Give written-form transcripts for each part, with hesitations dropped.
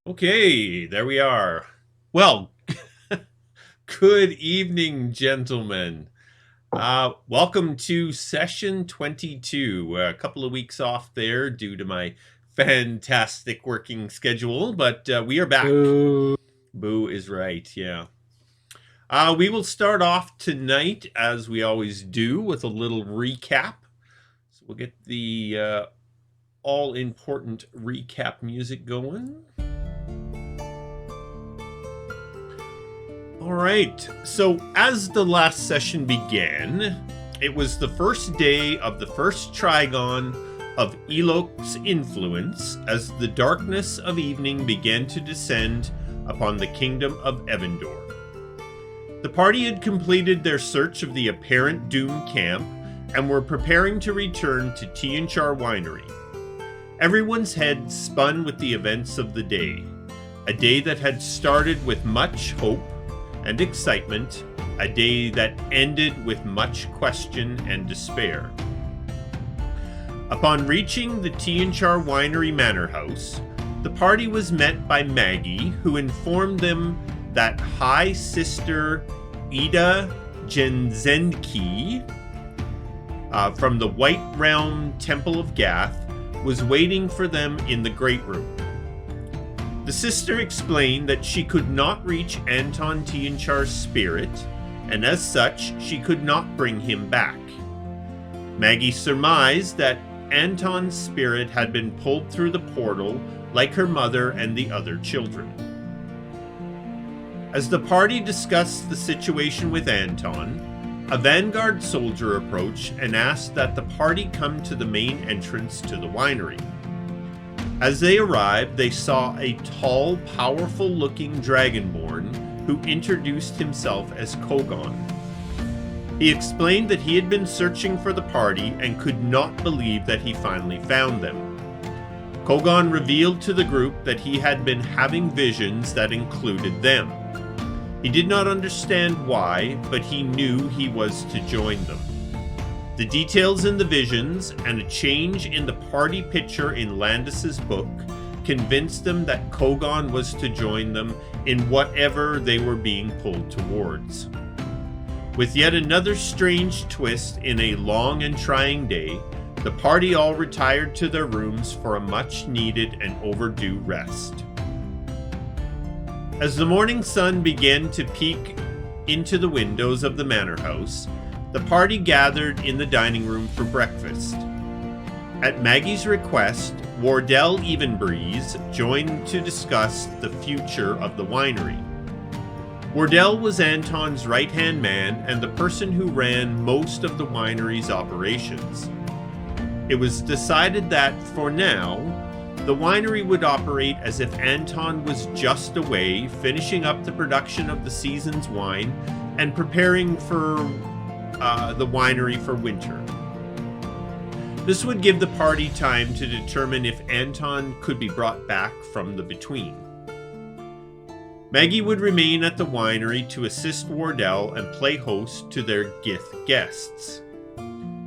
Okay, there we are. Well, good evening, gentlemen. Welcome to session 22. A couple of weeks off there due to my fantastic working schedule, but we are back. Boo. Boo is right, yeah. We will start off tonight, as we always do, with a little recap. So we'll get the all-important recap music going. All right, so as the last session began, it was the first day of the first Trigon of Elok's influence as the darkness of evening began to descend upon the kingdom of Evandor. The party had completed their search of the apparent Doom camp and were preparing to return to Tianchar Winery. Everyone's head spun with the events of the day, a day that had started with much hope and excitement, a day that ended with much question and despair. Upon reaching the Tianchar Winery Manor House, the party was met by Maggie, who informed them that High Sister Ida Jenzenki from the White Realm Temple of Gath was waiting for them in the Great Room. The sister explained that she could not reach Anton Tianchar's spirit, and as such, she could not bring him back. Maggie surmised that Anton's spirit had been pulled through the portal like her mother and the other children. As the party discussed the situation with Anton, a vanguard soldier approached and asked that the party come to the main entrance to the winery. As they arrived, they saw a tall, powerful-looking Dragonborn who introduced himself as Kogaan. He explained that he had been searching for the party and could not believe that he finally found them. Kogaan revealed to the group that he had been having visions that included them. He did not understand why, but he knew he was to join them. The details in the visions and a change in the party picture in Landis's book convinced them that Kogaan was to join them in whatever they were being pulled towards. With yet another strange twist in a long and trying day, the party all retired to their rooms for a much-needed and overdue rest. As the morning sun began to peek into the windows of the manor house, the party gathered in the dining room for breakfast. At Maggie's request, Wardell Evenbreeze joined to discuss the future of the winery. Wardell was Anton's right-hand man and the person who ran most of the winery's operations. It was decided that, for now, the winery would operate as if Anton was just away, finishing up the production of the season's wine and preparing for the winery for winter. This would give the party time to determine if Anton could be brought back from the between. Maggie would remain at the winery to assist Wardell and play host to their guests.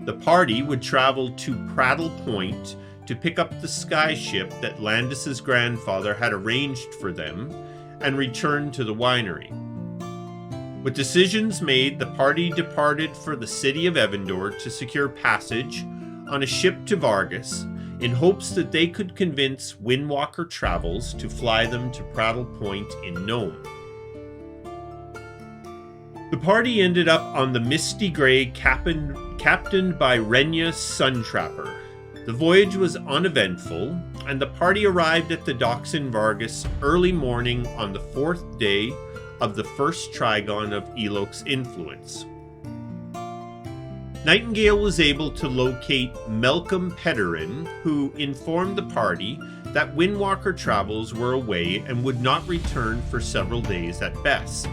The party would travel to Praddlepoint to pick up the skyship that Landis's grandfather had arranged for them and return to the winery. With decisions made, the party departed for the city of Evandor to secure passage on a ship to Vargas in hopes that they could convince Windwalker Travels to fly them to Praddlepoint in Nome. The party ended up on the Misty Grey captained by Renya Suntrapper. The voyage was uneventful, and the party arrived at the docks in Vargas early morning on the fourth day of the first Trigon of Elok's influence. Nightingale was able to locate Malcolm Petterin, who informed the party that Windwalker Travels were away and would not return for several days at best.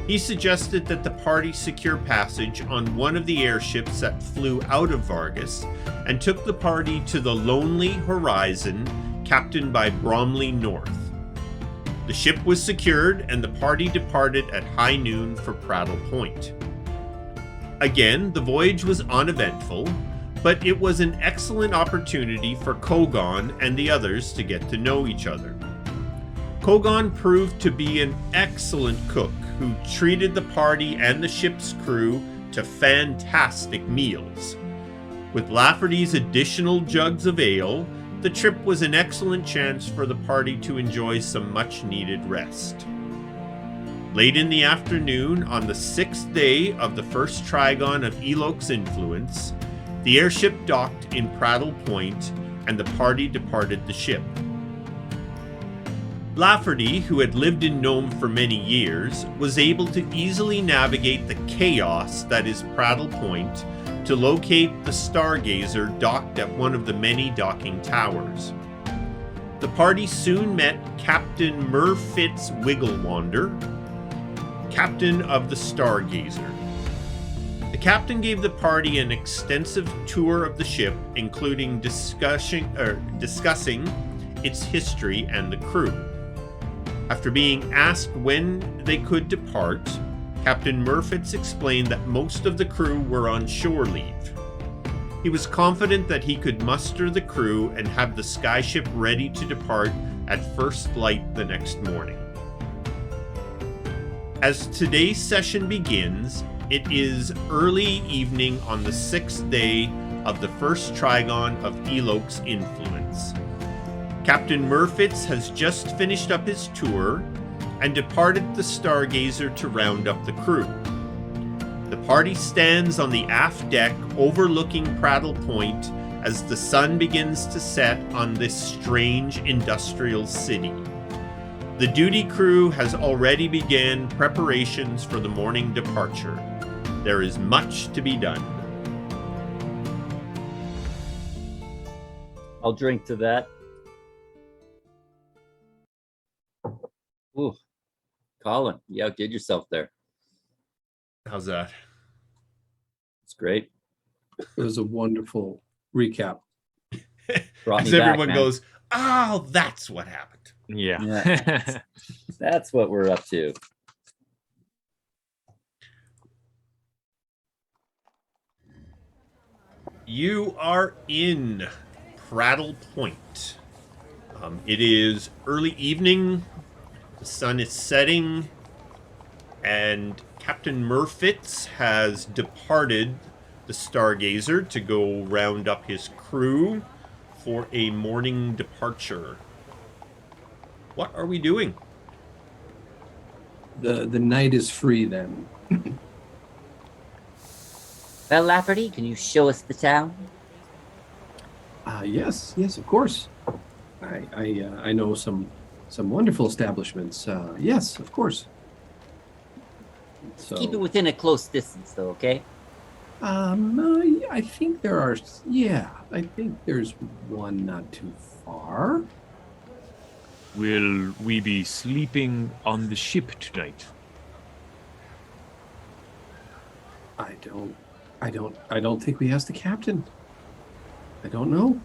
He suggested that the party secure passage on one of the airships that flew out of Vargas and took the party to the Lonely Horizon, captained by Bromley North. The ship was secured and the party departed at high noon for Praddlepoint. Again, the voyage was uneventful, but it was an excellent opportunity for Kogaan and the others to get to know each other. Kogaan proved to be an excellent cook who treated the party and the ship's crew to fantastic meals. With Lafferty's additional jugs of ale, the trip was an excellent chance for the party to enjoy some much-needed rest. Late in the afternoon, on the 6th day of the first Trigon of Elok's influence, the airship docked in Praddlepoint and the party departed the ship. Lafferty, who had lived in Nome for many years, was able to easily navigate the chaos that is Praddlepoint to locate the Stargazer docked at one of the many docking towers. The party soon met Captain Merfiz Wigglewander, captain of the Stargazer. The captain gave the party an extensive tour of the ship, including discussing its history and the crew. After being asked when they could depart, Captain Merfiz explained that most of the crew were on shore leave. He was confident that he could muster the crew and have the skyship ready to depart at first light the next morning. As today's session begins, it is early evening on the 6th day of the first Trigon of Elok's influence. Captain Merfiz has just finished up his tour and departed the Stargazer to round up the crew. The party stands on the aft deck overlooking Praddlepoint as the sun begins to set on this strange industrial city. The duty crew has already begun preparations for the morning departure. There is much to be done. I'll drink to that. Ooh, Colin, you outdid yourself there. How's that? It's great. It was a wonderful recap. As everyone goes, oh, that's what happened. Yeah. That's what we're up to. You are in Praddlepoint. It is early evening. The sun is setting, and Captain Merfiz has departed the Stargazer to go round up his crew for a morning departure. What are we doing? The night is free then. Well, Lafferty, can you show us the town? Yes, of course. I know some wonderful establishments. Yes, of course. So, Keep it within a close distance, though, okay? I think there are. Yeah, I think there's one not too far. Will we be sleeping on the ship tonight? I don't think we asked the captain. I don't know.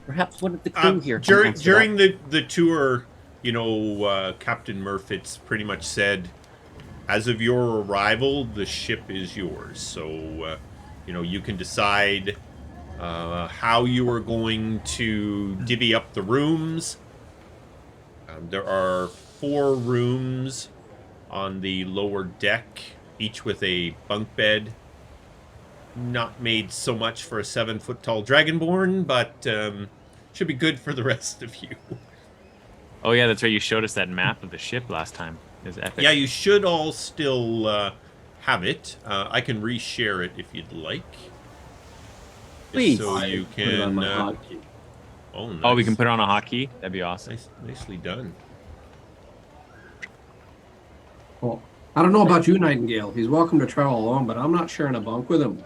Perhaps one of the crew here. During the tour, Captain Merfiz pretty much said, as of your arrival, the ship is yours. So, you can decide how you are going to divvy up the rooms. There are 4 rooms on the lower deck, each with a bunk bed. Not made so much for a 7-foot-tall Dragonborn, but should be good for the rest of you. Oh yeah, that's right. You showed us that map of the ship last time. It was epic. Yeah, you should all still have it. I can reshare it if you'd like. Please. So you Put it on can. my hotkey. Oh, nice. Oh, we can put it on a hotkey? That'd be awesome. Nicely done. Well, I don't know about you, Nightingale. He's welcome to travel along, but I'm not sharing a bunk with him.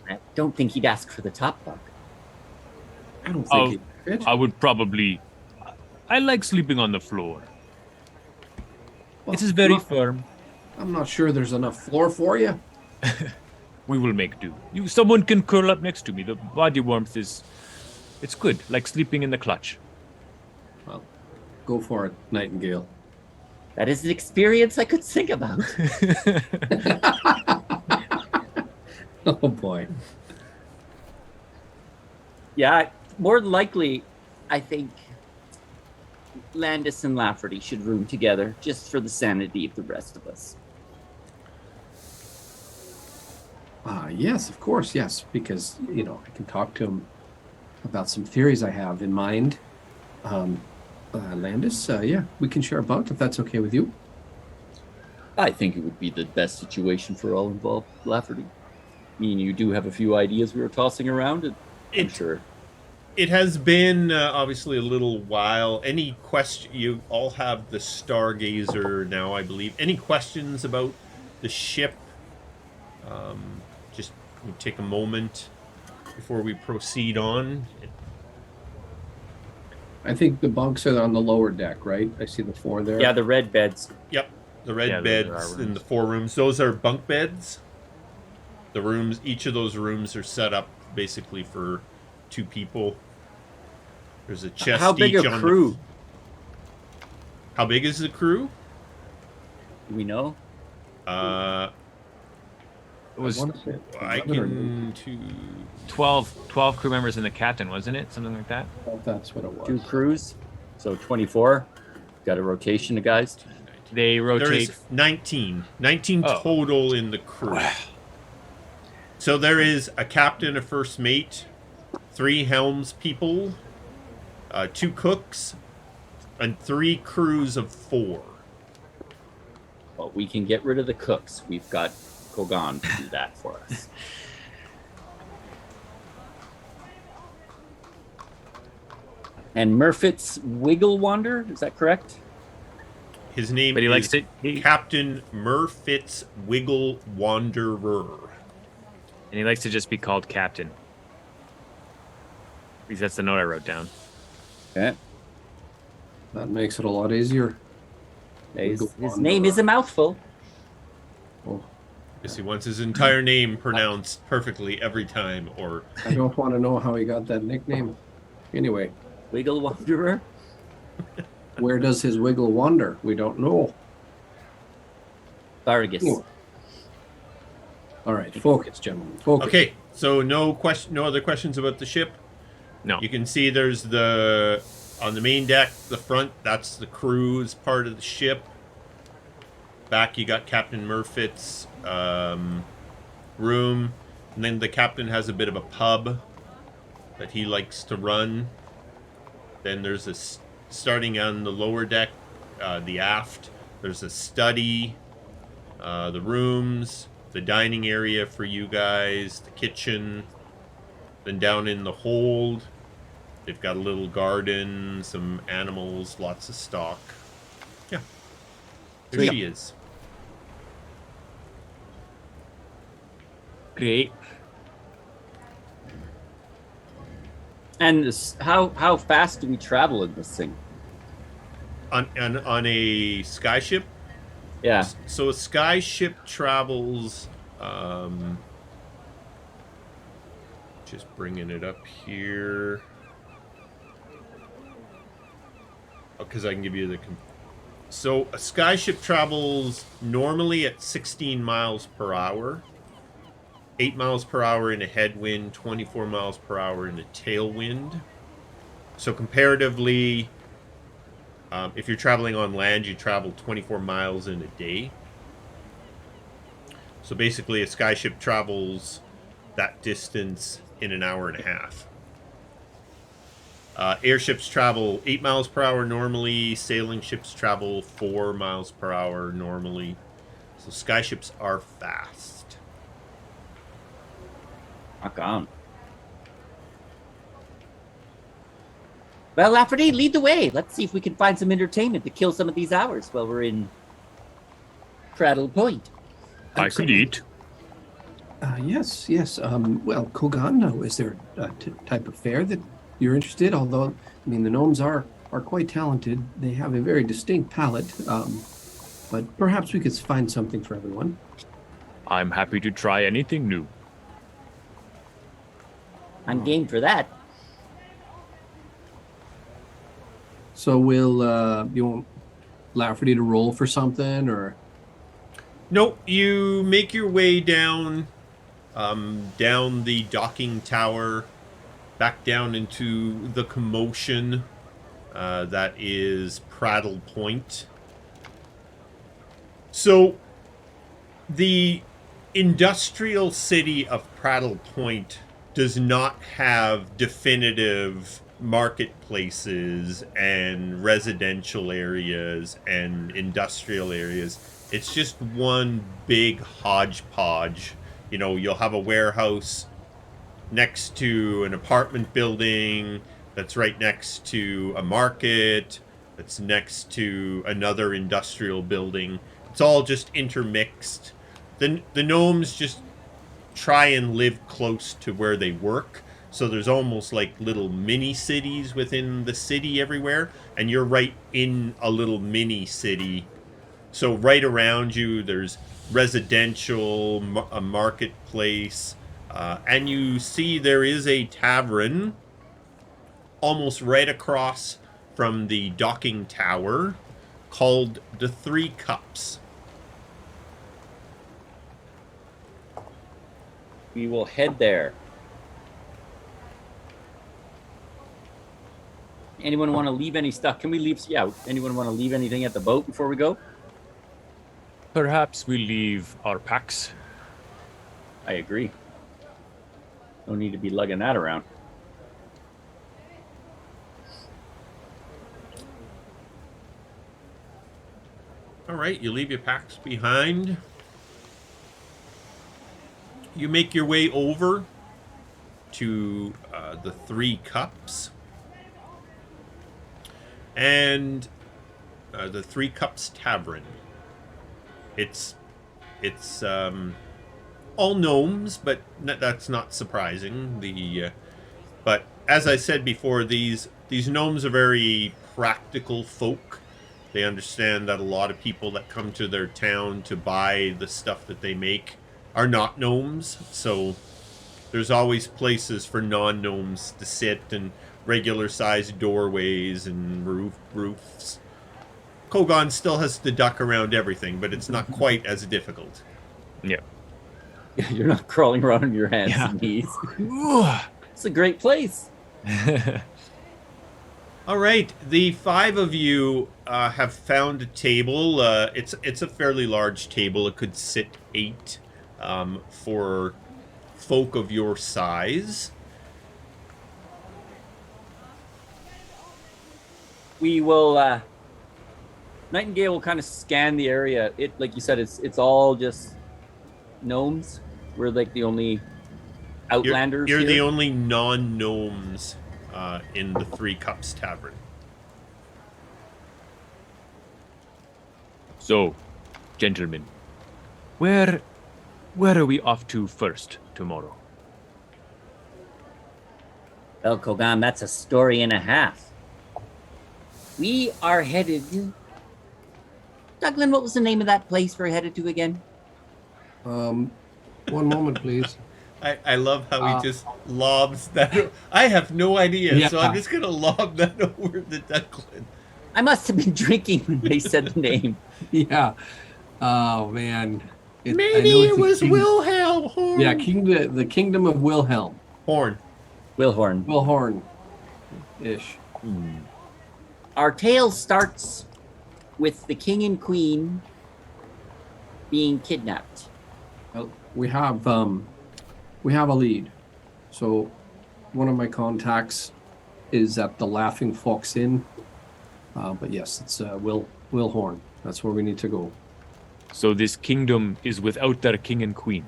I don't think he'd ask for the top bunk. I don't think he'd fit. I would probably... I like sleeping on the floor. Well, It is very look, firm. I'm not sure there's enough floor for you. We will make do. Someone can curl up next to me. The body warmth is... It's good, like sleeping in the clutch. Well, go for it, Nightingale. That is an experience I could think about. Oh boy. Yeah, more than likely, I think Landis and Lafferty should room together just for the sanity of the rest of us. Yes, of course, yes, because, I can talk to him about some theories I have in mind. Landis, yeah, we can share a bunk if that's okay with you. I think it would be the best situation for all involved, Lafferty. I mean, you do have a few ideas we were tossing around, and I'm sure. It has been obviously a little while. Any question? You all have the Stargazer now, I believe. Any questions about the ship? Just take a moment before we proceed on. I think the bunks are on the lower deck, right? I see the 4 there. Yeah, the red beds. Yep, the red Yeah, beds in the 4 rooms. Those are bunk beds. The rooms, each of those rooms are set up basically for 2 people. There's a chest. How big each a on crew? How big is the crew? Do we know? It was I can 12 crew members and the captain, wasn't it? Something like that. That's what it was. 2 crews, so 24. Got a rotation of guys. They There rotate. is 19 Oh. total in the crew. So there is a captain, a first mate, 3 helms people, 2 cooks, and 3 crews of 4. Well, we can get rid of the cooks. We've got Kogaan to do that for us. And Merfitz Wiggle Wander, is that correct? His name But he is likes to. Captain Merfitz Wiggle Wanderer. And he likes to just be called captain. At least that's the note I wrote down. Okay. That makes it a lot easier. His name is a mouthful. Oh, Yes, he wants his entire name pronounced perfectly every time, or I don't want to know how he got that nickname. Anyway, Wiggle Wanderer. where does his wiggle wander? We don't know. Vargas. Anyway. All right, focus, gentlemen. Focus. okay. So no other questions about the ship. No. You can see there's on the main deck, the front. That's the crew's part of the ship. Back, you got Captain Merfitt's room, and then the captain has a bit of a pub that he likes to run. Then there's starting on the lower deck, the aft. There's a study, the rooms, the dining area for you guys, the kitchen. Then down in the hold, they've got a little garden, some animals, lots of stock. Yeah, there she is. Great. And how fast do we travel in this thing? On a sky ship. Yeah. So a sky ship travels. Just bringing it up here. Because I can give you the. So a sky ship travels normally at 16 miles per hour. 8 miles per hour in a headwind, 24 miles per hour in a tailwind. So comparatively, if you're traveling on land, you travel 24 miles in a day. So basically, a skyship travels that distance in an hour and a half. Airships travel 8 miles per hour normally. Sailing ships travel 4 miles per hour normally. So skyships are fast. Rock on. Well, Lafferty, lead the way. Let's see if we can find some entertainment to kill some of these hours while we're in Praddlepoint. I could eat. Yes. Well, Kogaan, is there a type of fare that you're interested? Although, I mean, the gnomes are quite talented. They have a very distinct palate. But perhaps we could find something for everyone. I'm happy to try anything new. I'm game for that. So will you want Lafferty to roll for something, or? Nope, you make your way down the docking tower. back down into the commotion that is Praddlepoint. So, the industrial city of Praddlepoint does not have definitive marketplaces and residential areas and industrial areas. It's just one big hodgepodge. You know, you'll have a warehouse next to an apartment building that's right next to a market that's next to another industrial building. It's all just intermixed. The gnomes just try and live close to where they work. So there's almost like little mini cities within the city everywhere. And you're right in a little mini city. So right around you, there's residential, a marketplace. And you see there is a tavern almost right across from the docking tower called the Three Cups. We will head there. Anyone want to leave any stuff? Can we leave? Yeah. Anyone want to leave anything at the boat before we go? Perhaps we leave our packs. I agree. No need to be lugging that around. All right, you leave your packs behind. You make your way over to the Three Cups. And the Three Cups Tavern. It's all gnomes, but that's not surprising. But as I said before, these gnomes are very practical folk. They understand that a lot of people that come to their town to buy the stuff that they make are not gnomes, so there's always places for non-gnomes to sit and regular-sized doorways and roofs. Kogaan still has to duck around everything, but it's not quite as difficult. Yeah. You're not crawling around on your hands and knees. It's a great place. All right, the five of you have found a table. It's a fairly large table. It could sit 8 for folk of your size. We will. Nightingale will kind of scan the area. It, like you said, it's all just gnomes. We're like the only outlanders. You're here. the only non-gnomes in the Three Cups Tavern. So, gentlemen, where are we off to first tomorrow? Well, Kogaan, that's a story and a half. We are headed. Douglan, what was the name of that place we're headed to again? One moment, please. I love how he just lobs that. I have no idea, so I'm just going to lob that over to Douglan. I must have been drinking when they said the name. Yeah. Oh, man. Maybe it was Wilhelm Horn. Yeah, the kingdom of Wilhelm. Horn. Wilhorn. Wilhorn-ish. Our tale starts with the king and queen being kidnapped. Well, we have a lead. So one of my contacts is at the Laughing Fox Inn. But yes, it's Wilhorn. That's where we need to go. So this kingdom is without their king and queen.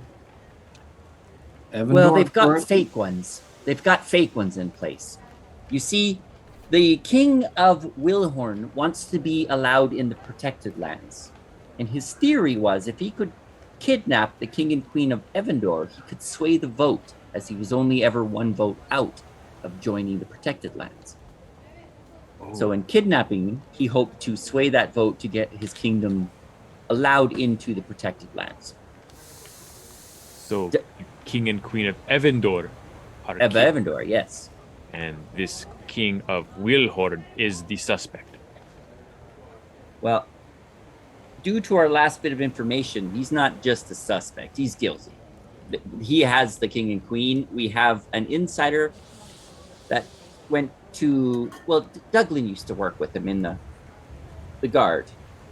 Well, they've got fake ones. They've got fake ones in place. You see, the king of Wilhorn wants to be allowed in the protected lands. And his theory was if he could kidnap the king and queen of Evandor, he could sway the vote, as he was only ever one vote out of joining the protected lands. So in kidnapping, he hoped to sway that vote to get his kingdom allowed into the protected lands. So king and queen of Evandor are Evandor, yes. And this king of Wilhorn is the suspect. Well, due to our last bit of information, he's not just a suspect. He's guilty. He has the king and queen. We have an insider that went to, well, Douglan used to work with him in the guard.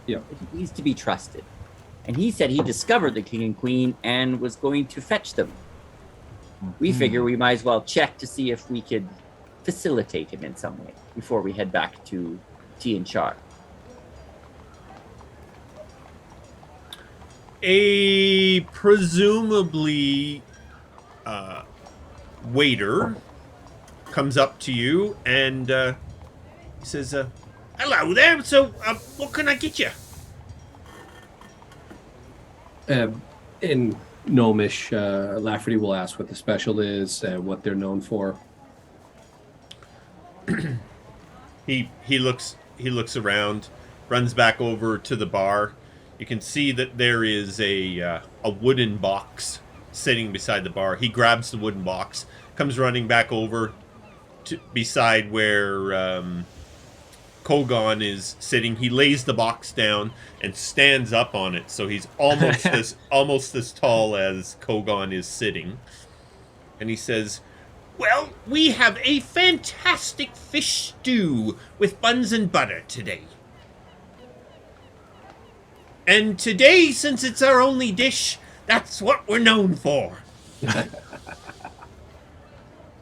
Yeah. He's to be trusted. And he said he discovered the king and queen and was going to fetch them. We figure we might as well check to see if we could facilitate him in some way before we head back to Tian Char. A presumably waiter comes up to you and he says, "Hello there. So, what can I get you?" In Gnomish, Lafferty will ask what the special is, what they're known for. He looks around, runs back over to the bar. You can see that there is a wooden box sitting beside the bar. He grabs the wooden box, comes running back over to beside where Kogaan is sitting. He lays the box down and stands up on it, so he's almost as tall as Kogaan is sitting. And he says, "Well, we have a fantastic fish stew with buns and butter today. And today, since it's our only dish, that's what we're known for."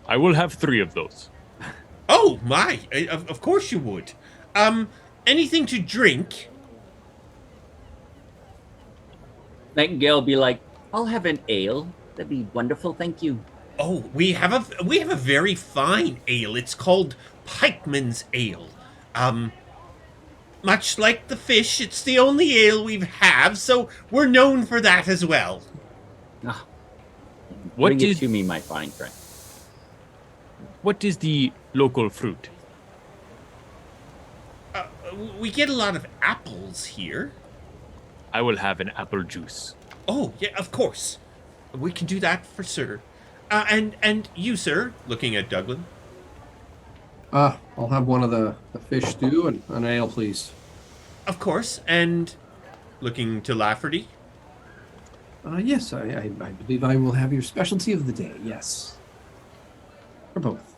I will have 3 of those. Oh, my. Of course you would. Anything to drink? Nightingale will be like, "I'll have an ale. That'd be wonderful, thank you." Oh, we have a very fine ale. It's called Pikeman's Ale. Much like the fish, it's the only ale we have, so we're known for that as well. Ah, What bring is it to me, my fine friend. what is the local fruit? We get a lot of apples here. I will have an apple juice. Oh, yeah, of course. We can do that for sir. And you, sir, looking at Douglan. I'll have one of the fish stew and an ale, please. Of course, and looking to Lafferty. Yes, I believe I will have your specialty of the day, yes. For both.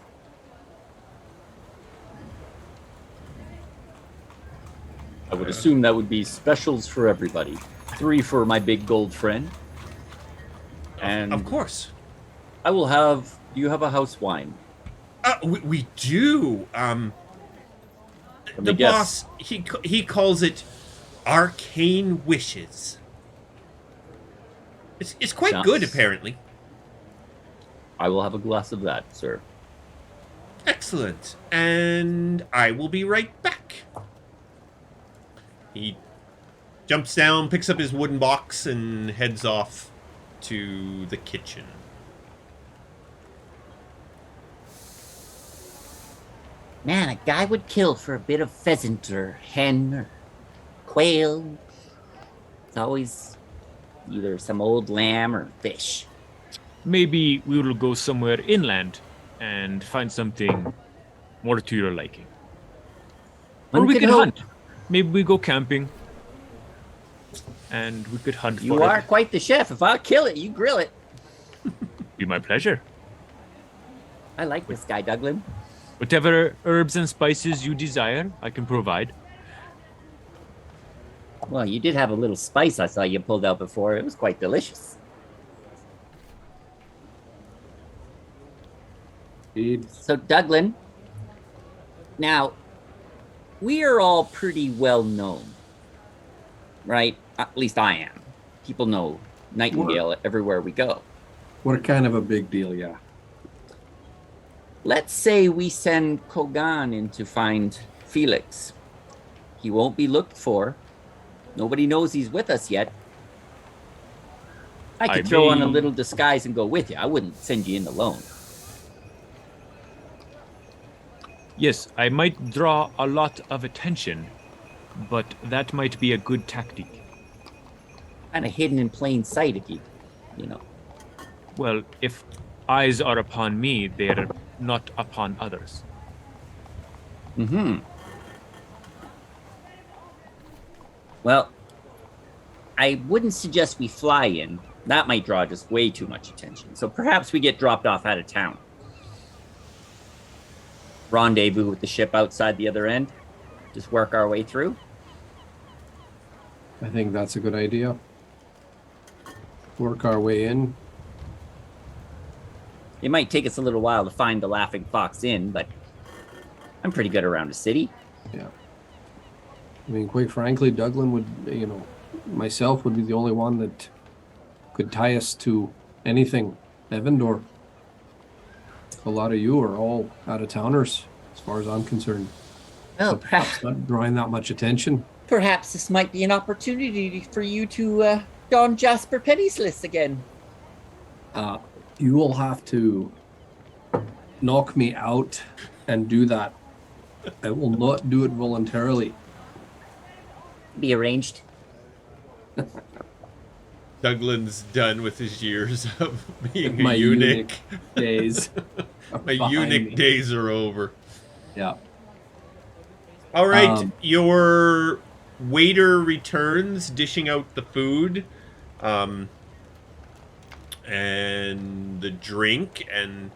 I would assume that would be specials for everybody. 3 for my big gold friend. And Of course. I will have. Do you have a house wine? We do. Let The me guess. boss, he calls it Arcane Wishes. It's quite Sounds- good, apparently. I will have a glass of that, sir. Excellent. And I will be right back. He jumps down, picks up his wooden box, and heads off to the kitchen. Man, a guy would kill for a bit of pheasant or hen or quail. It's always either some old lamb or fish. Maybe we will go somewhere inland and find something more to your liking. Or One we could could hope. hunt. Maybe we go camping and we could hunt You for are it. quite the chef. If I kill it, you grill it. Be my pleasure. I like this guy, Douglan. Whatever herbs and spices you desire, I can provide. Well, you did have a little spice I saw you pulled out before. It was quite delicious. Indeed. So, Douglan, now, we are all pretty well known, right? At least I am. People know Nightingale everywhere we go. What a kind of a big deal, yeah. Let's say we send Kogaan in to find Felix. He won't be looked for. Nobody knows he's with us yet. I could throw on a little disguise and go with you. I wouldn't send you in alone. Yes, I might draw a lot of attention, but that might be a good tactic. Kind of hidden in plain sight if you know. Well, if eyes are upon me, they are not upon others. Mm-hmm. Well, I wouldn't suggest we fly in. That might draw just way too much attention. So perhaps we get dropped off out of town. rendezvous with the ship outside the other end. Just work our way through. I think that's a good idea. Work our way in. It might take us a little while to find the Laughing Fox Inn, but I'm pretty good around a city. Yeah. I mean, quite frankly, Douglan would, myself would be the only one that could tie us to anything. Evandor. A lot of you are all out-of-towners, as far as I'm concerned. Well, So perhaps not drawing that much attention. perhaps this might be an opportunity for you to don Jasper Petty's list again. You will have to knock me out and do that. I will not do it voluntarily. Be arranged. Douglan's done with his years of being My a eunuch. days. are My behind eunuch me. days are over. Yeah. All right, your waiter returns, dishing out the food, and the drink, and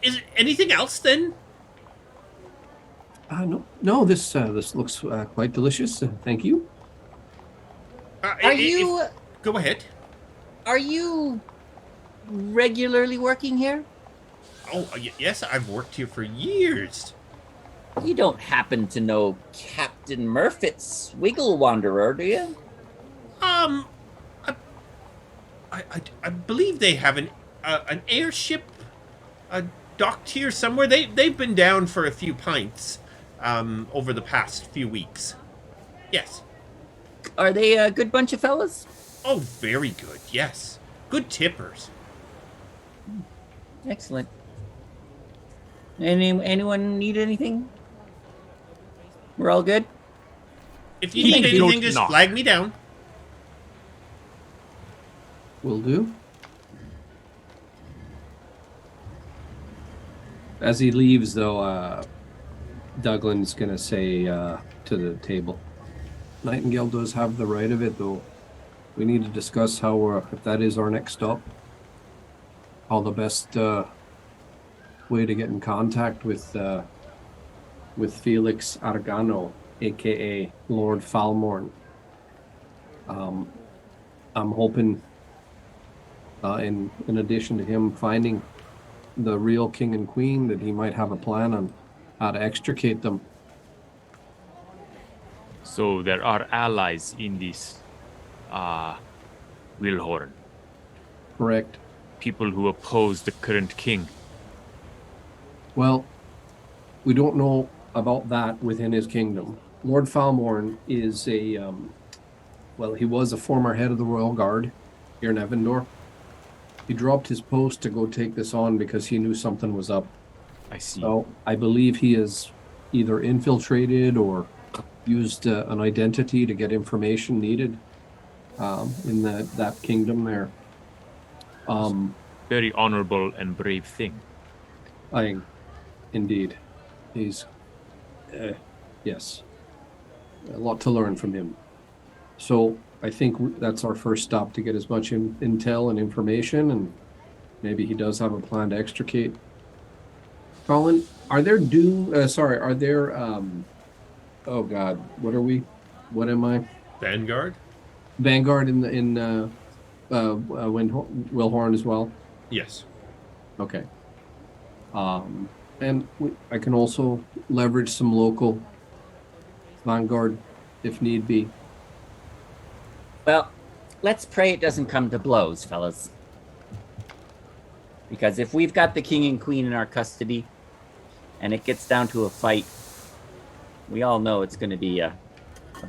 is it anything else then? No. This looks quite delicious. Thank you. Go ahead. Are you regularly working here? Oh, yes, I've worked here for years. You don't happen to know Captain Merfiz, Wiggle Wanderer, do you? I believe they have an airship docked here somewhere. They've been down for a few pints over the past few weeks. Yes. Are they a good bunch of fellas? Oh, very good. Yes. Good tippers. Excellent. Anyone need anything? We're all good? If you need Don't anything, just knock. flag me down. Will do. As he leaves, though, Douglan's going to say to the table, Nightingale does have the right of it, though. We need to discuss how, if that is our next stop, how the best way to get in contact with Felix Argano, a.k.a. Lord Falmorn. I'm hoping, in addition to him finding the real king and queen, that he might have a plan on how to extricate them. So there are allies in this Wilhorn. Correct. People who oppose the current king. Well, we don't know about that within his kingdom. Lord Falmorn is he was a former head of the Royal Guard here in Evandor. He dropped his post to go take this on because he knew something was up. I see. So I believe he is either infiltrated or used an identity to get information needed in that kingdom there. Very honorable and brave thing. Indeed, he's yes, a lot to learn from him. So I think that's our first stop, to get as much intel and information, and maybe he does have a plan to extricate. Colin, are there oh God, what are we? What am I? Vanguard? Vanguard in Wilhorn as well? Yes. Okay. And I can also leverage some local Vanguard if need be. Well, let's pray it doesn't come to blows, fellas. Because if we've got the king and queen in our custody, and it gets down to a fight, we all know it's going to be a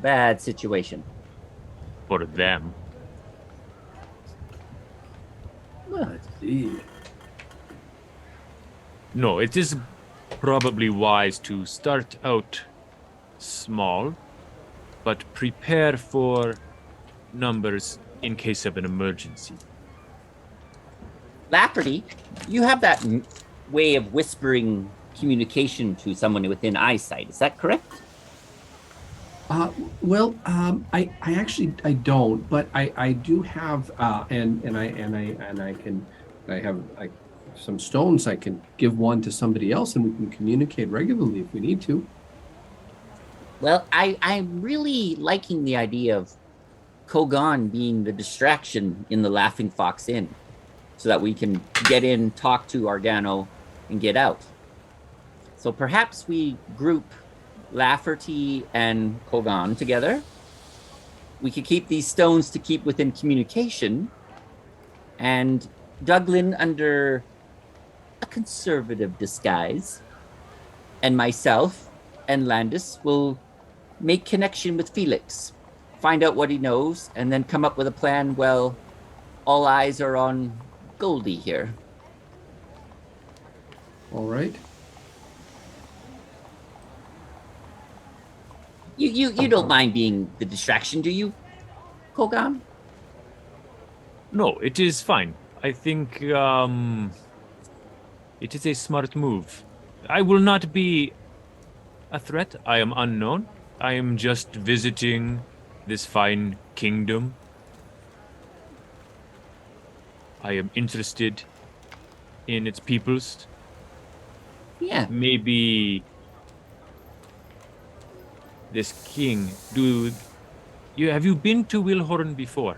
bad situation. For them. Let's see. No, it is probably wise to start out small, but prepare for numbers in case of an emergency. Lafferty, you have that way of whispering communication to someone within eyesight. Is that correct? I actually don't, but I do have I some stones, I can give one to somebody else and we can communicate regularly if we need to. Well, I'm really liking the idea of Kogaan being the distraction in the Laughing Fox Inn so that we can get in, talk to Argano, and get out. So perhaps we group Lafferty and Kogaan together. We could keep these stones to keep within communication, and Douglan under a conservative disguise, and myself and Landis will make connection with Felix, find out what he knows, and then come up with a plan. Well, all eyes are on Goldie here. All right. You don't mind being the distraction, do you, Kogaan? No, it is fine. I think it is a smart move. I will not be a threat. I am unknown. I am just visiting this fine kingdom. I am interested in its peoples. Yeah. Maybe this king. Have you been to Wilhorn before?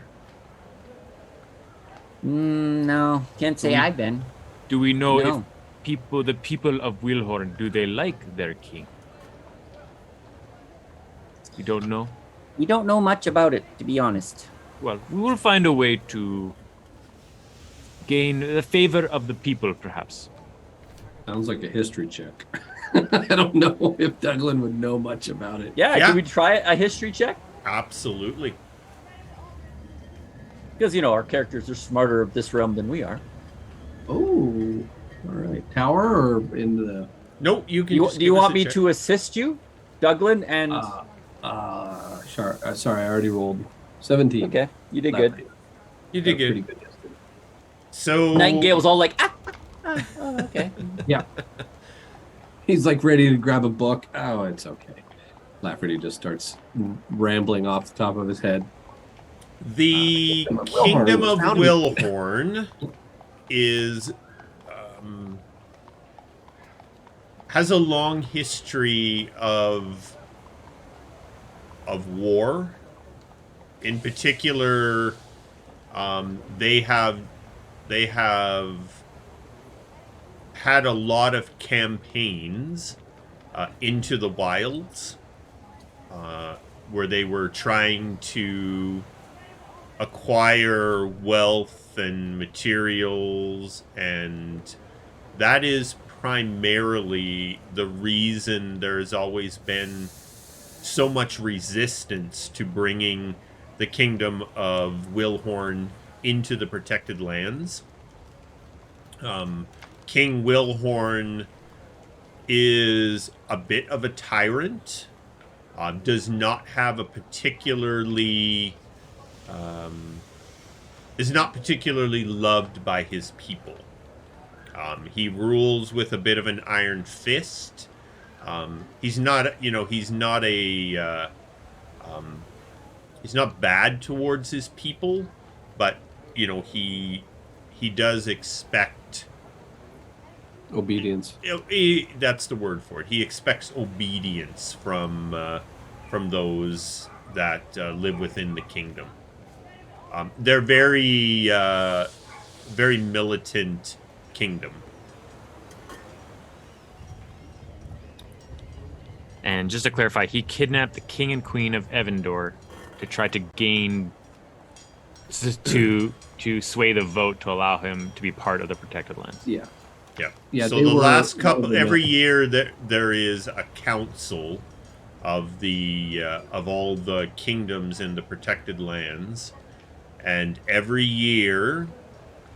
No, can't say I've been. Do we know No. if the people of Wilhorn, do they like their king? You don't know? We don't know much about it, to be honest. Well, we will find a way to gain the favor of the people, perhaps. Sounds like a history check. I don't know if Douglan would know much about it. Yeah, Yeah. can we try a history check? Absolutely. Because, our characters are smarter of this realm than we are. Oh, all right. Tower or in the... No, you can. Do just you give us want a me check. to assist you, Douglan? And Sorry, I already rolled 17. okay, you did Not good. bad. You did Pretty good. good yesterday. So Nightingale was all like, okay. Yeah. He's like ready to grab a book. Oh, it's okay. Lafferty just starts rambling off the top of his head. the Wilhorn Kingdom was of founded- Wilhorn is has a long history of war. In particular, they have had a lot of campaigns into the wilds where they were trying to acquire wealth and materials, and that is primarily the reason there's always been so much resistance to bringing the Kingdom of Wilhorn into the protected lands. King Wilhorn is a bit of a tyrant, does not have a particularly is not particularly loved by his people. He rules with a bit of an iron fist. He's not bad towards his people, but he does expect Obedience. that's the word for it. He expects obedience from those that live within the kingdom. They're very militant kingdom. And just to clarify, he kidnapped the king and queen of Evandor to try to gain to sway the vote to allow him to be part of the protected lands. Yeah. Yeah. So they the were last couple, Elven, every yeah. year there is a council of the of all the kingdoms in the protected lands, and every year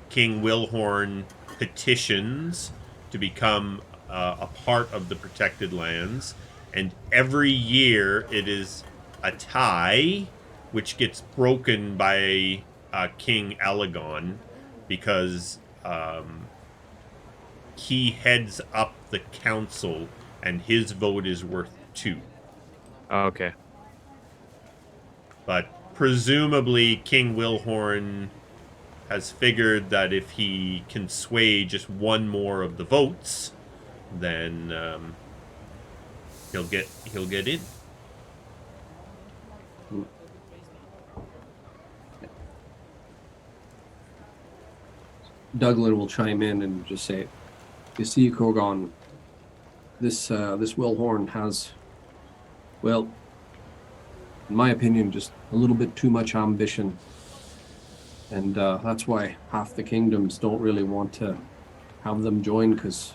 King Wilhorn petitions to become a part of the protected lands, and every year it is a tie, which gets broken by King Elok, because he heads up the council and his vote is worth 2. Okay. But presumably King Wilhorn has figured that if he can sway just one more of the votes, then he'll get in. Douglan will chime in and just say, "You see, Kogaan, this Wilhorn has, well, in my opinion, just a little bit too much ambition, and that's why half the kingdoms don't really want to have them join, because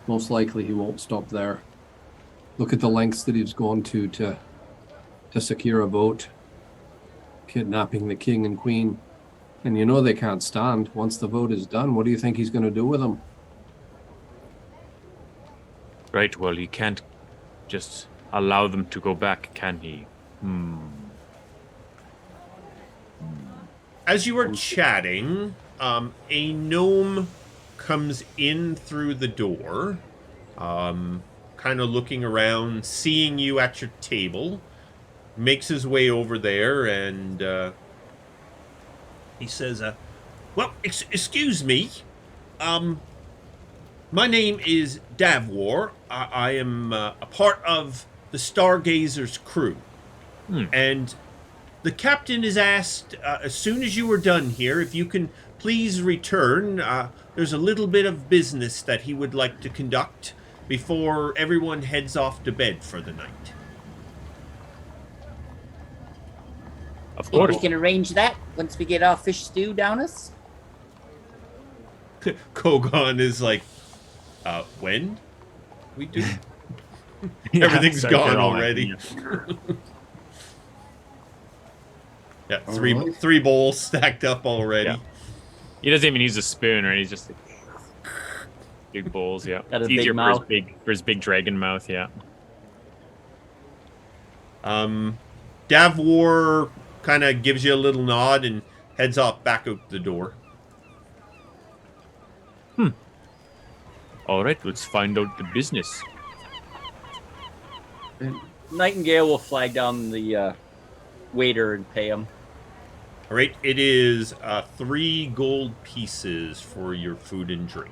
most likely he won't stop there. Look at the lengths that he's gone to secure a vote, kidnapping the king and queen." And you know they can't stand. Once the vote is done, what do you think he's going to do with them? Right, well, he can't just allow them to go back, can he? As you are chatting, a gnome comes in through the door, kind of looking around, seeing you at your table, makes his way over there, and he says, well, excuse me. My name is Davwar. I am a part of the Stargazer's crew. And the captain is asked, as soon as you are done here, if you can please return. There's a little bit of business that he would like to conduct before everyone heads off to bed for the night. Of Think course. we can arrange that once we get our fish stew down us? Kogaan is like, when we do? Yeah, Everything's sorry, gone they're all already. Yeah, Alright. three bowls stacked up already. Yeah. He doesn't even use a spoon, right? He's just like, big bowls, yeah. Got a It's big easier mouth. for his big dragon mouth, yeah. Davwar kind of gives you a little nod and heads off back out the door. All right, let's find out the business. Nightingale will flag down the waiter and pay him. All right, it is 3 gold pieces for your food and drink.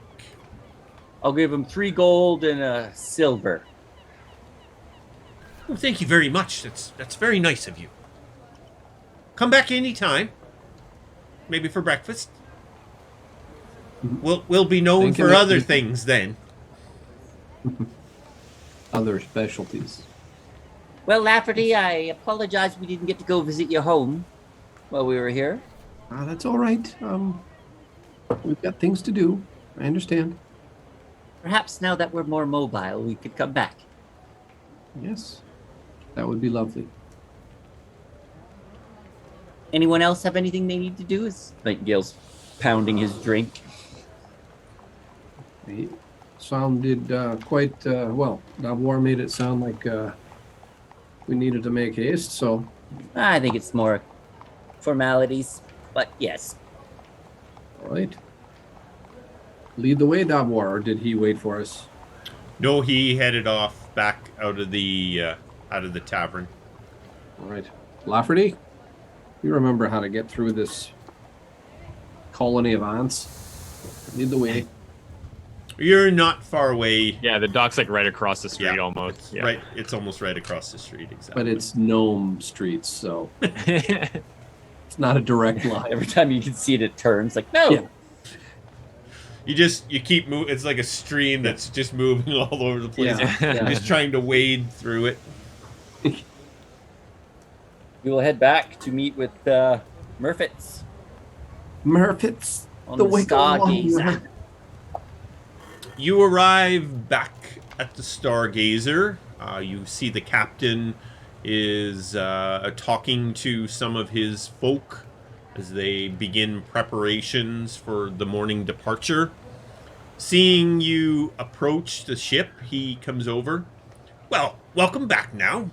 I'll give him 3 gold and a silver. Oh, thank you very much. That's very nice of you. Come back any time. Maybe for breakfast. We'll be known Thank you, for other Nick. things then. Other specialties. Well, Lafferty, I apologize we didn't get to go visit your home while we were here. That's all right. We've got things to do. I understand. Perhaps now that we're more mobile, we could come back. Yes, that would be lovely. Anyone else have anything they need to do? As Nightingale's pounding his drink. It sounded quite well. Davwar made it sound like we needed to make haste, so I think it's more formalities, but yes. all right. Lead the way, Davwar, or did he wait for us? No, he headed off back out of the tavern. All right. Lafferty, you remember how to get through this colony of ants? Lead the way. You're not far away. Yeah, the dock's like right across the street Yeah, almost. Yeah. Right, it's almost right across the street. Exactly. But it's gnome streets, so it's not a direct line. Every time you can see it, it turns. Like, no! Yeah. You keep moving. It's like a stream that's just moving all over the place. Yeah, You're yeah. just trying to wade through it. We will head back to meet with Merfiz Merfiz, on the the Wiggle Stargazer. Wanderer. You arrive back at the Stargazer. You see the captain is talking to some of his folk as they begin preparations for the morning departure. Seeing you approach the ship, he comes over. Well, welcome back now.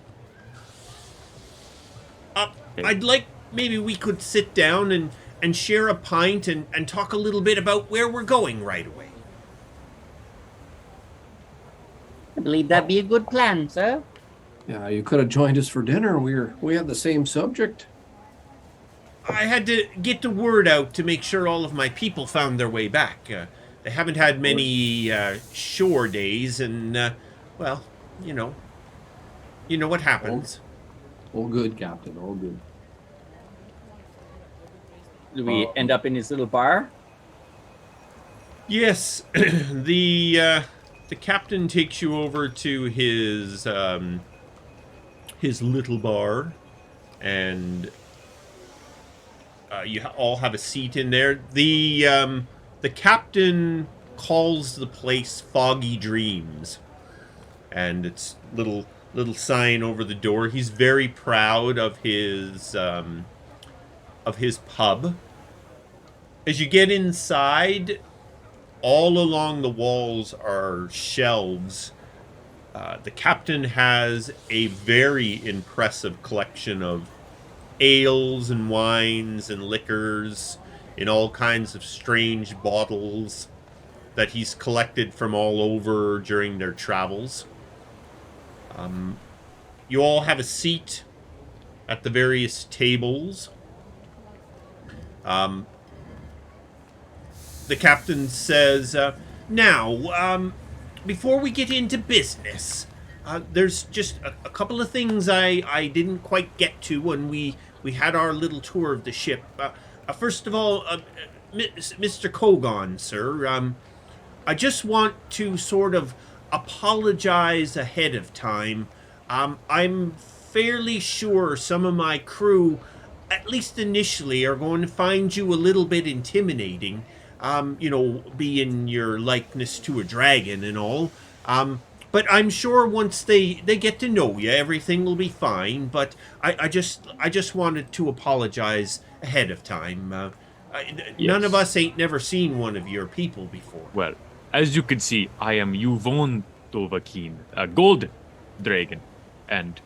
I'd like maybe we could sit down and share a pint and talk a little bit about where we're going right away. I believe that'd be a good plan, sir. Yeah, you could have joined us for dinner. We had the same subject. I had to get the word out to make sure all of my people found their way back. They haven't had many shore days, and well, you know what happens. All good, Captain. All good. Do we end up in his little bar? Yes, the captain takes you over to his little bar, and you all have a seat in there. The captain calls the place Foggy Dreams, and it's little sign over the door. He's very proud of his pub. As you get inside, all along the walls are shelves. The captain has a very impressive collection of ales and wines and liquors in all kinds of strange bottles that he's collected from all over during their travels. You all have a seat at the various tables. The captain says, now, before we get into business, there's just a couple of things I didn't quite get to when we had our little tour of the ship. First of all, Mr. Kogaan, sir, I just want to sort of apologize ahead of time. I'm fairly sure some of my crew, at least initially, are going to find you a little bit intimidating. Being your likeness to a dragon and all. But I'm sure once they get to know you, everything will be fine. But I just wanted to apologize ahead of time. None of us ain't never seen one of your people before. Well, as you can see, I am Yuvon Dovahkiin, a golden dragon. And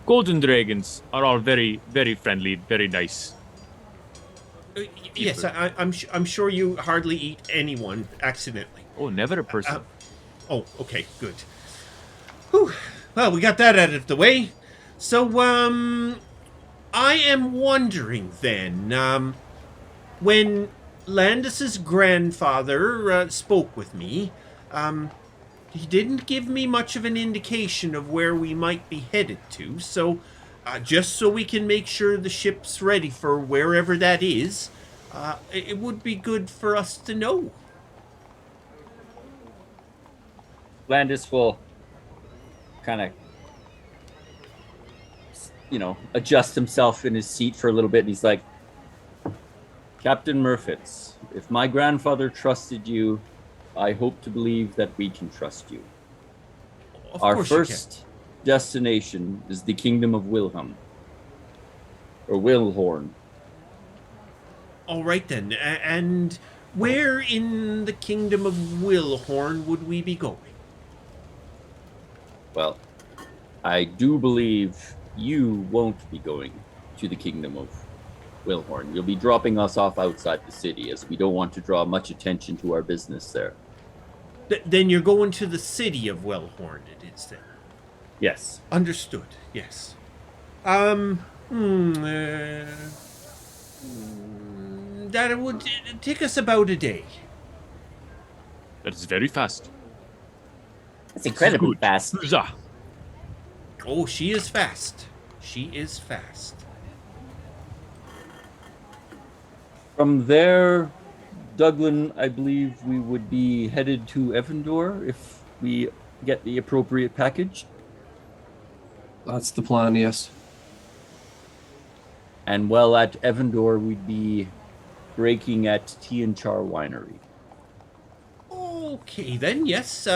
golden dragons are all very, very friendly, very nice. Yes, I'm sure you hardly eat anyone accidentally. Oh, never a person. Okay, good. Whew. Well, we got that out of the way. So, I am wondering then, when Landis's grandfather spoke with me, he didn't give me much of an indication of where we might be headed to, so just so we can make sure the ship's ready for wherever that is, it would be good for us to know. Landis will kind of, adjust himself in his seat for a little bit, and he's like, Captain Merfiz, if my grandfather trusted you, I hope to believe that we can trust you. Our first destination is the kingdom of Wilhelm. Or Wilhorn. All right then, and where in the kingdom of Wilhorn would we be going? Well, I do believe you won't be going to the kingdom of Wilhorn. You'll be dropping us off outside the city, as we don't want to draw much attention to our business there. Then you're going to the city of Wilhorn, it is then? Yes. Understood, yes. That would take us about a day. That is very fast. That's incredibly fast. Huzzah. Oh, she is fast. She is fast. From there, Douglan, I believe we would be headed to Evandor if we get the appropriate package. That's the plan, yes. And while at Evandor, we'd be breaking at Tianchar Winery. Okay, then, yes.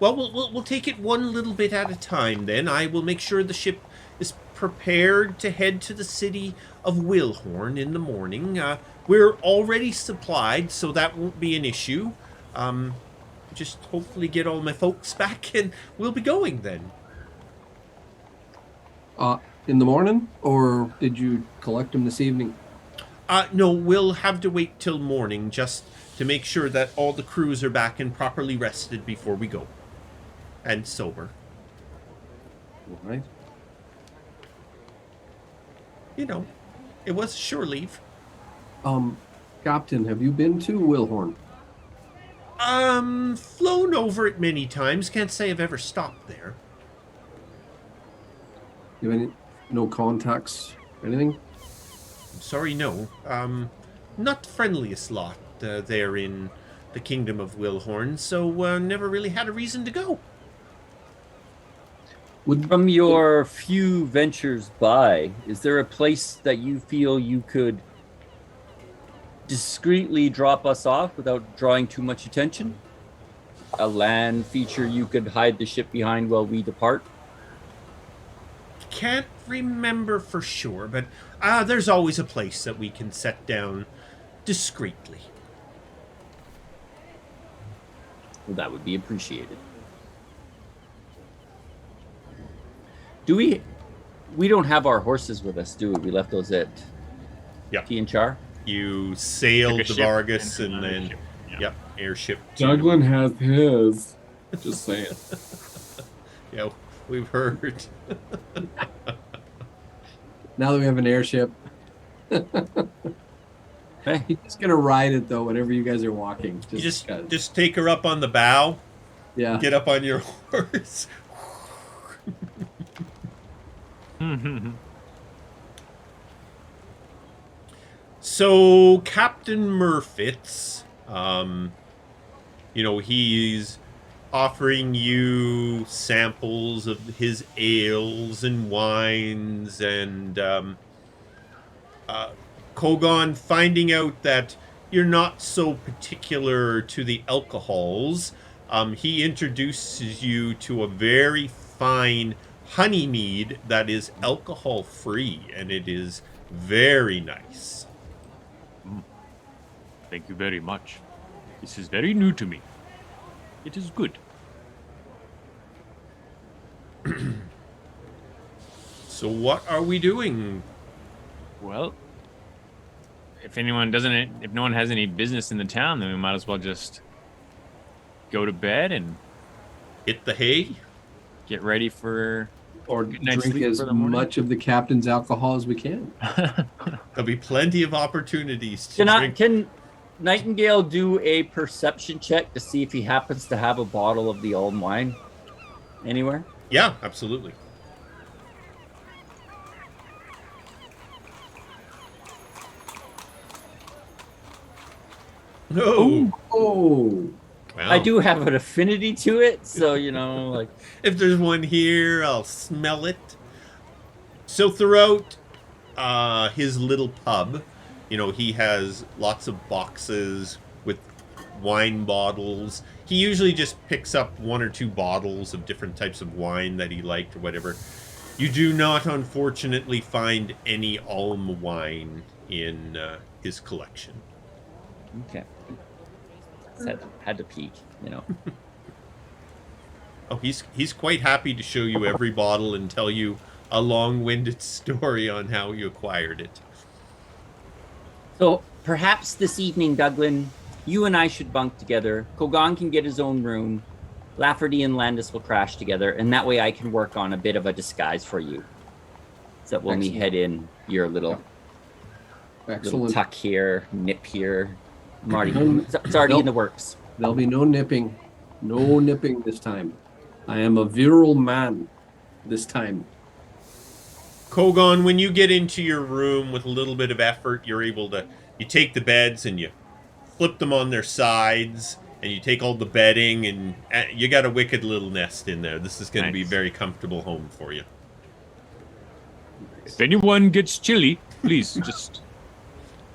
Well, we'll take it one little bit at a time, then. I will make sure the ship is prepared to head to the city of Wilhorn in the morning. We're already supplied, so that won't be an issue. Just hopefully get all my folks back, and we'll be going then. In the morning, or did you collect them this evening? No, we'll have to wait till morning just to make sure that all the crews are back and properly rested before we go. And sober. All right. It was shore leave. Captain, have you been to Wilhorn? Flown over it many times. Can't say I've ever stopped there. You have no contacts? Anything? Sorry, no. Not the friendliest lot there in the Kingdom of Wilhorn, so never really had a reason to go. From your few ventures by, is there a place that you feel you could discreetly drop us off without drawing too much attention? A land feature you could hide the ship behind while we depart? Can't remember for sure, but there's always a place that we can set down discreetly. Well, that would be appreciated. Do we don't have our horses with us, do we? We left those at T and Char? You sailed the Vargas and then ship. Yep, airship. Douglan has his. Just saying. Yeah, we've heard. Now that we have an airship. Hey, He's just gonna ride it though whenever you guys are walking. You Just, 'cause. just take her up on the bow, Yeah. get up on your horse. So Captain Merfiz, he's offering you samples of his ales and wines, and Kogaan, finding out that you're not so particular to the alcohols, he introduces you to a very fine honey mead that is alcohol free, and it is very nice. Thank you very much. This is very new to me. It is good. So what are we doing? Well, if no one has any business in the town, then we might as well just go to bed and Hit the hay? get ready for Or good night's drink sleep as for the morning. much of the captain's alcohol as we can. There'll be plenty of opportunities to drink. can Nightingale do a perception check to see if he happens to have a bottle of the old wine anywhere? Yeah, absolutely. No. Oh, Well, I do have an affinity to it, so like if there's one here, I'll smell it. So throughout his little pub, he has lots of boxes with wine bottles. He usually just picks up one or two bottles of different types of wine that he liked or whatever. You do not, unfortunately, find any Alm wine in his collection. okay. Had to peek, Oh, he's quite happy to show you every bottle and tell you a long-winded story on how you acquired it. So perhaps this evening, Douglan, you and I should bunk together. Kogaan can get his own room. Lafferty and Landis will crash together, and that way I can work on a bit of a disguise for you. So that when we Excellent. head in, your little excellent. tuck here, nip here. Marty, Nope. it's already in the works. There'll be no nipping. No nipping this time. I am a virile man this time. Kogaan, when you get into your room with a little bit of effort, you take the beds and you flip them on their sides, and you take all the bedding, and you got a wicked little nest in there. This is going to be a Nice. very comfortable home for you. If anyone gets chilly, please just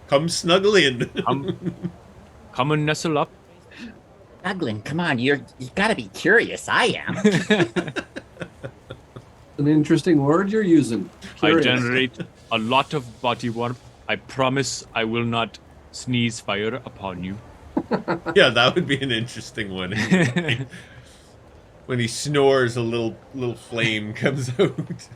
Come snuggle in. come and nestle up. Douglan, come on, you gotta be curious. I am. An interesting word you're using. Curious. I generate a lot of body warmth. I promise I will not sneeze fire upon you. Yeah, that would be an interesting one. When he snores, a little flame comes out.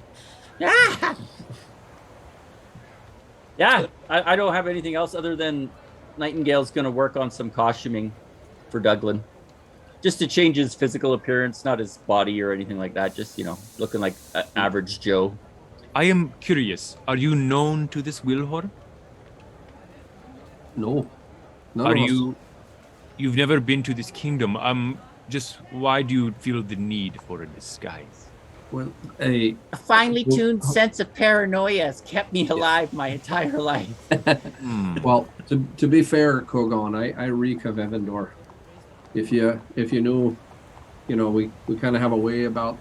Yeah, I don't have anything else other than Nightingale's going to work on some costuming for Douglan. Just to change his physical appearance, not his body or anything like that. Just, looking like an average Joe. I am curious. Are you known to this Wilhor? No. None Are of us. you've never been to this kingdom? Just why do you feel the need for a disguise? Well, A finely tuned sense of paranoia has kept me alive my entire life. well, to be fair, Kogaan, I reek of Evandor. If you knew, we kind of have a way about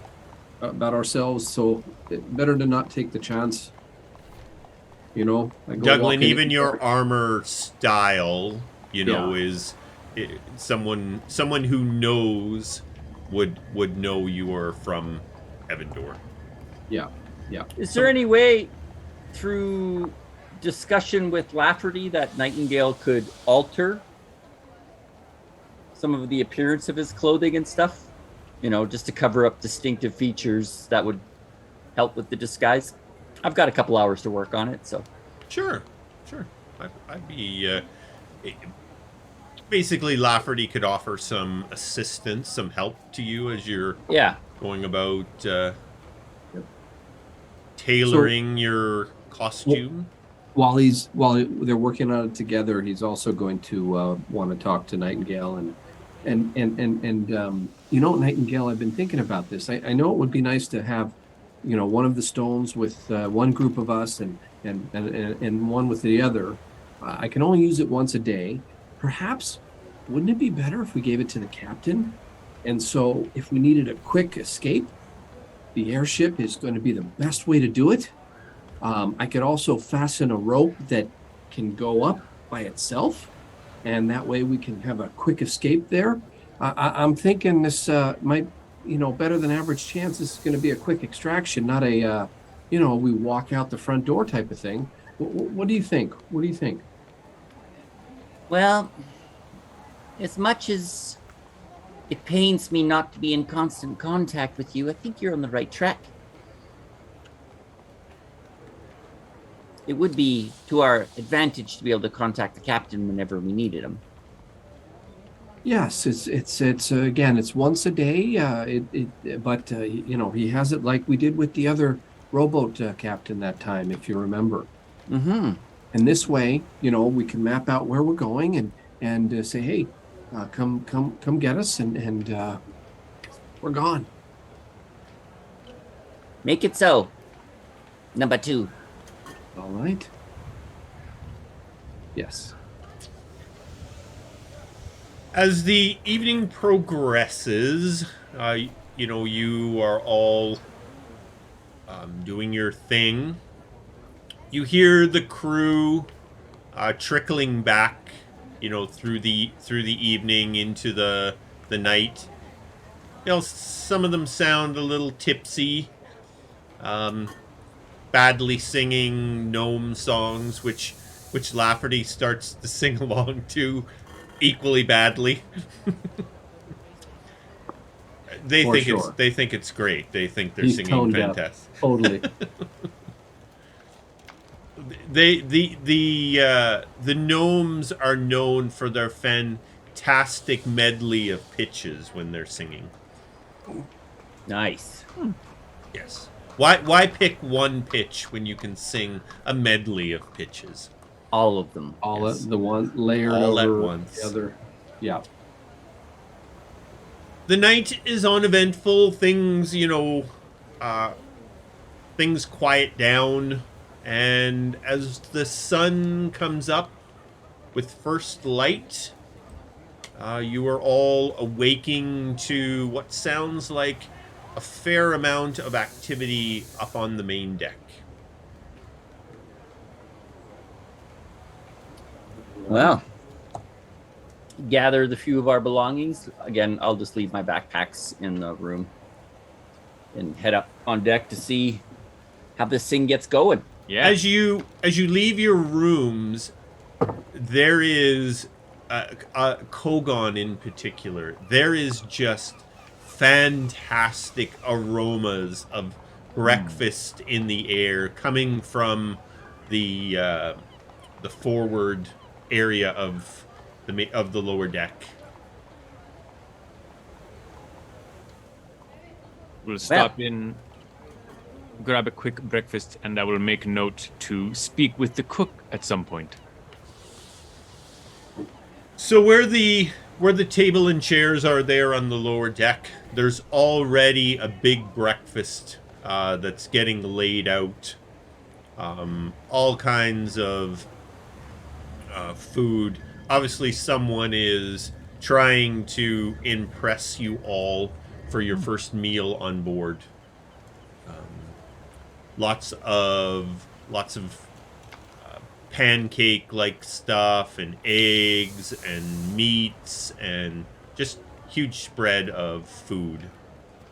ourselves, so better to not take the chance. I go Douglan, walking even in your there. armor style, is someone who knows would know you are from Evandor. Yeah. Is there any way through discussion with Lafferty that Nightingale could alter some of the appearance of his clothing and stuff? Just to cover up distinctive features that would help with the disguise. I've got a couple hours to work on it, so. Sure. I'd be basically Lafferty could offer some assistance, some help to you as you're going about tailoring your costume. While they're working on it together, he's also going to want to talk to Nightingale and Nightingale, I've been thinking about this. I know it would be nice to have one of the stones with one group of us and one with the other. I can only use it once a day. Perhaps, wouldn't it be better if we gave it to the captain? And so if we needed a quick escape, the airship is going to be the best way to do it. I could also fasten a rope that can go up by itself, and that way we can have a quick escape there. I'm thinking this might, better than average chance. This is going to be a quick extraction, not a, we walk out the front door type of thing. What do you think? Well, as much as it pains me not to be in constant contact with you, I think you're on the right track. It would be to our advantage to be able to contact the captain whenever we needed him. Yes, it's again, it's once a day. But he has it like we did with the other rowboat captain that time, if you remember. Mm-hmm. And this way, we can map out where we're going and say, hey, come get us, and we're gone. Make it so. Number 2. All right. Yes. As the evening progresses, you are all doing your thing. You hear the crew trickling back, through the evening into the night. Some of them sound a little tipsy, badly singing gnome songs, which Lafferty starts to sing along to equally badly. They think it's great. They think they're singing fantastic. Totally. The gnomes are known for their fantastic medley of pitches when they're singing. Nice. Yes. Why pick one pitch when you can sing a medley of pitches? All of them. The one layered all over at once. The other. Yeah. The night is uneventful. Things, things quiet down. And as the sun comes up with first light, you are all awaking to what sounds like a fair amount of activity up on the main deck. Well, gather the few of our belongings. Again, I'll just leave my backpacks in the room and head up on deck to see how this thing gets going. Yeah. As you leave your rooms, there is Kogaan in particular. There is just fantastic aromas of breakfast in the air coming from the forward area of the lower deck. We'll stop in. grab a quick breakfast, and I will make note to speak with the cook at some point. So where the table and chairs are there on the lower deck, there's already a big breakfast that's getting laid out. All kinds of food. Obviously, someone is trying to impress you all for your first meal on board. Lots of pancake-like stuff and eggs and meats and just huge spread of food.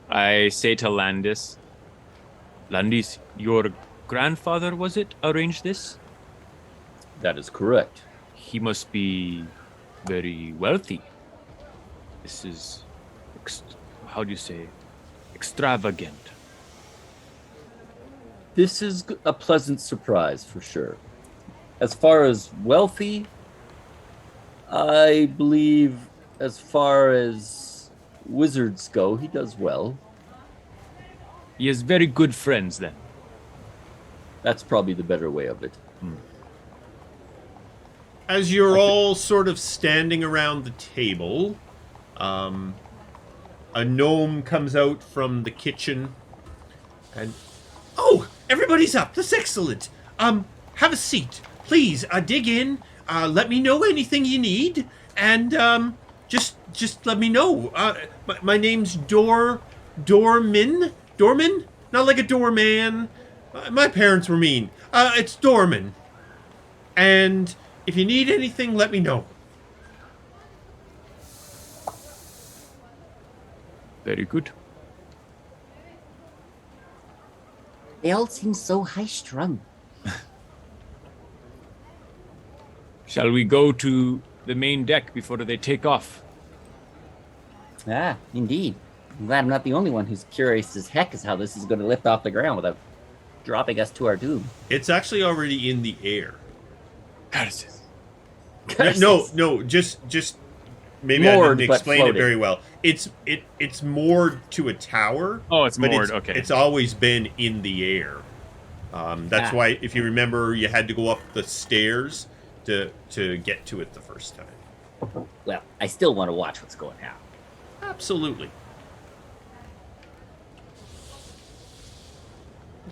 I say to Landis, your grandfather, was it, arranged this? That is correct. He must be very wealthy. This is, how do you say, extravagant. This is a pleasant surprise for sure. As far as wealthy, I believe as far as wizards go, he does well. He has very good friends then. That's probably the better way of it. As you're all sort of standing around the table, a gnome comes out from the kitchen and... Oh, everybody's up. That's excellent. Have a seat. Please, dig in. Let me know anything you need. And, just let me know. My name's Dormin? Dormin? Not like a doorman. My parents were mean. It's Dormin. And if you need anything, let me know. Very good. They all seem so high-strung. Shall we go to the main deck before they take off? Ah, indeed. I'm glad I'm not the only one who's curious as heck as how this is going to lift off the ground without dropping us to our doom. It's actually already in the air. Curses. No, just maybe Moored, I didn't but explain it floating. very well. It's moored to a tower. Oh, it's but moored, okay. It's always been in the air. That's why, if you remember, you had to go up the stairs to get to it the first time. Well, I still want to watch what's going on. Absolutely.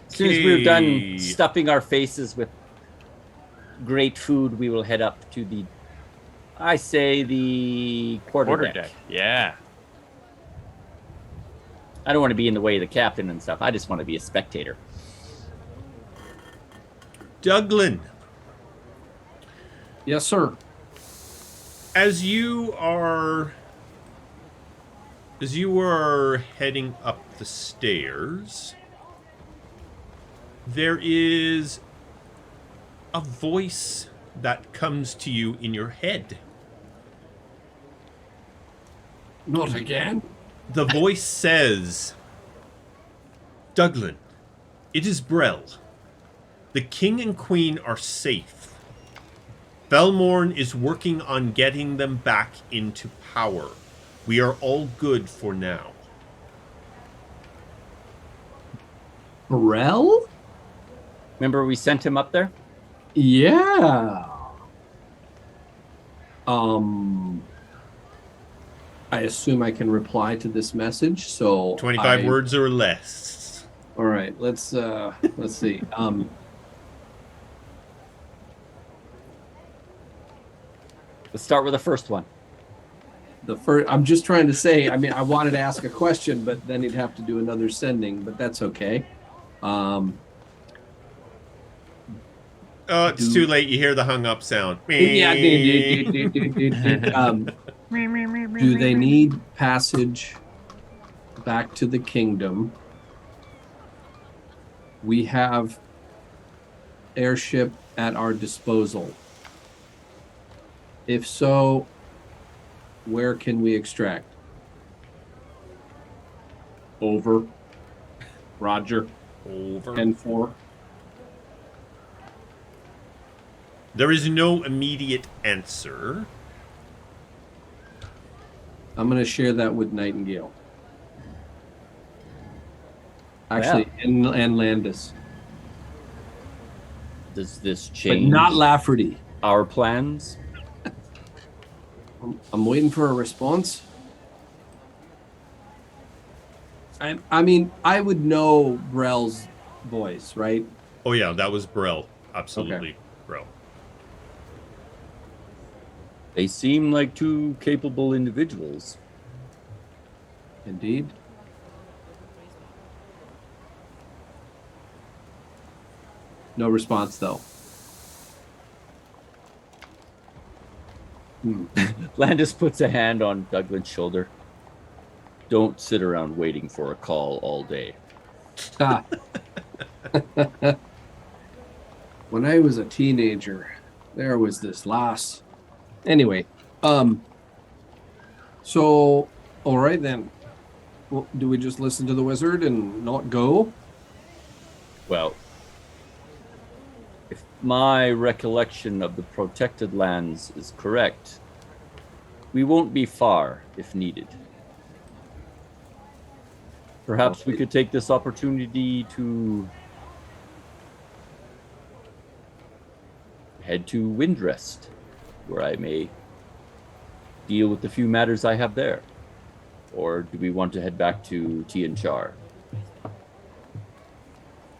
As soon as we're done Okay. stuffing our faces with great food, we will head up to the quarter deck. Yeah. I don't want to be in the way of the captain and stuff. I just want to be a spectator. Douglan, Yes, sir. as you are heading up the stairs, there is a voice that comes to you in your head. Not again. The voice says, Douglan, it is Brel. The king and queen are safe. Belmorn is working on getting them back into power. We are all good for now. Brel? Remember we sent him up there? Yeah. I assume I can reply to this message. So 25 words or less. All right. Let's see. Let's start with the first one. I'm just trying to say. I mean, I wanted to ask a question, but then he'd have to do another sending. But that's okay. Oh, it's too late. You hear the hung up sound. Yeah. Do they need passage back to the kingdom? We have airship at our disposal. If so, where can we extract? Over. Roger. Over. 10-4. There is no immediate answer. I'm going to share that with Nightingale. Actually, and Landis. Does this But change not Lafferty. our plans? I'm waiting for a response. I mean, I would know Brell's voice, right? Oh yeah, that was Brell. Absolutely, Brell. They seem like two capable individuals. Indeed. No response, though. Landis puts a hand on Douglan's shoulder. Don't sit around waiting for a call all day. Ah. When I was a teenager, there was this lass. Anyway, so, all right then. Well, do we just listen to the wizard and not go? Well, if my recollection of the protected lands is correct, we won't be far if needed. Perhaps we could take this opportunity to head to Windrest, where I may deal with the few matters I have there. Or do we want to head back to Tianchar?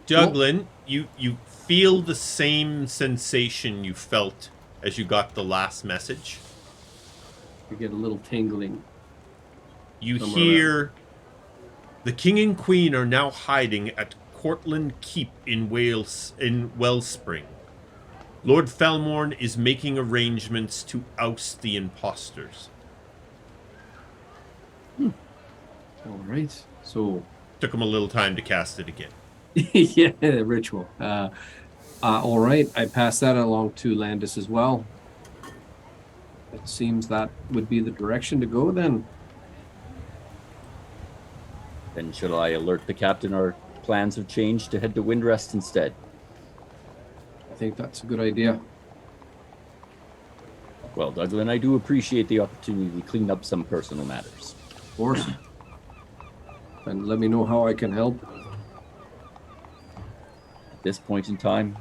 Douglan, you feel the same sensation you felt as you got the last message. You get a little tingling. You somewhere hear the king and queen are now hiding at Cortland Keep in Wellspring. Lord Falmorn is making arrangements to oust the imposters. All right. So, Took him a little time to cast it again. yeah, the ritual. All right. I pass that along to Landis as well. It seems that would be the direction to go then. Then shall I alert the captain our plans have changed to head to Windrest instead? I think that's a good idea. Well, Douglan, I do appreciate the opportunity to clean up some personal matters. Of course. And let me know how I can help. At this point in time,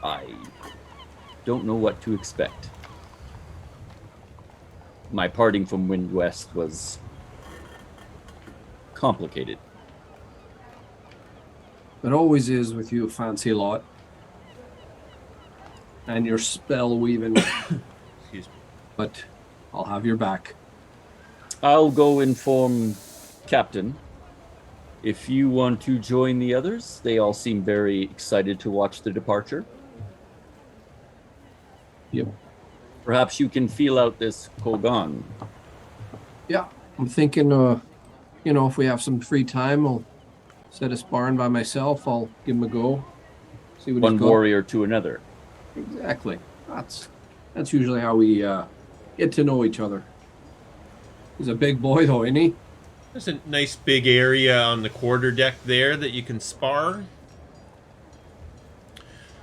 I don't know what to expect. My parting from Windwest was complicated. It always is with you, fancy lot. And your spell weaving. Excuse me. But I'll have your back. I'll go inform Captain. If you want to join the others, they all seem very excited to watch the departure. Yep. Perhaps you can feel out this Kogaan. Yeah, I'm thinking, if we have some free time, I'll set a sparring by myself. I'll give him a go. See what One he's got. warrior to another. Exactly. That's usually how we get to know each other. He's a big boy, though, isn't he? There's a nice big area on the quarterdeck there that you can spar.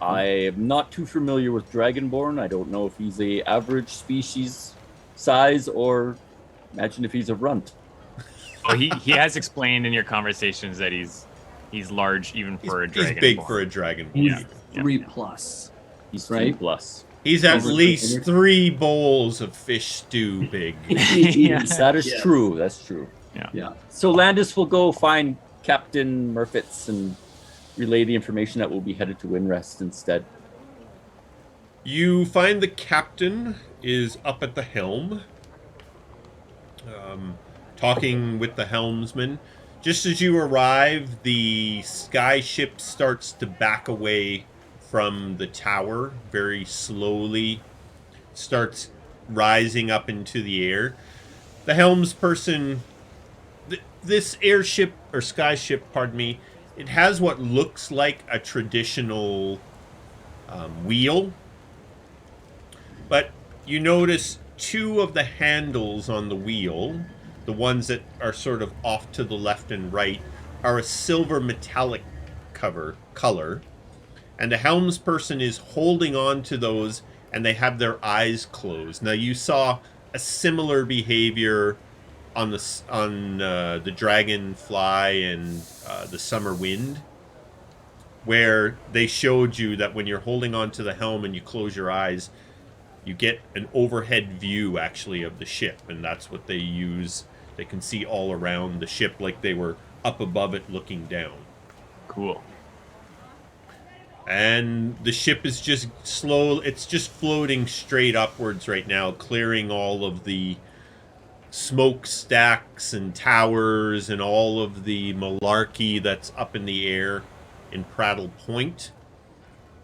I am not too familiar with Dragonborn. I don't know if he's a average species size or imagine if he's a runt. Oh, he has explained in your conversations that he's large even for a dragon. He's big for a dragon. He's 3+. He's Right. 3+. He's at Over least 300. 3 bowls of fish stew big. Yeah. That is Yes. true. That's true. Yeah. So Landis will go find Captain Merfiz and relay the information that we'll be headed to Windrest instead. You find the captain is up at the helm, talking with the helmsman. Just as you arrive, the sky ship starts to back away from the tower very slowly, starts rising up into the air. The helmsperson, this airship, or sky ship, pardon me, it has what looks like a traditional wheel, but you notice 2 of the handles on the wheel, the ones that are sort of off to the left and right, are a silver metallic color, and the helmsperson is holding on to those, and they have their eyes closed. Now, you saw a similar behavior the Dragonfly and the Summer Wind, where they showed you that when you're holding onto the helm and you close your eyes, you get an overhead view actually of the ship, and that's what they use. They can see all around the ship like they were up above it looking down. Cool. And the ship is just it's just floating straight upwards right now, clearing all of the smokestacks and towers and all of the malarkey that's up in the air in Praddlepoint.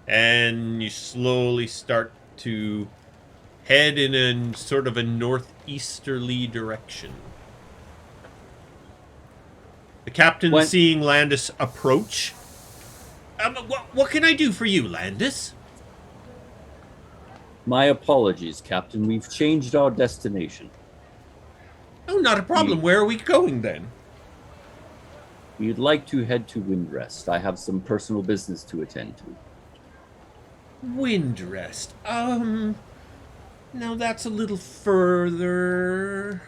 And you slowly start to head in a sort of a northeasterly direction. The captain, seeing Landis approach, what can I do for you, Landis? My apologies, Captain. We've changed our destination. Oh, not a problem. Where are we going then? We'd like to head to Windrest. I have some personal business to attend to. Windrest. Now that's a little further.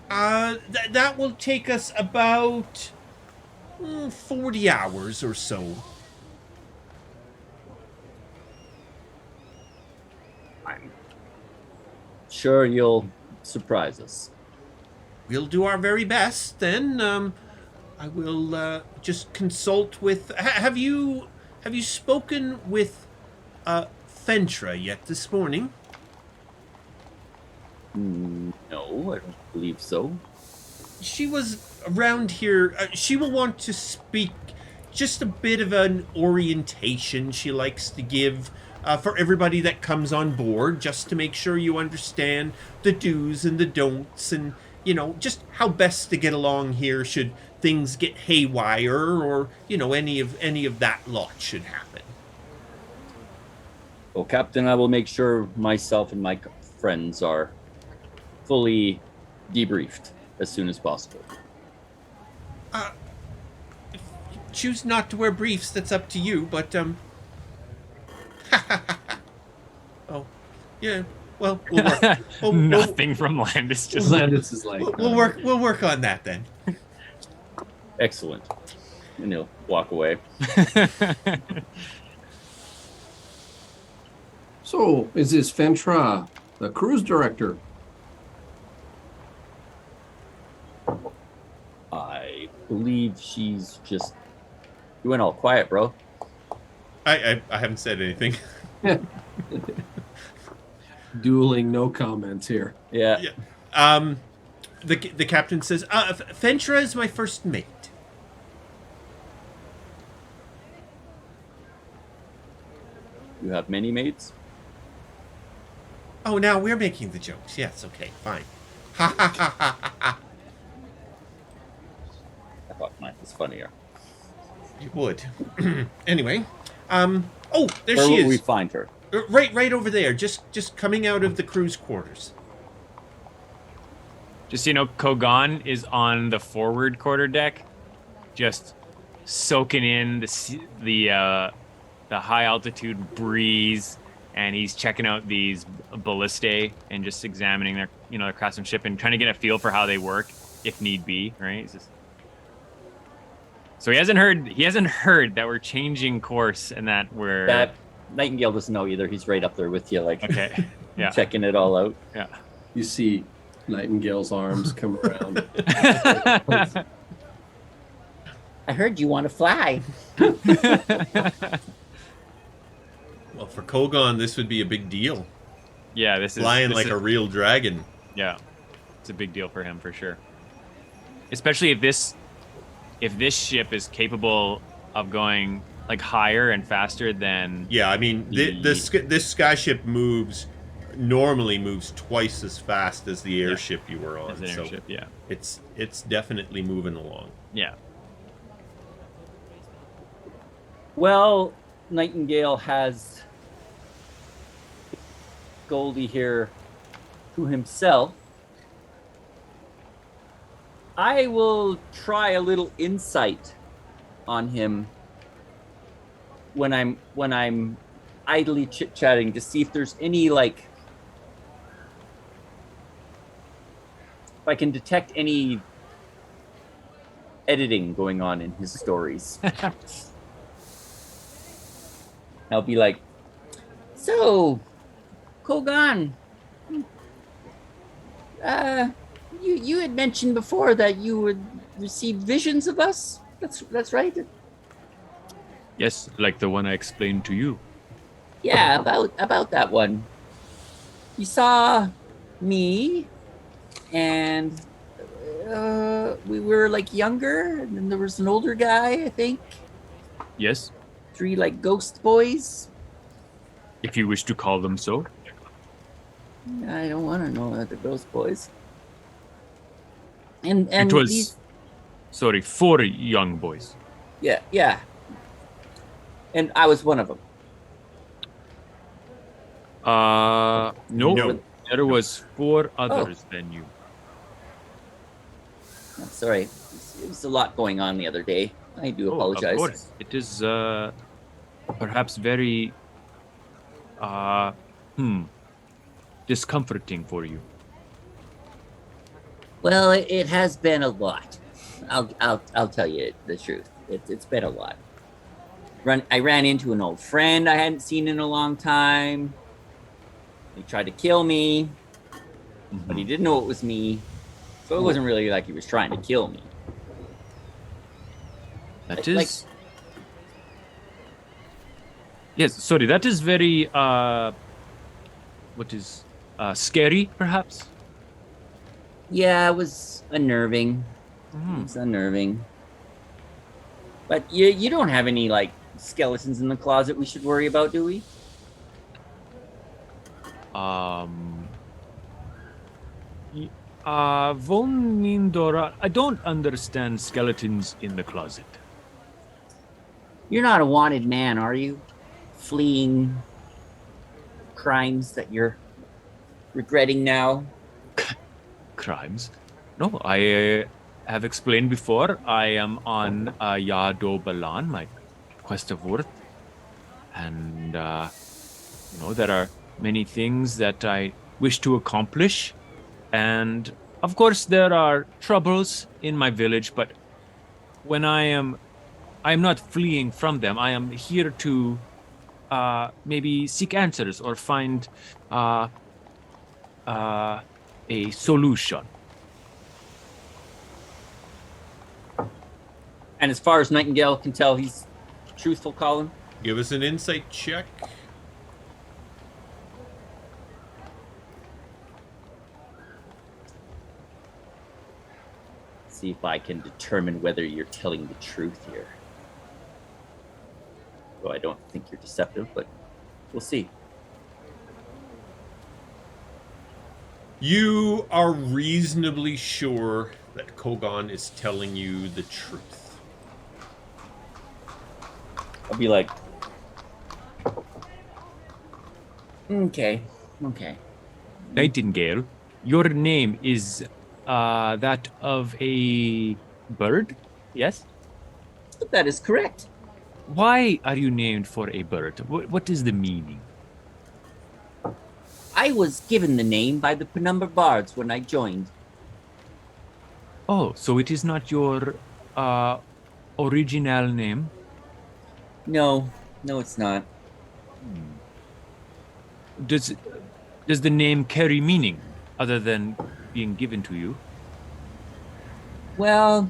That will take us about 40 hours or so. I'm sure you'll surprise us. We'll do our very best then. I will just consult with... Have you spoken with Fentra yet this morning? No, I don't believe so. She was around here. She will want to speak just a bit of an orientation she likes to give for everybody that comes on board, just to make sure you understand the do's and the don'ts, and, you know, just how best to get along here should things get haywire, or, you know, any of that lot should happen. Well, Captain, I will make sure myself and my friends are fully debriefed as soon as possible. If you choose not to wear briefs, that's up to you, but, oh, yeah, well, we'll work. Nothing from Landis. Just Landis is like, We'll work on that then. Excellent. And he'll walk away. So, is this Fentra, the cruise director? I believe she's just... You went all quiet, bro. I haven't said anything. Dueling, no comments here. Yeah. The captain says, Fentra is my first mate. You have many mates? Oh, now we're making the jokes. Yes, okay, fine. Ha ha ha ha ha ha. I thought mine was funnier. You would. Anyway, oh, there Where she will is. we find her? Right over there, just coming out of the crew's quarters. so you know, Kogaan is on the forward quarterdeck, just soaking in the high altitude breeze, and he's checking out these ballistae and just examining their craftsmanship and trying to get a feel for how they work if need be, right? So he hasn't heard that we're changing course and that we're... That Nightingale doesn't know either. He's right up there with you, like, Okay, yeah. checking it all out. Yeah. You see Nightingale's arms come around. I heard you want to fly. Well, for Kogaan, this would be a big deal. Yeah, this is... Flying this like is- a real dragon. Yeah, it's a big deal for him for sure. Especially if this ship is capable of going like higher and faster than... Yeah, I mean, this skyship normally moves twice as fast as the airship you were on. As an airship, yeah. It's definitely moving along. Yeah. Well, Nightingale has Goldie here to himself. I will try a little insight on him when I'm idly chit-chatting to see if there's any, like, if I can detect any editing going on in his stories. I'll be like, so, Kogaan, you had mentioned before that you would receive visions of us. That's right. Yes, like the one I explained to you. Yeah, about that one. You saw me, and we were like younger, and then there was an older guy, I think. Yes, 3 like ghost boys. if you wish to call them so. I don't want to know that they're ghost boys. And It was, these, 4 young boys. yeah. And I was one of them. No. No. There was 4 others than you. I'm sorry. It was a lot going on the other day. I do apologize. Of course. It is perhaps very discomforting for you. Well, it has been a lot. I'll tell you the truth. It's been a lot. I ran into an old friend I hadn't seen in a long time. He tried to kill me, but he didn't know it was me. So it wasn't really like he was trying to kill me. That Like- is. Yes, sorry. That is very. What is scary, perhaps? Yeah, it was unnerving. It's unnerving. But you don't have any like skeletons in the closet we should worry about, do we? Von Mindora, I don't understand skeletons in the closet. You're not a wanted man, are you? Fleeing crimes that you're regretting now? Crimes? No, I have explained before. I am on Yado Balan, my quest of worth, and there are many things that I wish to accomplish, and of course there are troubles in my village. But when I am not fleeing from them. I am here to maybe seek answers or find a solution. And as far as Nightingale can tell, he's truthful, Colin. Give us an insight check. See if I can determine whether you're telling the truth here. Well, I don't think you're deceptive, but we'll see. You are reasonably sure that Kogaan is telling you the truth. I'll be like, okay. Nightingale, your name is that of a bird? Yes? That is correct. Why are you named for a bird? What is the meaning? I was given the name by the Penumbra Bards when I joined. Oh, so it is not your original name? No, it's not. Does the name carry meaning other than being given to you? Well,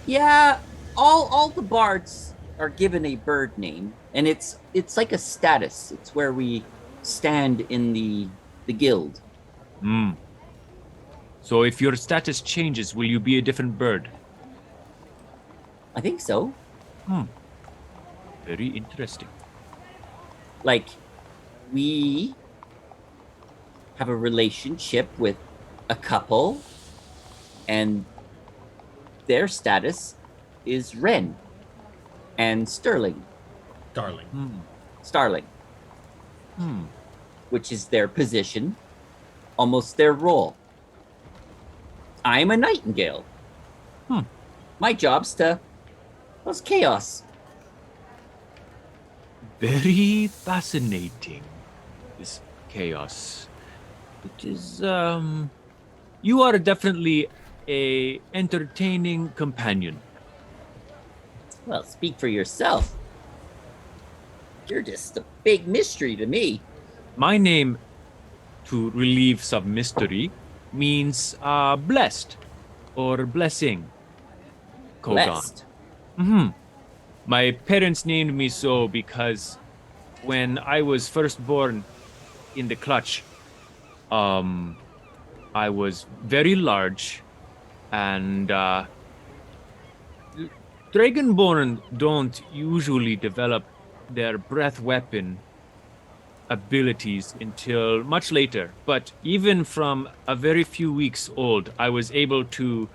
yeah, all the bards are given a bird name, and it's like a status. It's where we stand in the guild. So if your status changes, will you be a different bird? I think so. Very interesting. Like, we have a relationship with a couple, and their status is Wren and Starling, which is their position, almost their role. I'm a Nightingale. My job's to cause chaos. Very fascinating, this chaos. It is, You are definitely a entertaining companion. Well, speak for yourself. You're just a big mystery to me. My name, to relieve some mystery, means blessed or blessing. Kogaan. Blessed. My parents named me so because when I was first born in the clutch, I was very large, and Dragonborn don't usually develop their breath weapon abilities until much later. But even from a very few weeks old, I was able to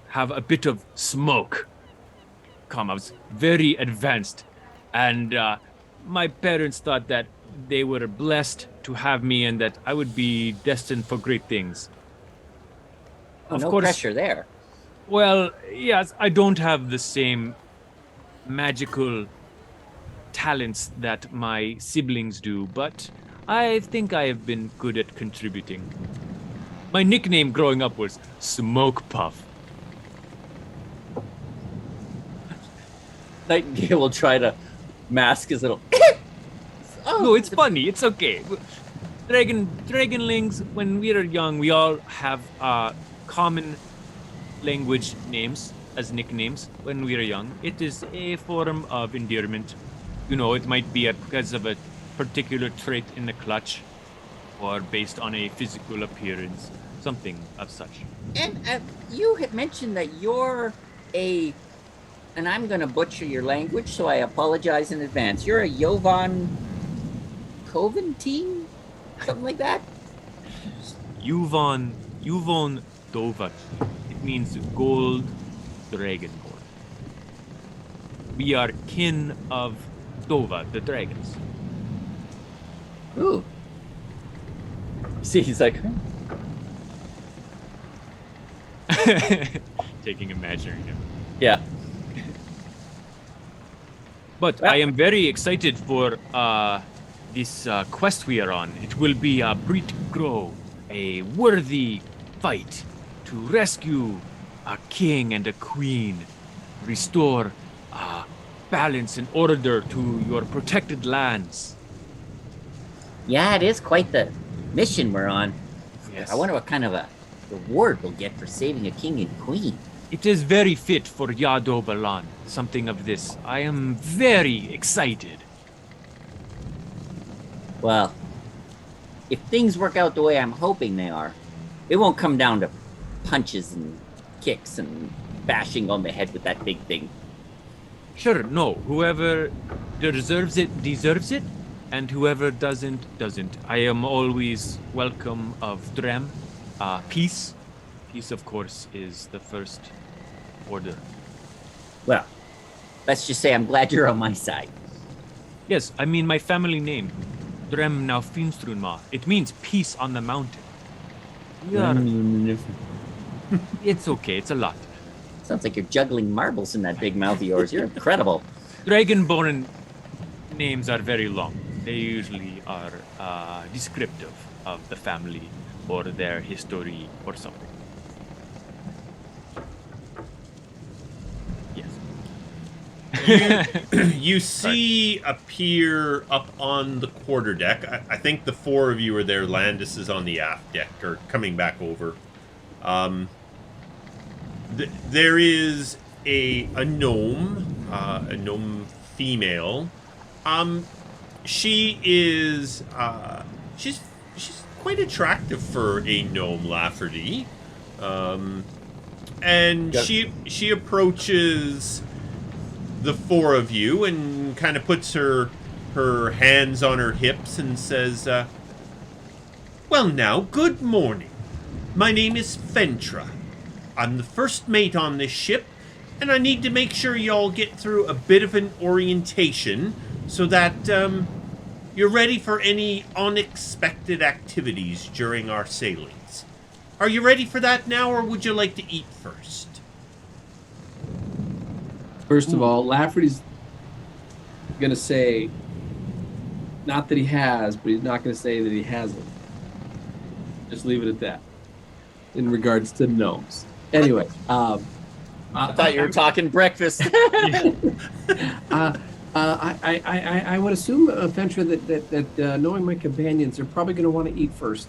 have a bit of smoke. I was very advanced, and my parents thought that they were blessed to have me and that I would be destined for great things. Oh, no pressure there. Well, yes, I don't have the same magical talents that my siblings do, but I think I have been good at contributing. My nickname growing up was Smoke Puff. Nightingale will try to mask his little. No, it's funny. It's okay. Dragonlings, when we are young, we all have common language names as nicknames when we are young. It is a form of endearment. You know, it might be because of a particular trait in the clutch or based on a physical appearance, something of such. And you had mentioned that you're a, and I'm going to butcher your language, so I apologize in advance. You're a Jovan team? Something like that? Yuvon Dovaki. It means gold dragonborn. We are kin of Dova, the dragons. Ooh. See, he's like, Taking imaginary him. yeah. But I am very excited for this quest we are on. It will be a Brit Grow, a worthy fight to rescue a king and a queen, restore balance and order to your protected lands. Yeah, it is quite the mission we're on. Yes. I wonder what kind of a reward we'll get for saving a king and queen. It is very fit for Yado Balan, something of this. I am very excited. Well, if things work out the way I'm hoping they are, it won't come down to punches and kicks and bashing on the head with that big thing. Sure, no. Whoever deserves it, and whoever doesn't. I am always welcome of Drem. Peace. Peace, of course, is the first order. Well, let's just say I'm glad you're on my side. Yes, I mean my family name, Dremnaufinstrunmah. It means peace on the mountain. It's okay, it's a lot. Sounds like you're juggling marbles in that big mouth of yours. You're incredible. Dragonborn names are very long. They usually are descriptive of the family or their history or something. Yes. You see appear up on the quarterdeck. I think the four of you are there. Landis is on the aft deck or coming back over. There is a gnome female. She is she's quite attractive for a gnome, Lafferty. And she approaches the four of you and kind of puts her hands on her hips and says, well now, good morning. My name is Fentra. I'm the first mate on this ship, and I need to make sure y'all get through a bit of an orientation so that you're ready for any unexpected activities during our sailings. Are you ready for that now, or would you like to eat first? First of all, Lafferty's going to say, not that he has, but he's not going to say that he hasn't. Just leave it at that. in regards to gnomes. Anyway, I thought you were talking breakfast. I would assume, Fentra, that knowing my companions, they're probably going to want to eat first.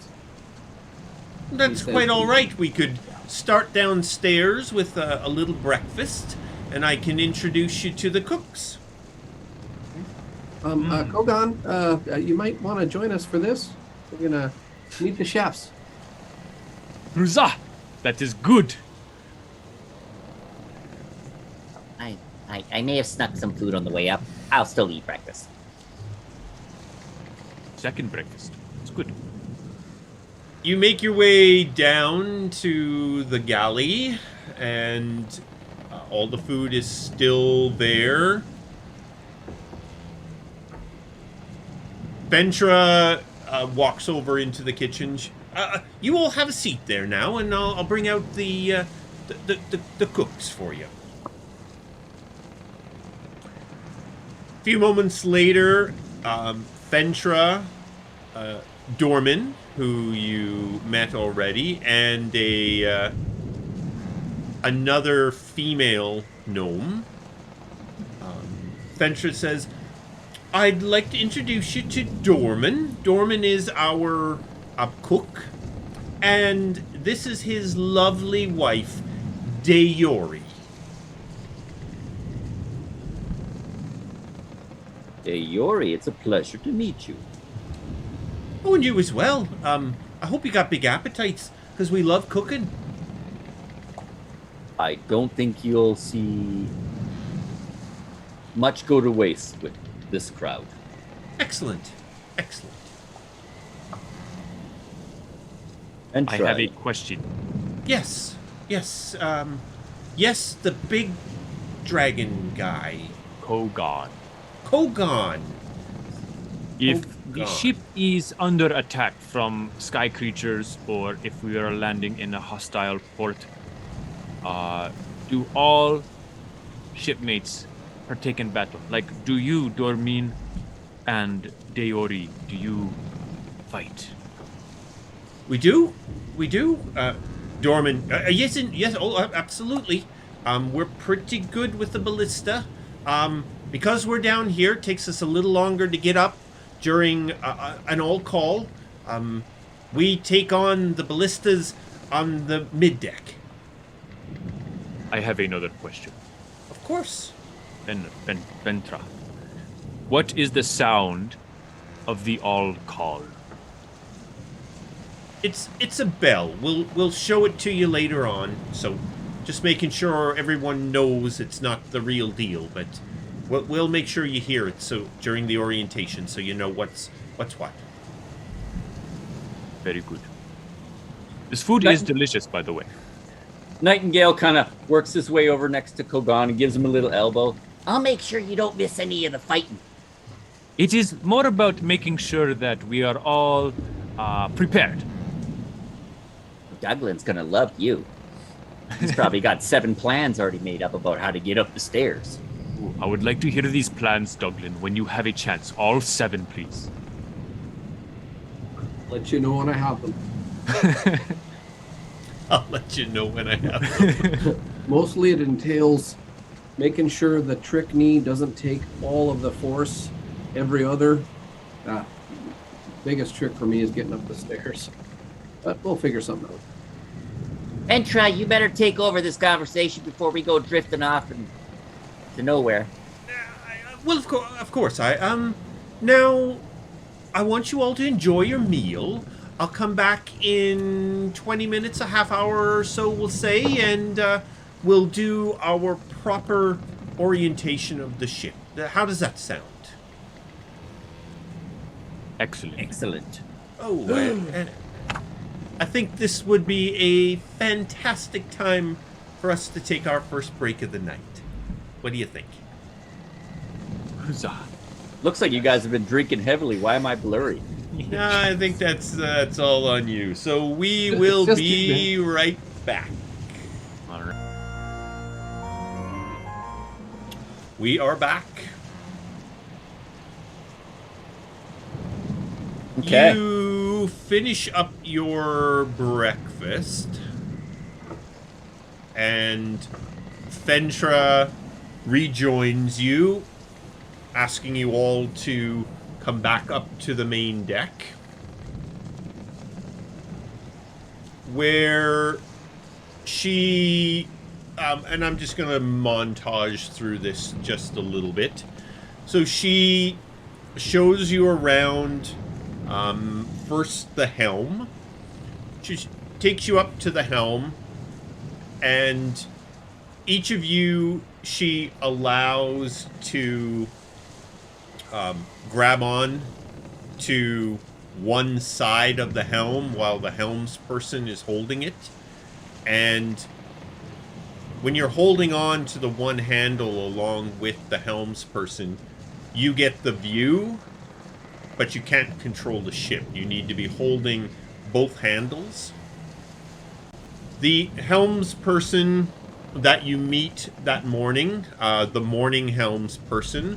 That's quite all right. We could start downstairs with a little breakfast, and I can introduce you to the cooks. Kogaan, you might want to join us for this. We're going to meet the chefs. Huzzah! That is good. I may have snuck some food on the way up. I'll still eat breakfast. Second breakfast. It's good. You make your way down to the galley, and all the food is still there. Ventra walks over into the kitchen. You all have a seat there now, and I'll bring out the cooks for you. A few moments later, Ventra, Dorman, who you met already, and another female gnome. Ventra says, I'd like to introduce you to Dorman. Dorman is our cook, and this is his lovely wife, Dayori. Yori, it's a pleasure to meet you. Oh, and you as well. I hope you got big appetites, because we love cooking. I don't think you'll see much go to waste with this crowd. Excellent. Excellent. And I have a question. Yes. Yes. Yes, the big dragon guy. Kogaan. Kogaan. If the Kogaan. ship is under attack from sky creatures, or if we are landing in a hostile port, do all shipmates partake in battle? Like, do you, Dormin, and Dayori, do you fight? We do. Dorman. Yes, absolutely. We're pretty good with the ballista. Because we're down here, it takes us a little longer to get up during an all call. We take on the ballistas on the mid-deck. I have another question. Of course. Ventra. What is the sound of the all call? It's a bell. We'll show it to you later on. So, just making sure everyone knows it's not the real deal, but we'll make sure you hear it so during the orientation, so you know what's what. Very good. This food is delicious, by the way. Nightingale kind of works his way over next to Kogaan and gives him a little elbow. I'll make sure you don't miss any of the fighting. It is more about making sure that we are all prepared. Douglan's gonna love you. He's probably got 7 plans already made up about how to get up the stairs. Ooh, I would like to hear these plans, Douglan, when you have a chance. All 7, please. Let you know when I have them. I'll let you know when I have them. Mostly it entails making sure the trick knee doesn't take all of the force. Every other. Biggest trick for me is getting up the stairs. But we'll figure something out. Ventra, you better take over this conversation before we go drifting off to nowhere. Well, of course. Now, I want you all to enjoy your meal. I'll come back in 20 minutes, a half hour or so, we'll say, and we'll do our proper orientation of the ship. How does that sound? Excellent. Oh, and I think this would be a fantastic time for us to take our first break of the night. What do you think? Huzzah. Looks like you guys have been drinking heavily. Why am I blurry? Nah, I think that's all on you. So we will be right back. All right. We are back. Okay. You finish up your breakfast. and Fentra rejoins you, asking you all to come back up to the main deck, where she, and I'm just going to montage through this just a little bit. So she shows you around, first the helm. She takes you up to the helm, and each of you she allows to grab on to one side of the helm while the helm's person is holding it. And when you're holding on to the one handle along with the helm's person, you get the view, but you can't control the ship. You need to be holding both handles. The helm's person that you meet that morning, the morning helm's person,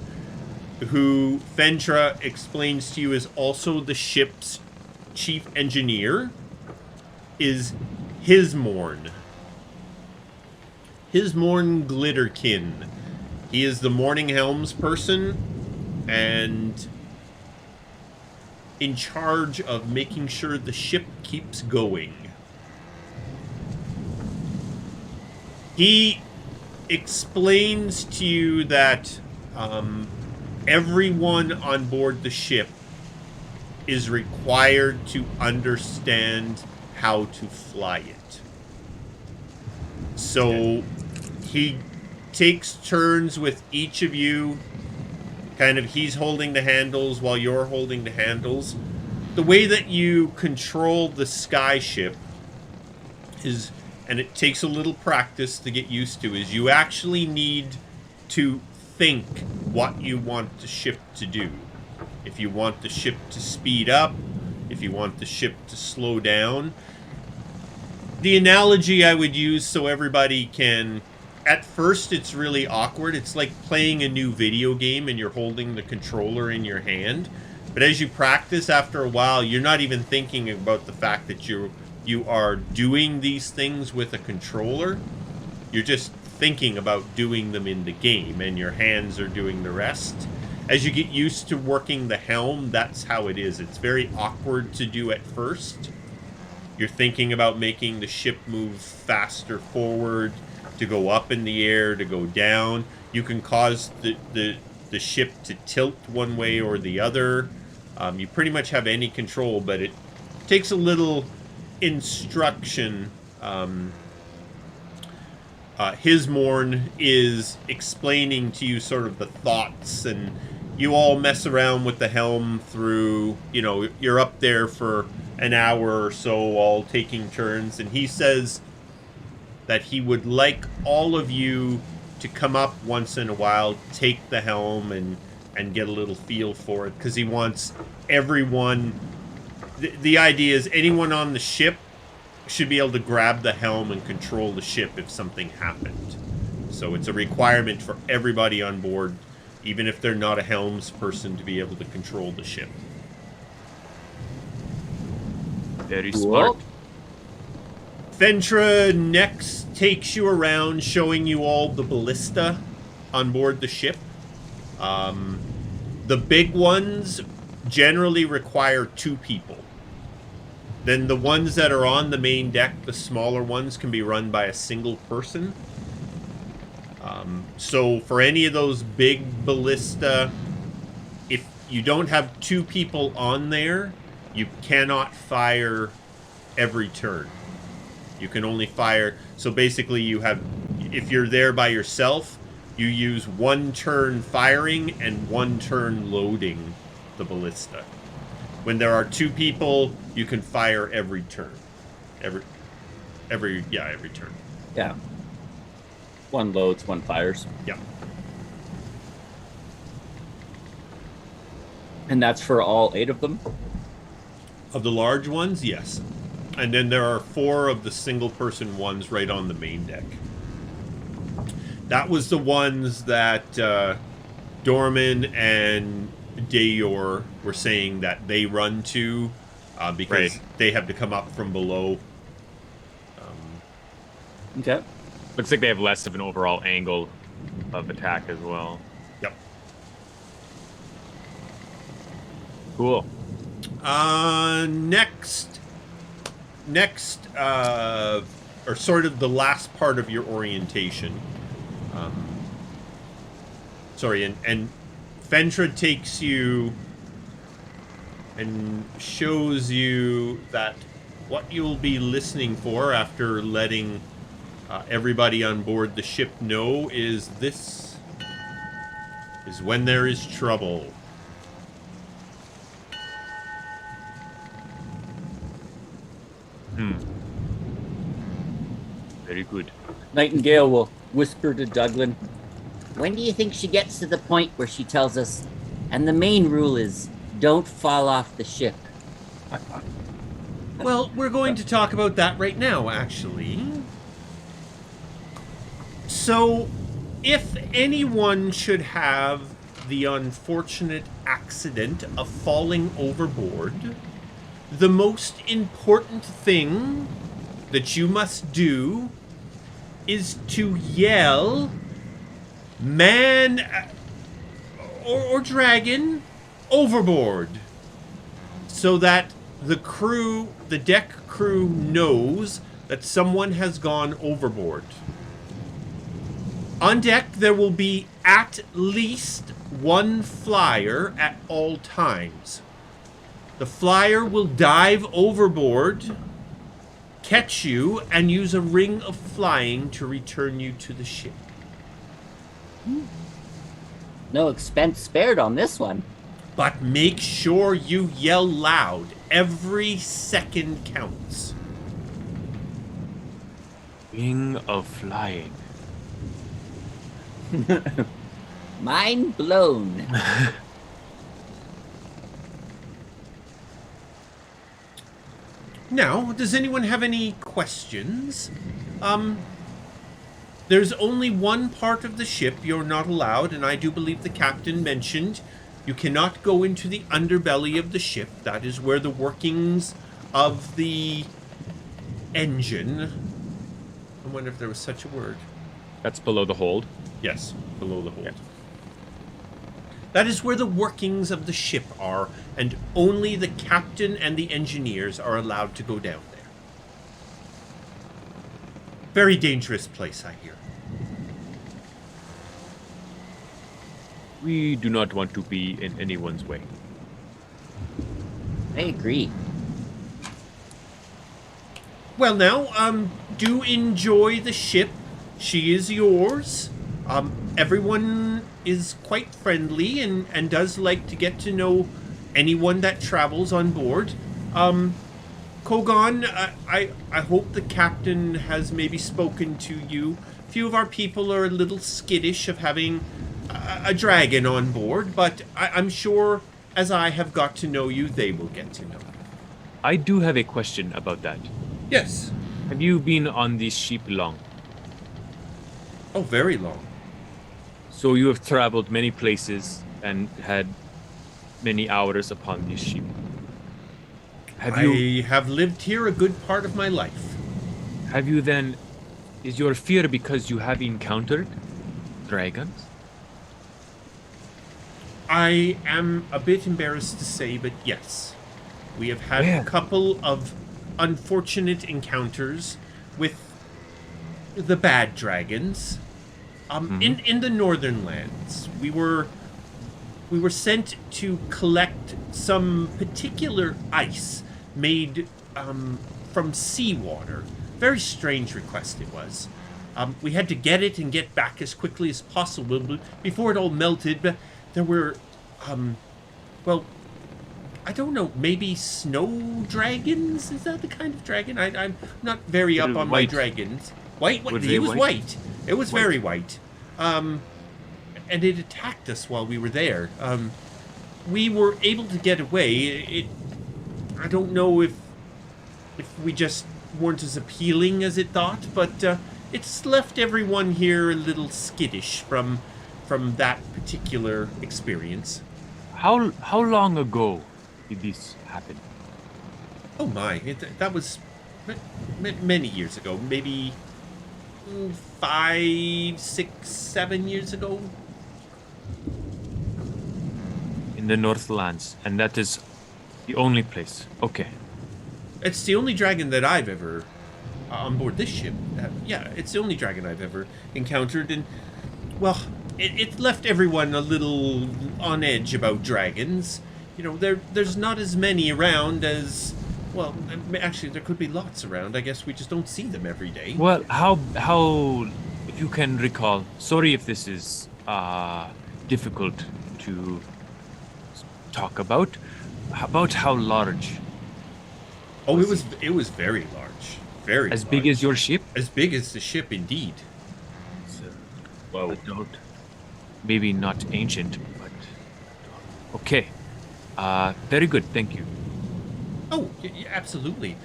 who Fentra explains to you is also the ship's chief engineer, is Hismorn. Hismorn Glitterkin. He is the morning helm's person and in charge of making sure the ship keeps going. He explains to you that everyone on board the ship is required to understand how to fly it. So he takes turns with each of you. Kind of, he's holding the handles while you're holding the handles. The way that you control the sky ship is, and it takes a little practice to get used to, is you actually need to think what you want the ship to do. If you want the ship to speed up, if you want the ship to slow down. The analogy I would use so everybody can... At first, it's really awkward. It's like playing a new video game and you're holding the controller in your hand. But as you practice, after a while, you're not even thinking about the fact that you are doing these things with a controller. You're just thinking about doing them in the game, and your hands are doing the rest. As you get used to working the helm, that's how it is. It's very awkward to do at first. You're thinking about making the ship move faster forward, to go up in the air, to go down. You can cause the ship to tilt one way or the other. You pretty much have any control, but it takes a little instruction. Hismorn is explaining to you sort of the thoughts, and you all mess around with the helm through, you're up there for an hour or so, all taking turns, and he says that he would like all of you to come up once in a while, take the helm, and get a little feel for it, because he wants everyone... The idea is anyone on the ship should be able to grab the helm and control the ship if something happened. So it's a requirement for everybody on board, even if they're not a helms person, to be able to control the ship. Very smart. Fentra next takes you around, showing you all the ballista on board the ship. The big ones generally require 2 people. Then the ones that are on the main deck, the smaller ones, can be run by a single person. So for any of those big ballista, if you don't have 2 people on there, you cannot fire every turn. You can only fire... So basically you have... If you're there by yourself, you use 1 turn firing and 1 turn loading the ballista. When there are 2 people, you can fire every turn. Every turn. Yeah. 1 loads, 1 fires. Yeah. And that's for all 8 of them? Of the large ones, yes. And then there are 4 of the single-person ones right on the main deck. That was the ones that Dorman and Dayor were saying that they run to because they have to come up from below. Okay. Looks like they have less of an overall angle of attack as well. Yep. Cool. Next, or sort of the last part of your orientation. And Fentra takes you and shows you that what you'll be listening for after letting everybody on board the ship know is this is when there is trouble. Very good. Nightingale will whisper to Douglan, "When do you think she gets to the point where she tells us, and the main rule is, don't fall off the ship?" Well, we're going to talk about that right now, actually. So, if anyone should have the unfortunate accident of falling overboard, the most important thing that you must do is to yell, "Man or dragon overboard," so that the deck crew knows that someone has gone overboard. On deck, there will be at least one flyer at all times. The flyer will dive overboard, catch you, and use a ring of flying to return you to the ship. No expense spared on this one. But make sure you yell loud. Every second counts. Ring of flying. Mind blown. Now, does anyone have any questions? There's only one part of the ship you're not allowed, and I do believe the captain mentioned you cannot go into the underbelly of the ship. That is where the workings of the engine... I wonder if there was such a word. That's below the hold. Yes, below the hold. Yeah. That is where the workings of the ship are, and only the captain and the engineers are allowed to go down there. Very dangerous place, I hear. We do not want to be in anyone's way. I agree. Well now, do enjoy the ship. She is yours. Everyone is quite friendly and does like to get to know anyone that travels on board. Kogaan, I hope the captain has maybe spoken to you. A few of our people are a little skittish of having a dragon on board, but I'm sure as I have got to know you, they will get to know you. I do have a question about that. Yes. Have you been on this ship long? Oh, very long. So you have traveled many places and had many hours upon this ship. I have lived here a good part of my life. Have you then... Is your fear because you have encountered dragons? I am a bit embarrassed to say, but yes. We have had a couple of unfortunate encounters with the bad dragons. In the northern lands, we were sent to collect some particular ice made from seawater. Very strange request it was. We had to get it and get back as quickly as possible before it all melted. But there were, well, I don't know, maybe snow dragons? Is that the kind of dragon? I'm not very up on my dragons. White? He was white. It was very white. And it attacked us while we were there. We were able to get away. I don't know if we just weren't as appealing as it thought, but it's left everyone here a little skittish from that particular experience. How long ago did this happen? Oh my, that was many years ago. Maybe 5, 6, 7 years ago. In the Northlands, and that is the only place. Okay. It's the only dragon that I've ever on board this ship. Yeah, it's the only dragon I've ever encountered, and well, it left everyone a little on edge about dragons. You know, there's not as many around as. Well, actually, there could be lots around. I guess we just don't see them every day. Well, how if you can recall, sorry if this is difficult to talk about how large? Oh, it was very large. Very as large. big as your ship? As big as the ship, indeed. Well, adult. Maybe not ancient, but okay. Very good, thank you. Oh, yeah, absolutely.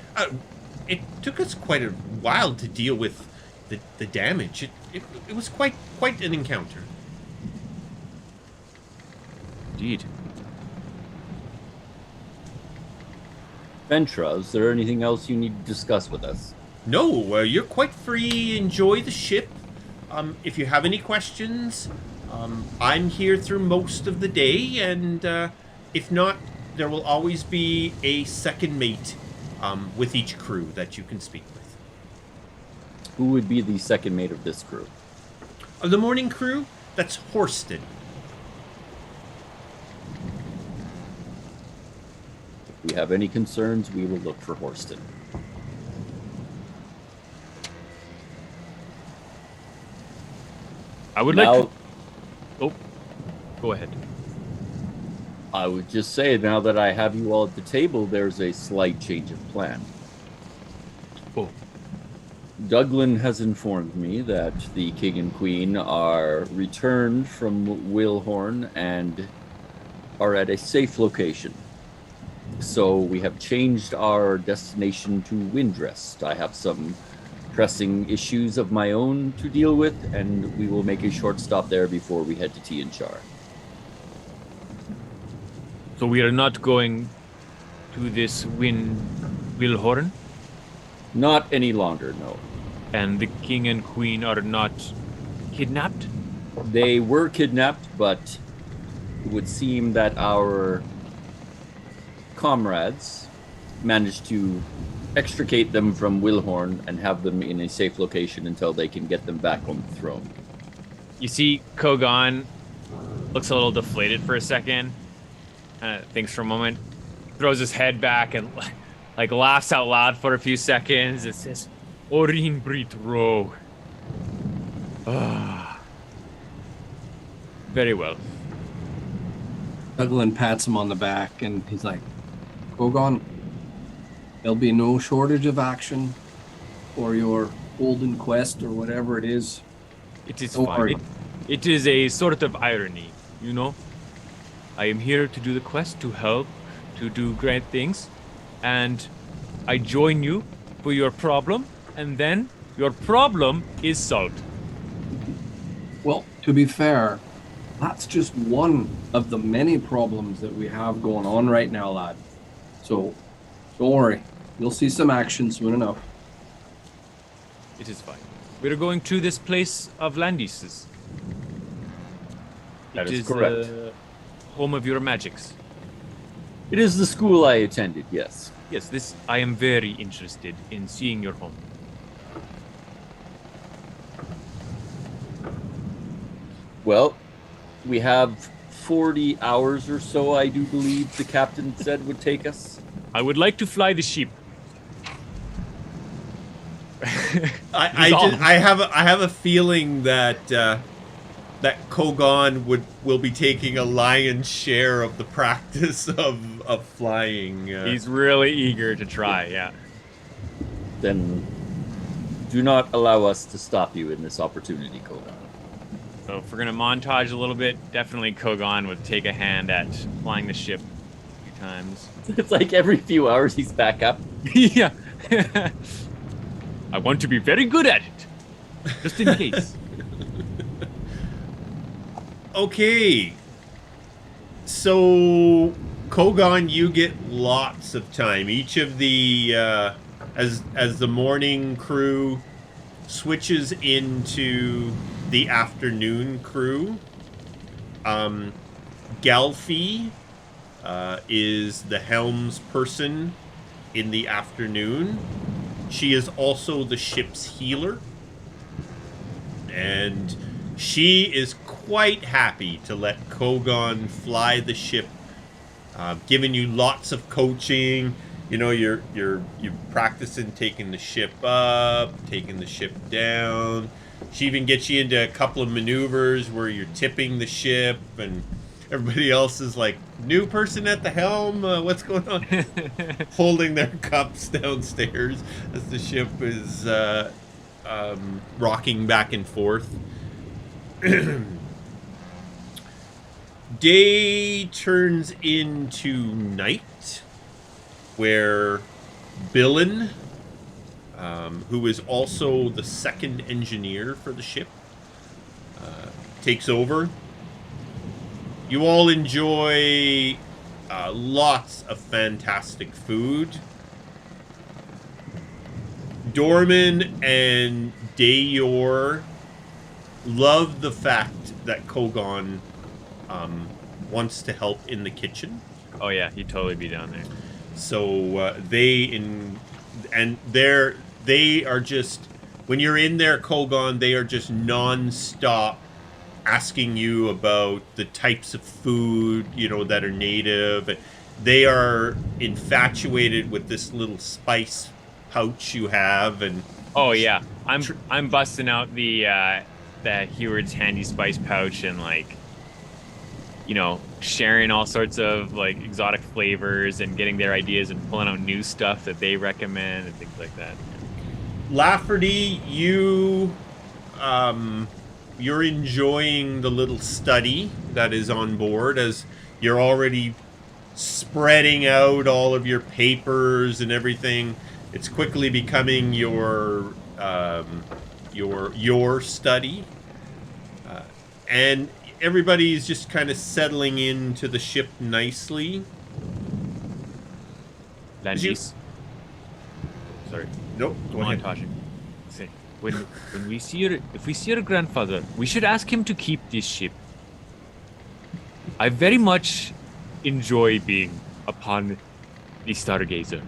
It took us quite a while to deal with the damage. It was quite an encounter. Indeed. Ventra, is there anything else you need to discuss with us? No, you're quite free. Enjoy the ship. If you have any questions, I'm here through most of the day, and if not, there will always be a second mate with each crew that you can speak with. Who would be the second mate of this crew? The morning crew, that's Horston. If we have any concerns, we will look for Horston. I would Now, like to... Oh, go ahead. I would just say, now that I have you all at the table, there's a slight change of plan. Oh. Douglan has informed me that the king and queen are returned from Wilhorn and are at a safe location. So we have changed our destination to Windrest. I have some pressing issues of my own to deal with, and we will make a short stop there before we head to Tianchar. So we are not going to this Wilhorn? Not any longer, no. And the king and queen are not kidnapped? They were kidnapped, but it would seem that our comrades managed to extricate them from Wilhorn and have them in a safe location until they can get them back on the throne. You see Kogaan looks a little deflated for a second, thinks for a moment, throws his head back and like laughs out loud for a few seconds. It says, Orin Brit Ro. Very well. Douglan pats him on the back and he's like, Kogaan, there'll be no shortage of action for your golden quest or whatever it is. It is Don't fine. worry. It is a sort of irony, you know? I am here to do the quest, to help, to do great things, and I join you for your problem, and then your problem is solved. Well, to be fair, that's just one of the many problems that we have going on right now, lad. So, don't worry. You'll see some action soon enough. It is fine. We're going to this place of Landis's. That It is correct. the home of your magics. It is the school I attended, yes. Yes, this I am very interested in seeing your home. Well, we have 40 hours or so, I do believe the captain said would take us. I would like to fly the ship. I have a feeling that that Kogaan will be taking a lion's share of the practice of flying. He's really eager to try, yeah. Then do not allow us to stop you in this opportunity, Kogaan. So if we're gonna montage a little bit, definitely Kogaan would take a hand at flying the ship a few times. It's like every few hours he's back up. Yeah. I want to be very good at it. Just in case. Okay. So, Kogaan, you get lots of time. Each of the as the morning crew switches into the afternoon crew. Galfi is the helms person in the afternoon. She is also the ship's healer. And she is quite happy to let Kogaan fly the ship, giving you lots of coaching. You know, you're practicing taking the ship up, taking the ship down. She even gets you into a couple of maneuvers where you're tipping the ship, and everybody else is like, new person at the helm, what's going on? Holding their cups downstairs as the ship is rocking back and forth. Day turns into night, where Billin, who is also the second engineer for the ship, takes over. You all enjoy lots of fantastic food. Dorman and Dayor love the fact that Kogaan wants to help in the kitchen. Oh yeah, he'd totally be down there. So they are just, when you're in there, Kogaan, they are just non-stop asking you about the types of food, you know, that are native. They are infatuated with this little spice pouch you have, and oh yeah, I'm busting out the Heward's handy spice pouch and, like, you know, sharing all sorts of like exotic flavors and getting their ideas and pulling out new stuff that they recommend and things like that. Lafferty, you're enjoying the little study that is on board, as you're already spreading out all of your papers and everything. It's quickly becoming your study, and everybody's just kind of settling into the ship nicely. Landis. Sorry. Nope. Go ahead. Montaging. Say, when we see if we see your grandfather, we should ask him to keep this ship. I very much enjoy being upon the Stargazer.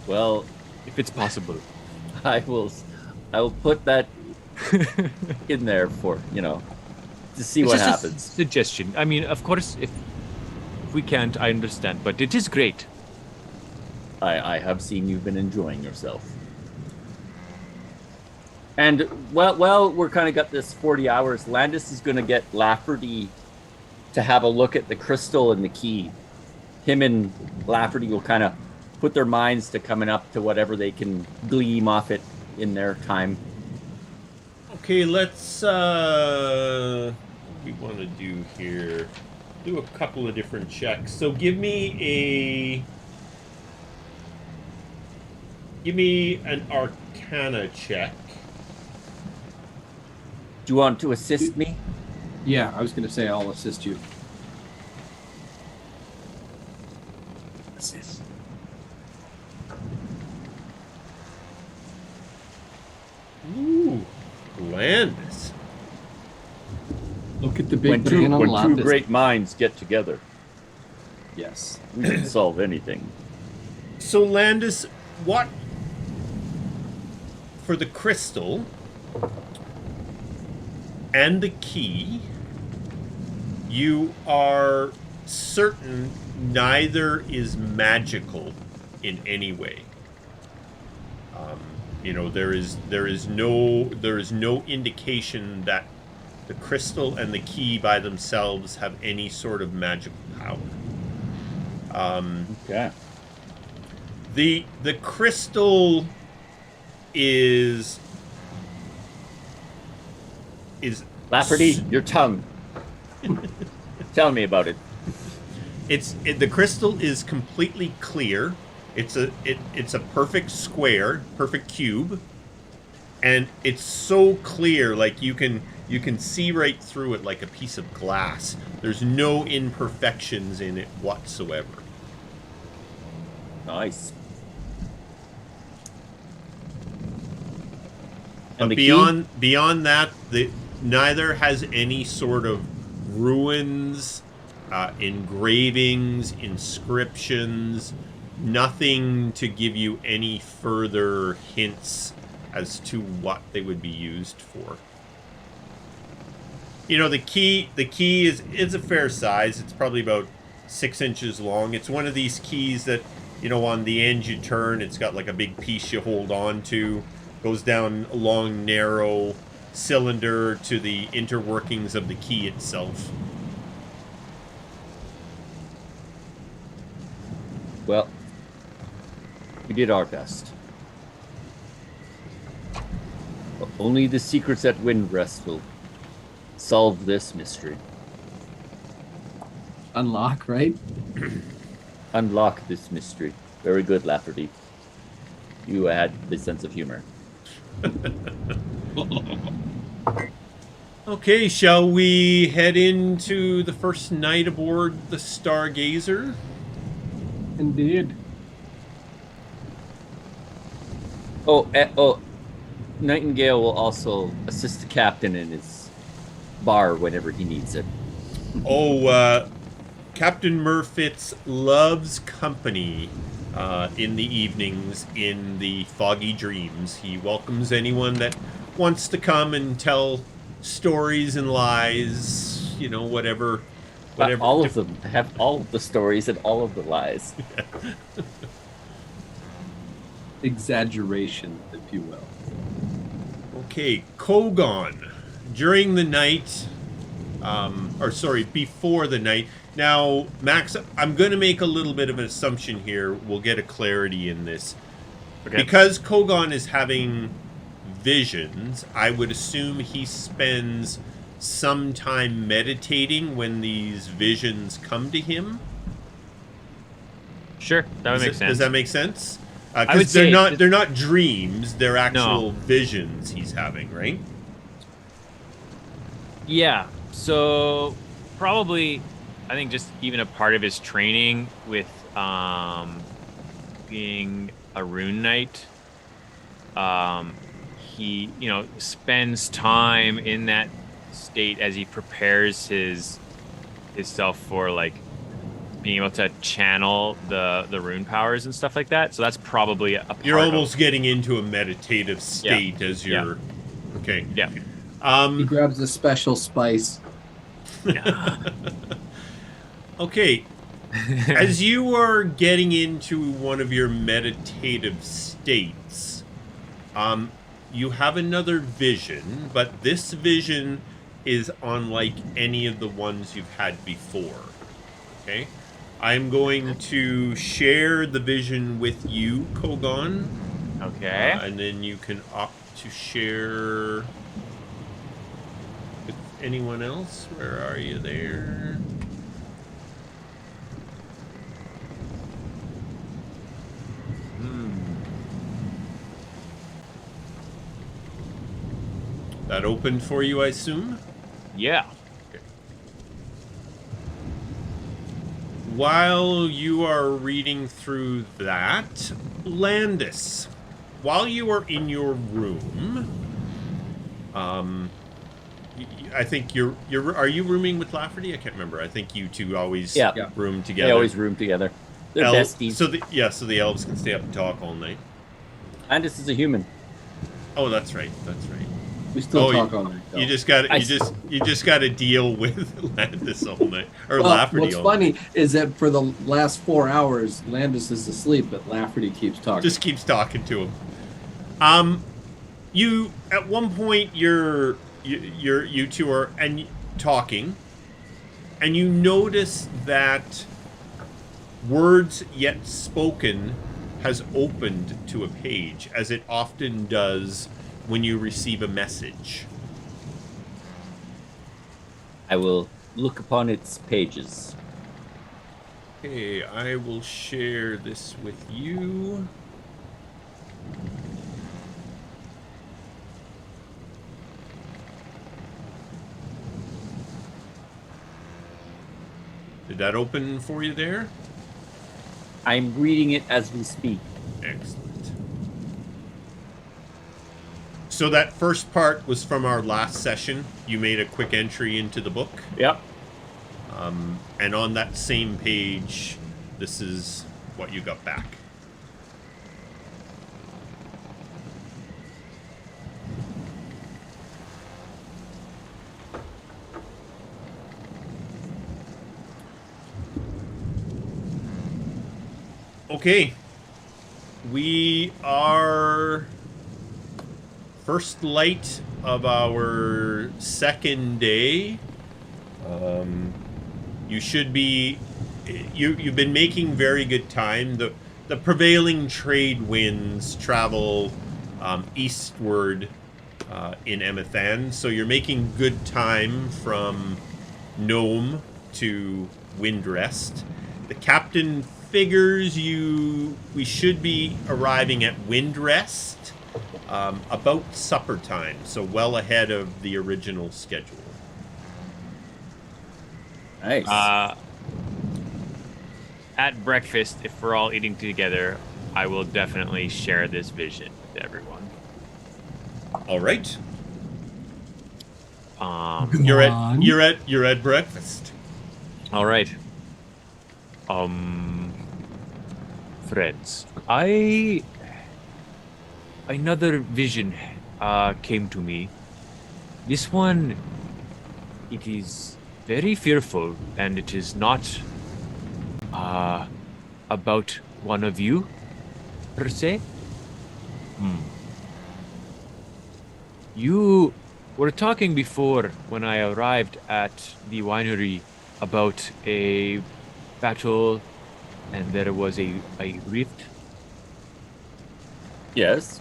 Well, if it's possible. I will put that in there for, you know, to see what happens. Suggestion. I mean, of course, if we can't, I understand, but it is great. I have seen you've been enjoying yourself. And well, we're kind of got this 40 hours. Landis is going to get Lafferty to have a look at the crystal and the key. Him and Lafferty will kind of put their minds to coming up to whatever they can gleam off it in their time. Okay, let's what we want to do here. Do a couple of different checks. So give me an Arcana check. Do you want to assist me? Yeah, I was going to say I'll assist you. Assist. Ooh, Landis. Look at the big When brain on two Landis. great minds get together, Yes. we can solve anything. So Landis, what for the crystal and the key, you are certain neither is magical in any way. You know, there is no indication that the crystal and the key by themselves have any sort of magical power. Okay. The crystal is Lafferty, your tongue. Tell me about it. the crystal is completely clear. It's a perfect square, perfect cube, and it's so clear, like you can see right through it like a piece of glass. There's no imperfections in it whatsoever. Nice. But the beyond that, neither has any sort of ruins, engravings, inscriptions, nothing to give you any further hints as to what they would be used for. You know, the key is a fair size. It's probably about 6 inches long. It's one of these keys that, you know, on the end you turn, it's got like a big piece you hold on to, goes down a long, narrow cylinder to the interworkings of the key itself. Well, we did our best. But only the secrets at Windrest will solve this mystery. Unlock, right? Unlock this mystery. Very good, Lafferty. You had the sense of humor. Okay, shall we head into the first night aboard the Stargazer? Indeed. Oh, Nightingale will also assist the captain in his bar whenever he needs it. Captain Merfiz loves company in the evenings in the Foggy Dreams. He welcomes anyone that wants to come and tell stories and lies, you know, whatever. All of them have all of the stories and all of the lies. Exaggeration, if you will. Okay, Kogaan. During the night, before the night. Now, Max, I'm going to make a little bit of an assumption here. We'll get a clarity in this. Okay. Because Kogaan is having visions, I would assume he spends some time meditating when these visions come to him. Sure, that would make sense. Does that make sense? I would Because say they're not dreams; they're actual visions he's having, right? Yeah. So probably, I think just even a part of his training with being a rune knight, he spends time in that state as he prepares himself for like being able to channel the rune powers and stuff like that. So that's probably a part. You're almost getting into a meditative state as you're okay. Yeah. He grabs a special spice. Okay. As you are getting into one of your meditative states, you have another vision, but this vision is unlike any of the ones you've had before. Okay? I'm going to share the vision with you, Kogaan. Okay. And then you can opt to share with anyone else. Where are you there? That opened for you, I assume? Yeah. Okay. While you are reading through that, Landis, while you are in your room, I think are you rooming with Lafferty? I can't remember. I think you two always room together. They always room together. They're besties. So the elves can stay up and talk all night. Landis is a human. Oh, that's right. That's right. We still talk all night. Though. You just got to deal with Landis all night or Lafferty. What's funny is that for the last 4 hours, Landis is asleep, but Lafferty keeps talking. Just keeps talking to him. You at one point you two are talking, and you notice that words yet spoken has opened to a page, as it often does when you receive a message. I will look upon its pages. Okay, I will share this with you. Did that open for you there? I'm reading it as we speak. Excellent. So that first part was from our last session. You made a quick entry into the book. Yep. And on that same page, this is what you got back. Okay. We are first light of our second day. You should be... You've been making very good time. The prevailing trade winds travel eastward in Emathan, so you're making good time from Nome to Windrest. The captain figures we should be arriving at Windrest about supper time, so well ahead of the original schedule. Nice. At breakfast, if we're all eating together, I will definitely share this vision with everyone. All right. You're at breakfast. All right. Friends, another vision came to me. This one, it is very fearful, and it is not about one of you, per se. You were talking before when I arrived at the winery about a battle, and there was a rift. Yes.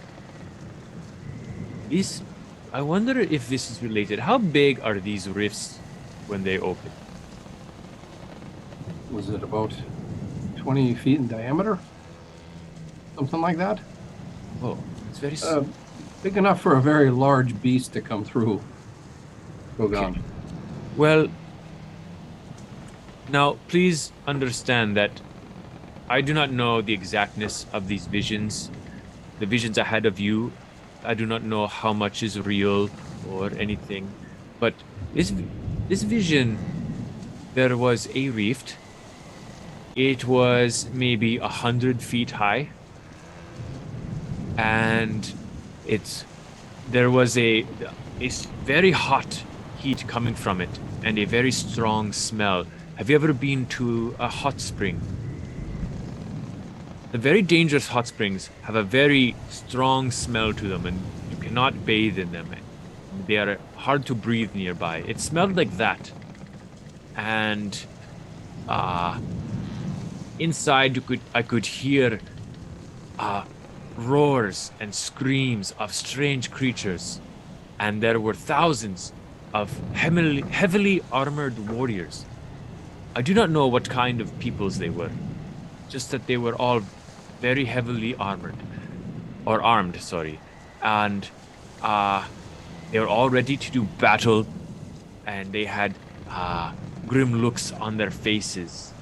I wonder if this is related. How big are these rifts when they open? Was it about 20 feet in diameter? Something like that? Oh, it's very Big enough for a very large beast to come through. Kogaan. Okay. Well, now please understand that I do not know the exactness of these visions. The visions ahead of you, I do not know how much is real or anything. But this vision, there was a rift. It was maybe 100 feet high. And there was a very hot heat coming from it and a very strong smell. Have you ever been to a hot spring? The very dangerous hot springs have a very strong smell to them, and you cannot bathe in them. They are hard to breathe nearby. It smelled like that. And inside I could hear roars and screams of strange creatures, and there were thousands of heavily armored warriors. I do not know what kind of peoples they were, just that they were all very heavily armored, or armed, sorry, and they were all ready to do battle, and they had grim looks on their faces,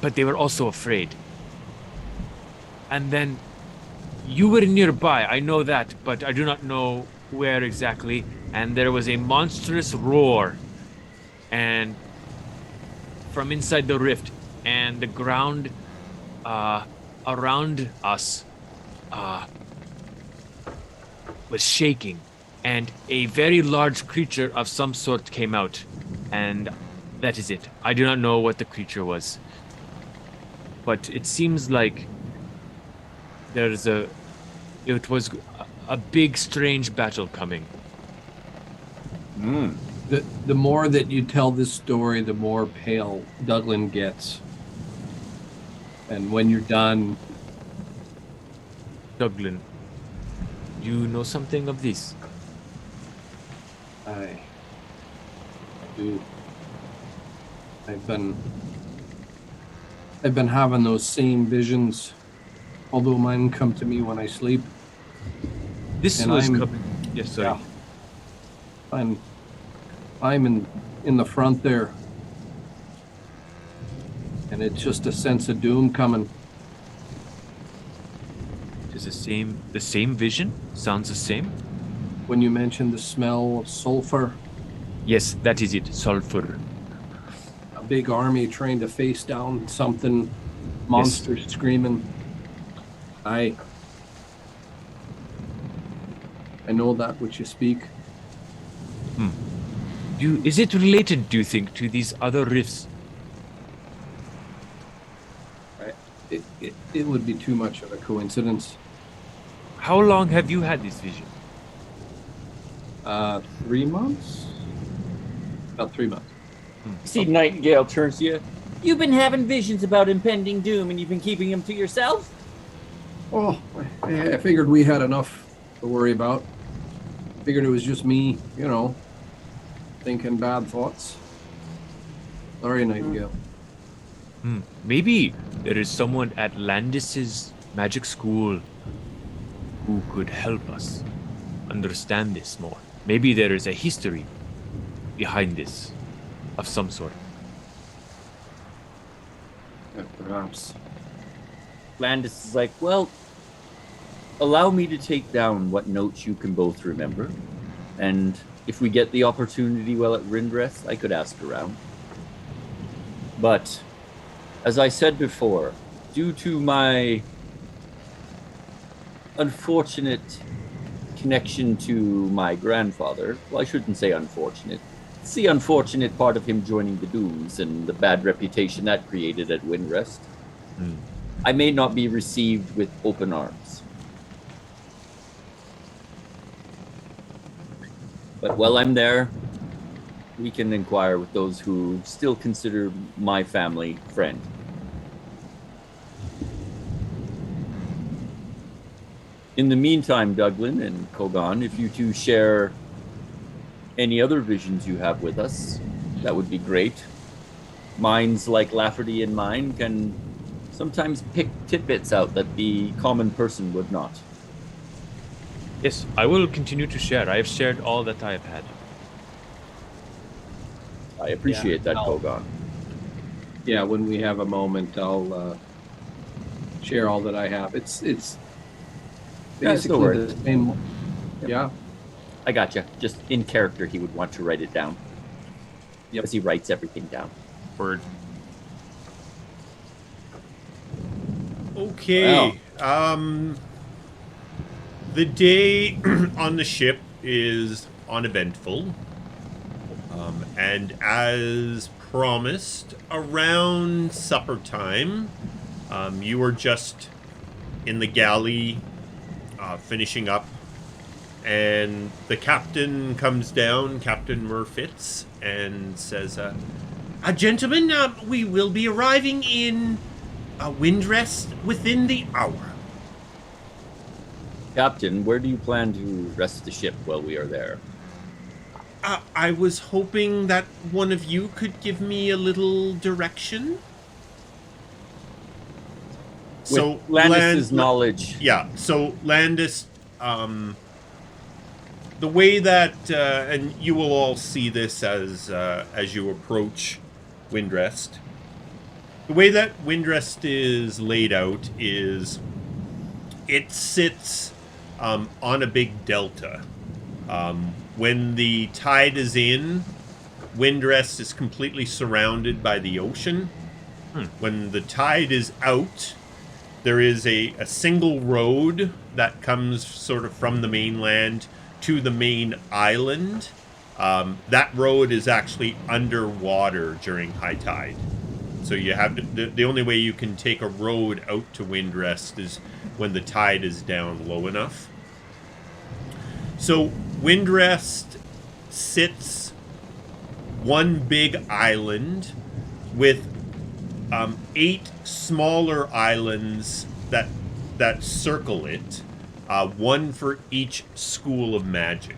but they were also afraid. And then you were nearby, I know that, but I do not know where exactly. And there was a monstrous roar, and from inside the rift, and the ground around us was shaking, and a very large creature of some sort came out, and that is it. I do not know what the creature was, but it seems like it was a big, strange battle coming. The more that you tell this story, the more pale Douglan gets. And when you're done... Douglan, you know something of this? I do. I've been having those same visions, although mine come to me when I sleep. This And was I'm- coming. Yes, sorry. Yeah. I'm in the front there. And it's just a sense of doom coming. is the same vision? Sounds the same? When you mentioned the smell of sulfur, Yes, that is it. Sulfur. a big army trying to face down something, monsters screaming. I know that which you speak. Is it related, do you think, to these other rifts? It would be too much of a coincidence. How long have you had this vision? 3 months? About 3 months. You see Nightingale turns to you. You've been having visions about impending doom and you've been keeping them to yourself? Oh, I figured we had enough to worry about. Figured it was just me, thinking bad thoughts. Sorry, Nightingale. Maybe there is someone at Landis's magic school who could help us understand this more. Maybe there is a history behind this of some sort. Yeah, perhaps. Landis is like, well, allow me to take down what notes you can both remember. And if we get the opportunity while at Rindreth, I could ask around. But, as I said before, due to my unfortunate connection to my grandfather, well, I shouldn't say unfortunate. It's the unfortunate part of him joining the Dooms and the bad reputation that created at Windrest. I may not be received with open arms. But while I'm there, we can inquire with those who still consider my family friend. In the meantime, Douglan and Kogaan, if you two share any other visions you have with us, that would be great. Minds like Lafferty and mine can sometimes pick tidbits out that the common person would not. Yes, I will continue to share. I have shared all that I have had. I appreciate that, Kogaan. Yeah, when we have a moment, I'll share all that I have. It's basically the same. Yeah. I gotcha. Just in character, he would want to write it down. Yep. As he writes everything down. Word. Okay. The day on the ship is uneventful. And as promised, around supper time, you were just in the galley finishing up, and the captain comes down, Captain Merfiz, and says, gentlemen, we will be arriving in Windrest within the hour. Captain, where do you plan to rest the ship while we are there? I was hoping that one of you could give me a little direction. With Landis's knowledge. Yeah, so Landis, the way that, and you will all see this as you approach Windrest, the way that Windrest is laid out is it sits on a big delta. When the tide is in, Windrest is completely surrounded by the ocean. When the tide is out, there is a single road that comes sort of from the mainland to the main island. That road is actually underwater during high tide. So you have to, the only way you can take a road out to Windrest is when the tide is down low enough. So Windrest sits one big island with 8 smaller islands that circle it, one for each school of magic.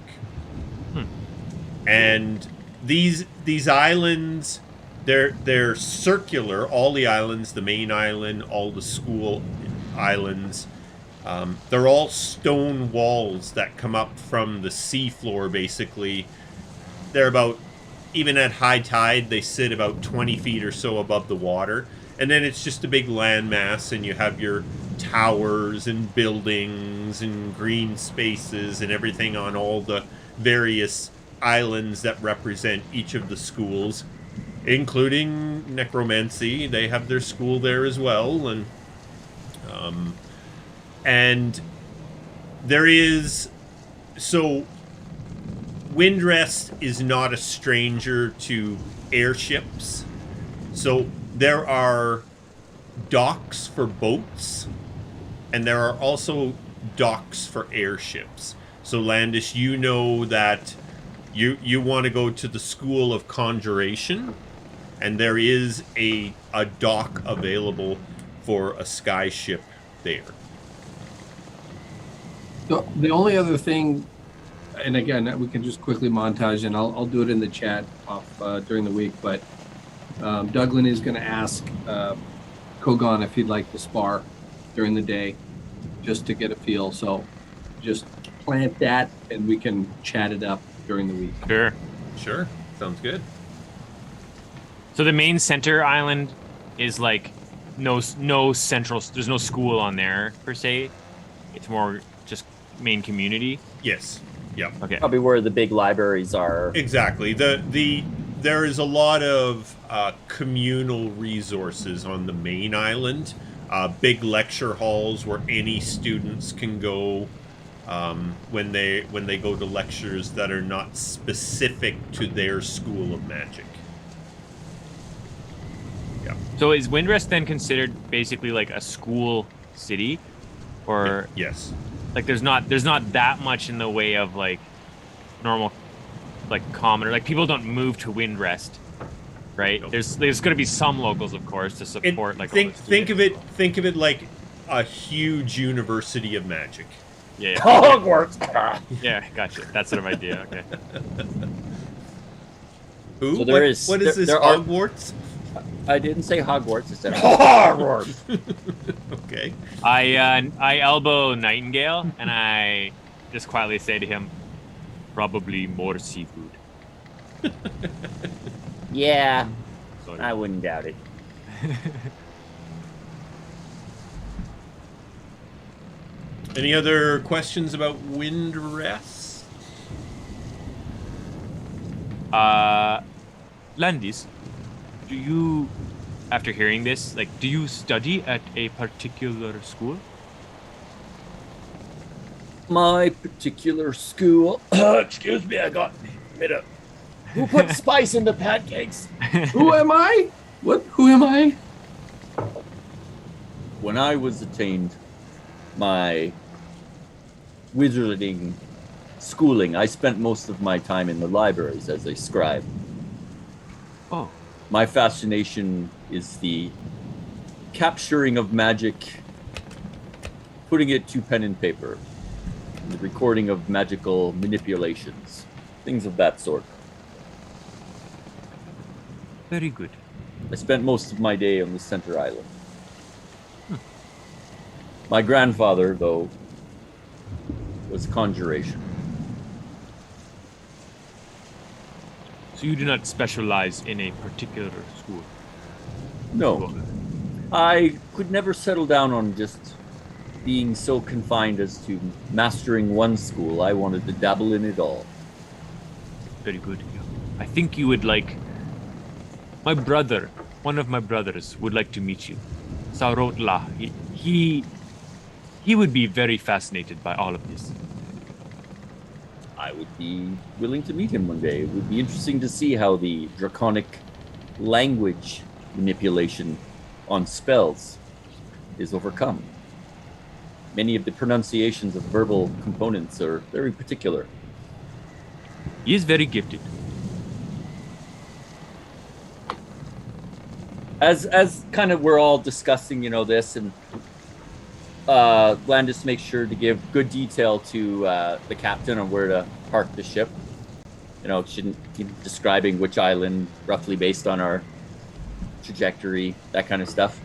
And these islands, they're circular. All the islands, the main island, all the school islands, they're all stone walls that come up from the seafloor, basically. They're about, even at high tide, they sit about 20 feet or so above the water. And then it's just a big landmass, and you have your towers and buildings and green spaces and everything on all the various islands that represent each of the schools, including necromancy. They have their school there as well, and there is Windrest is not a stranger to airships, so there are docks for boats, and there are also docks for airships. So Landis, you know that you want to go to the School of Conjuration, and there is a dock available for a skyship there. The only other thing, and again, we can just quickly montage, and I'll do it in the chat during the week, but Douglan is going to ask Kogaan if he'd like to spar during the day, just to get a feel. So just plant that, and we can chat it up during the week. Sure. Sounds good. So the main center island is like no central. There's no school on there per se. It's more just main community. Yes. Yeah. Okay. Probably where the big libraries are. Exactly. There is a lot of communal resources on the main island. Big lecture halls where any students can go when they go to lectures that are not specific to their school of magic. Yeah. So is Windrest then considered basically like a school city, or yes? Like there's not that much in the way of like normal, like commoner. Like people don't move to Windrest, right? Nope. There's going to be some locals, of course, to support. Think of it like a huge university of magic. Yeah. Hogwarts. Yeah, gotcha. That sort of idea. Okay. Who? So What is this? Hogwarts? I didn't say Hogwarts. I said Hogwarts. Okay. I elbow Nightingale and I just quietly say to him, probably more seafood. Yeah, Sorry. I wouldn't doubt it. Any other questions about Windrest? Landis, do you, after hearing this, do you study at a particular school? My particular school. Excuse me, I got a bit of. Who put spice in the pancakes? Who am I? What? Who am I? When I was attained my wizarding schooling, I spent most of my time in the libraries as a scribe. Oh. My fascination is the capturing of magic, putting it to pen and paper, and the recording of magical manipulations, things of that sort. Very good. I spent most of my day on the center island. My grandfather, though, was conjuration. So you do not specialize in a particular school? No. I could never settle down on just being so confined as to mastering one school. I wanted to dabble in it all. Very good. I think you would like... My brother, one of my brothers, would like to meet you. Saurotla. He would be very fascinated by all of this. I would be willing to meet him one day. It would be interesting to see how the draconic language manipulation on spells is overcome. Many of the pronunciations of verbal components are very particular. He is very gifted. As kind of we're all discussing, this, and Landis makes sure to give good detail to the captain on where to park the ship. Shouldn't keep describing which island, roughly based on our trajectory, that kind of stuff.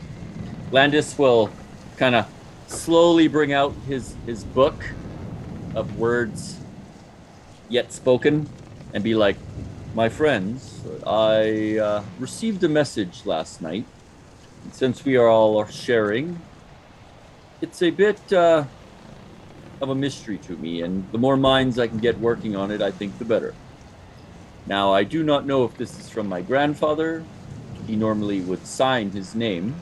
Landis will kind of slowly bring out his book of words yet spoken and be like, my friends, I received a message last night. And since we are all sharing, It's a bit of a mystery to me, and the more minds I can get working on it, I think the better. Now, I do not know if this is from my grandfather. He normally would sign his name,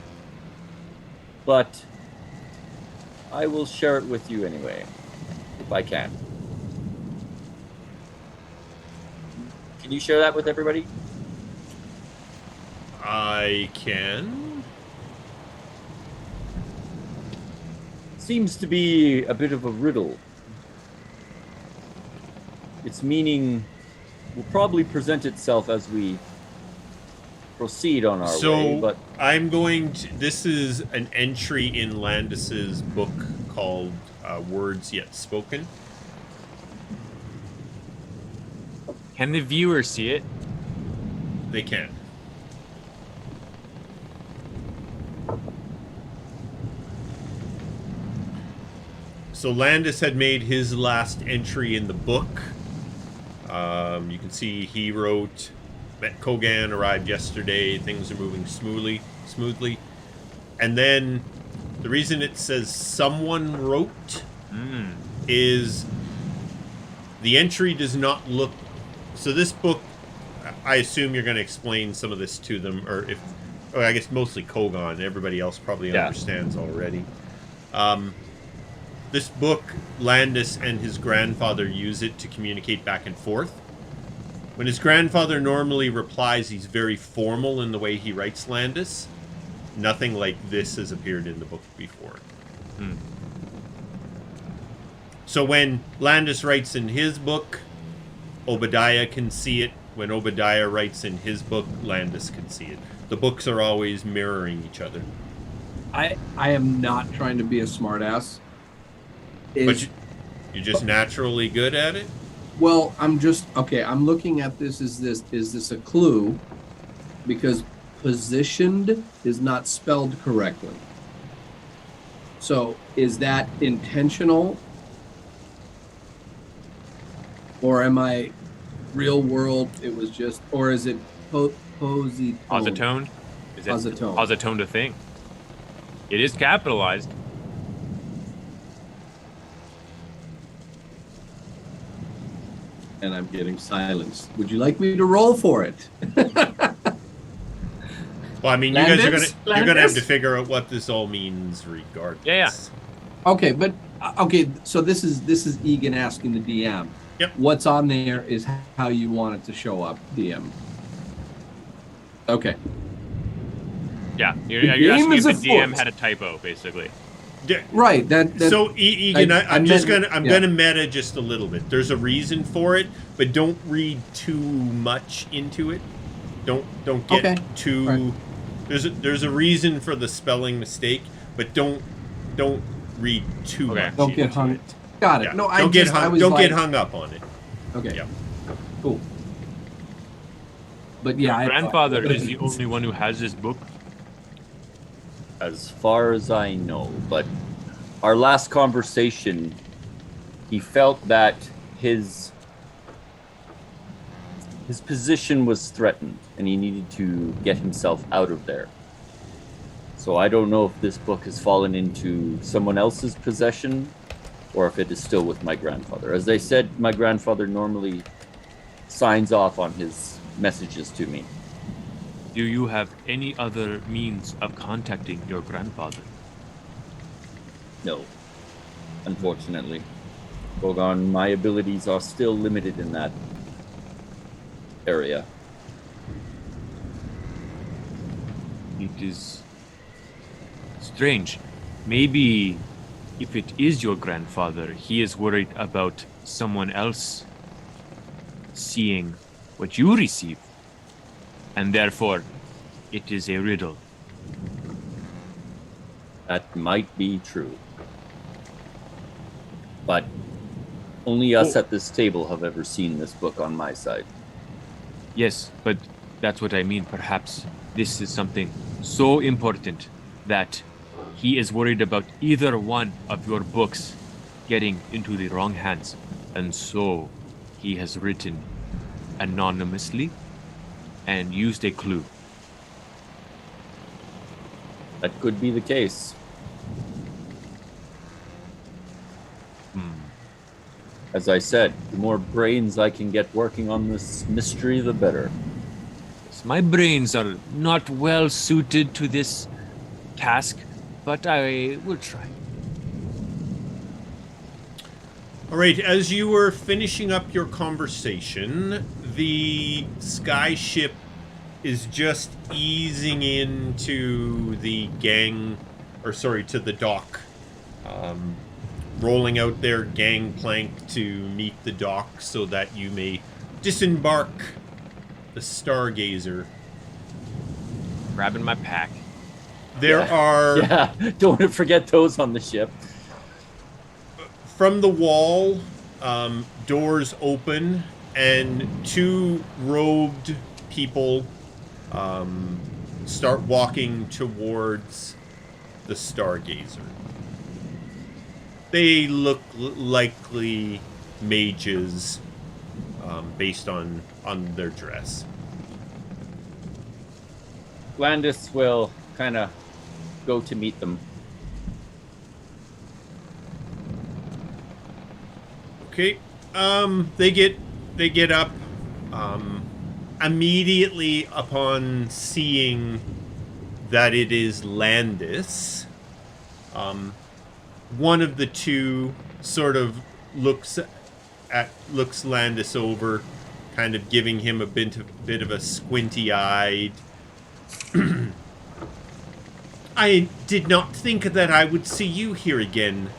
but I will share it with you anyway, if I can. Can you share that with everybody? I can. Seems to be a bit of a riddle. Its meaning will probably present itself as we proceed on our way, but I'm going to... This is an entry in Landis's book called Words Yet Spoken. Can the viewer see it? They can. So Landis had made his last entry in the book. You can see he wrote, met Kogaan, arrived yesterday, things are moving smoothly. And then the reason it says someone wrote is the entry does not look... So this book, I assume you're going to explain some of this to them, or if... I guess mostly Kogaan. Everybody else probably understands already. This book, Landis and his grandfather use it to communicate back and forth. When his grandfather normally replies, he's very formal in the way he writes Landis. Nothing like this has appeared in the book before. So when Landis writes in his book, Obadiah can see it. When Obadiah writes in his book, Landis can see it. The books are always mirroring each other. I am not trying to be a smartass. But you're just naturally good at it? Well, I'm looking at this. Is this a clue? Because positioned is not spelled correctly. So is that intentional? Or am I real world? It was just, or is it positone? Positone? Is it Positone. positone a thing? It is capitalized. And I'm getting silenced. Would you like me to roll for it? Well, I mean, Landis? you guys are gonna have Landis? to figure out what this all means, regardless. Yeah. Okay, but so this is Egan asking the DM. Yep. What's on there is how you want it to show up, DM. Okay. Yeah, you're The asking game if is the afoot. DM had a typo, basically. Right. That So Egan, I'm meant- gonna meta just a little bit. There's a reason for it, but don't read too much into it. Don't get Okay. too. Right. There's a reason for the spelling mistake, but don't read too Okay. much. Don't get into hung. it. Got it. Yeah. No, don't get hung up on it. Okay. Yeah. Cool. But yeah, Your grandfather is the only one who has this book. as far as I know, but our last conversation, he felt that his position was threatened and he needed to get himself out of there. So I don't know if this book has fallen into someone else's possession or if it is still with my grandfather. As I said, my grandfather normally signs off on his messages to me. Do you have any other means of contacting your grandfather? No, unfortunately. Kogaan, my abilities are still limited in that area. It is strange. Maybe if it is your grandfather, he is worried about someone else seeing what you receive. And therefore, it is a riddle. That might be true. But only us at this table have ever seen this book on my side. Yes, but that's what I mean. Perhaps this is something so important that he is worried about either one of your books getting into the wrong hands. And so he has written anonymously and used a clue. That could be the case. As I said, the more brains I can get working on this mystery, the better. My brains are not well suited to this task, but I will try. All right, as you were finishing up your conversation, the sky ship is just easing into the to the dock, rolling out their gangplank to meet the dock so that you may disembark the Stargazer. Grabbing my pack. There are... Yeah, don't want to forget those on the ship. From the wall, doors open, and two robed people start walking towards the Stargazer. They look likely mages, based on their dress. Landis will kind of go to meet them. Okay. They get up. Immediately upon seeing that it is Landis, one of the two sort of looks Landis over, kind of giving him a bit of a squinty-eyed. I did not think that I would see you here again,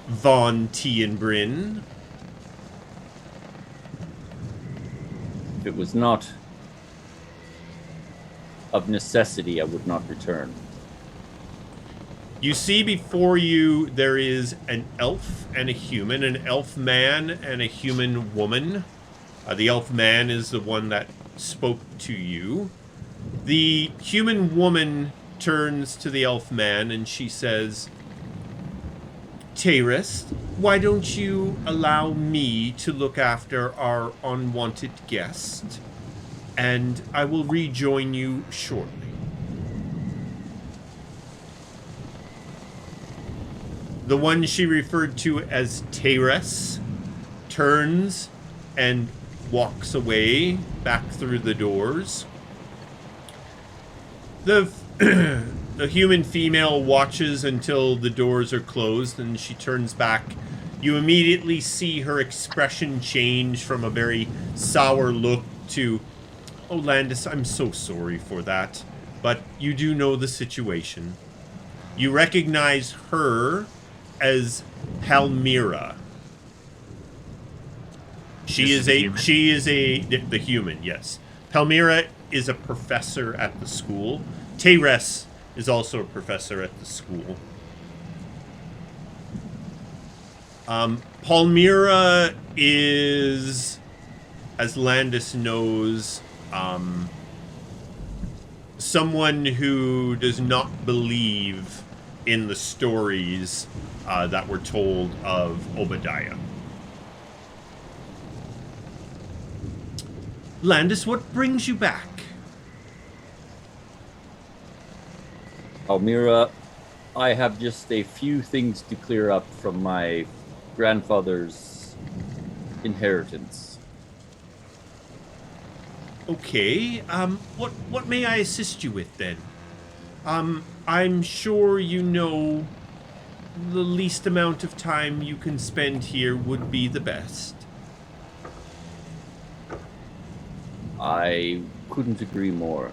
Von Tenebrin. If it was not of necessity, I would not return. You see before you there is an elf and a human, an elf man and a human woman. The elf man is the one that spoke to you. The human woman turns to the elf man and she says, Terest, why don't you allow me to look after our unwanted guest, and I will rejoin you shortly. The one she referred to as Terest turns and walks away back through the doors. The human female watches until the doors are closed and she turns back. You immediately see her expression change from a very sour look to, oh, Landis, I'm so sorry for that, but you do know the situation. You recognize her as Palmyra. The human, yes. Palmyra is a professor at the school. Terest is also a professor at the school. Palmyra is, as Landis knows, someone who does not believe in the stories that were told of Obadiah. Landis, what brings you back? Almira, I have just a few things to clear up from my grandfather's inheritance. Okay, what may I assist you with then? I'm sure you know the least amount of time you can spend here would be the best. I couldn't agree more.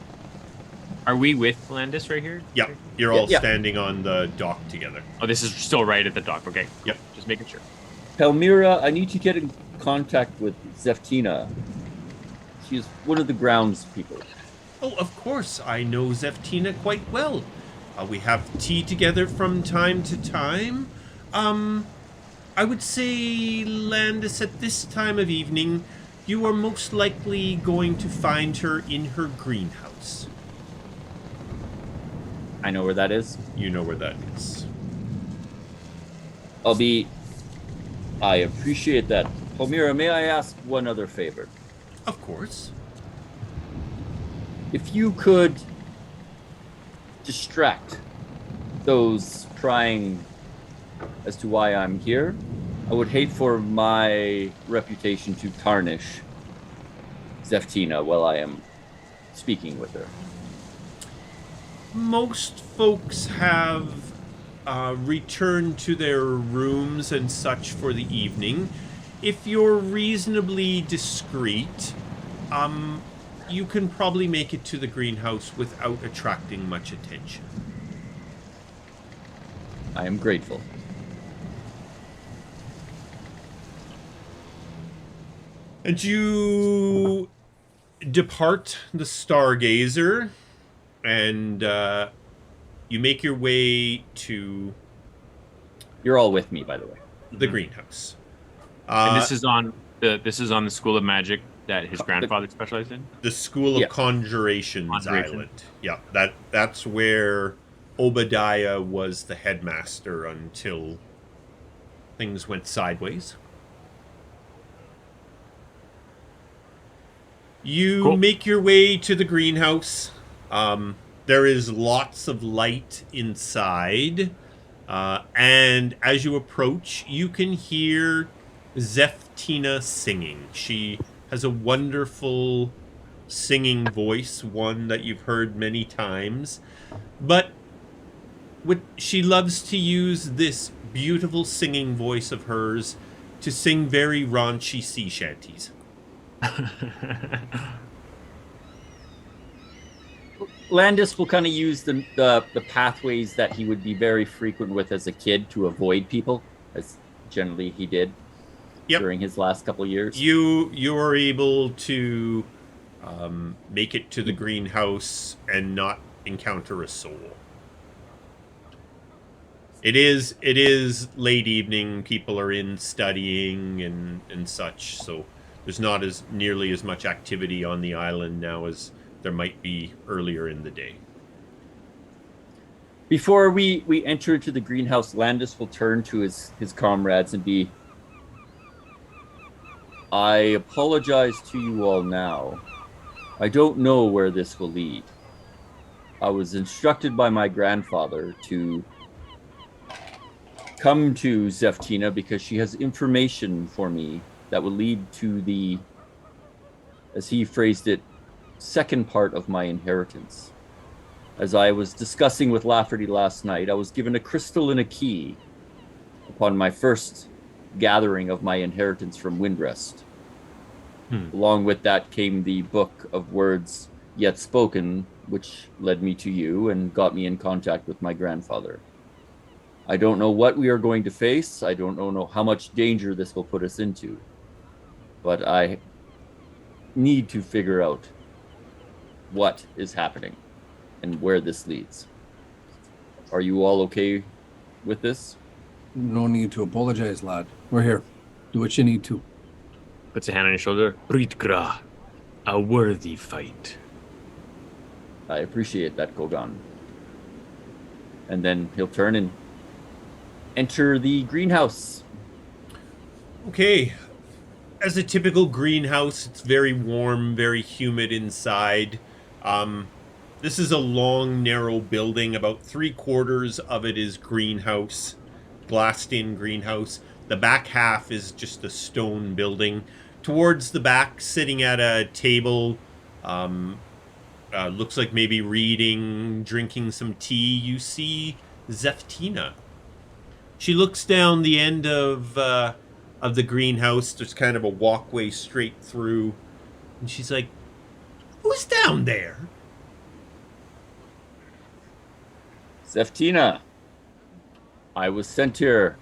Are we with Landis right here? Yeah, you're all Yeah. standing on the dock together. Oh, this is still right at the dock. Okay. Cool. Yep. Just making sure. Palmyra, I need to get in contact with Zeftina. She's one of the grounds people. Oh, of course, I know Zeftina quite well. We have tea together from time to time. I would say, Landis, at this time of evening, you are most likely going to find her in her greenhouse. I know where that is. You know where that is. I appreciate that. Palmyra, may I ask one other favor? Of course. If you could distract those prying as to why I'm here, I would hate for my reputation to tarnish Zeftina while I am speaking with her. Most folks have returned to their rooms and such for the evening. If you're reasonably discreet, you can probably make it to the greenhouse without attracting much attention. I am grateful. And you depart the Stargazer, and you make your way to... You're all with me, by the way. The greenhouse. And this is on the School of Magic that his grandfather specialized in? The School of Conjurations Island. Yeah, that's where Obadiah was the headmaster until things went sideways. You make your way to the greenhouse. There is lots of light inside. And as you approach, you can hear Zeftina singing. She has a wonderful singing voice, one that you've heard many times. But she loves to use this beautiful singing voice of hers to sing very raunchy sea shanties. Landis will kind of use the pathways that he would be very frequent with as a kid to avoid people, as generally he did during his last couple of years. You are able to make it to the greenhouse and not encounter a soul. It is late evening. People are in studying and such, so there's not nearly as much activity on the island now as there might be earlier in the day. Before we enter into the greenhouse, Landis will turn to his comrades and be, I apologize to you all now. I don't know where this will lead. I was instructed by my grandfather to come to Zeftina because she has information for me that will lead to the, as he phrased it, second part of my inheritance. As I was discussing with Lafferty last night, I was given a crystal and a key upon my first gathering of my inheritance from Windrest. Along with that came the book of words yet spoken, which led me to you and got me in contact with my grandfather. I don't know what we are going to face. I don't know how much danger this will put us into. But I need to figure out what is happening and where this leads. Are you all okay with this? No need to apologize, lad. We're here. Do what you need to. Puts a hand on his shoulder. Britgra, a worthy fight. I appreciate that, Kogaan. And then he'll turn and enter the greenhouse. Okay. As a typical greenhouse, it's very warm, very humid inside. This is a long, narrow building. About 3/4 of it is greenhouse, glassed-in greenhouse. The back half is just a stone building. Towards the back, sitting at a table, looks like maybe reading, drinking some tea, you see Zeftina. She looks down the end of the greenhouse. There's kind of a walkway straight through, and she's like, "Who's down there?" Zeftina, I was sent here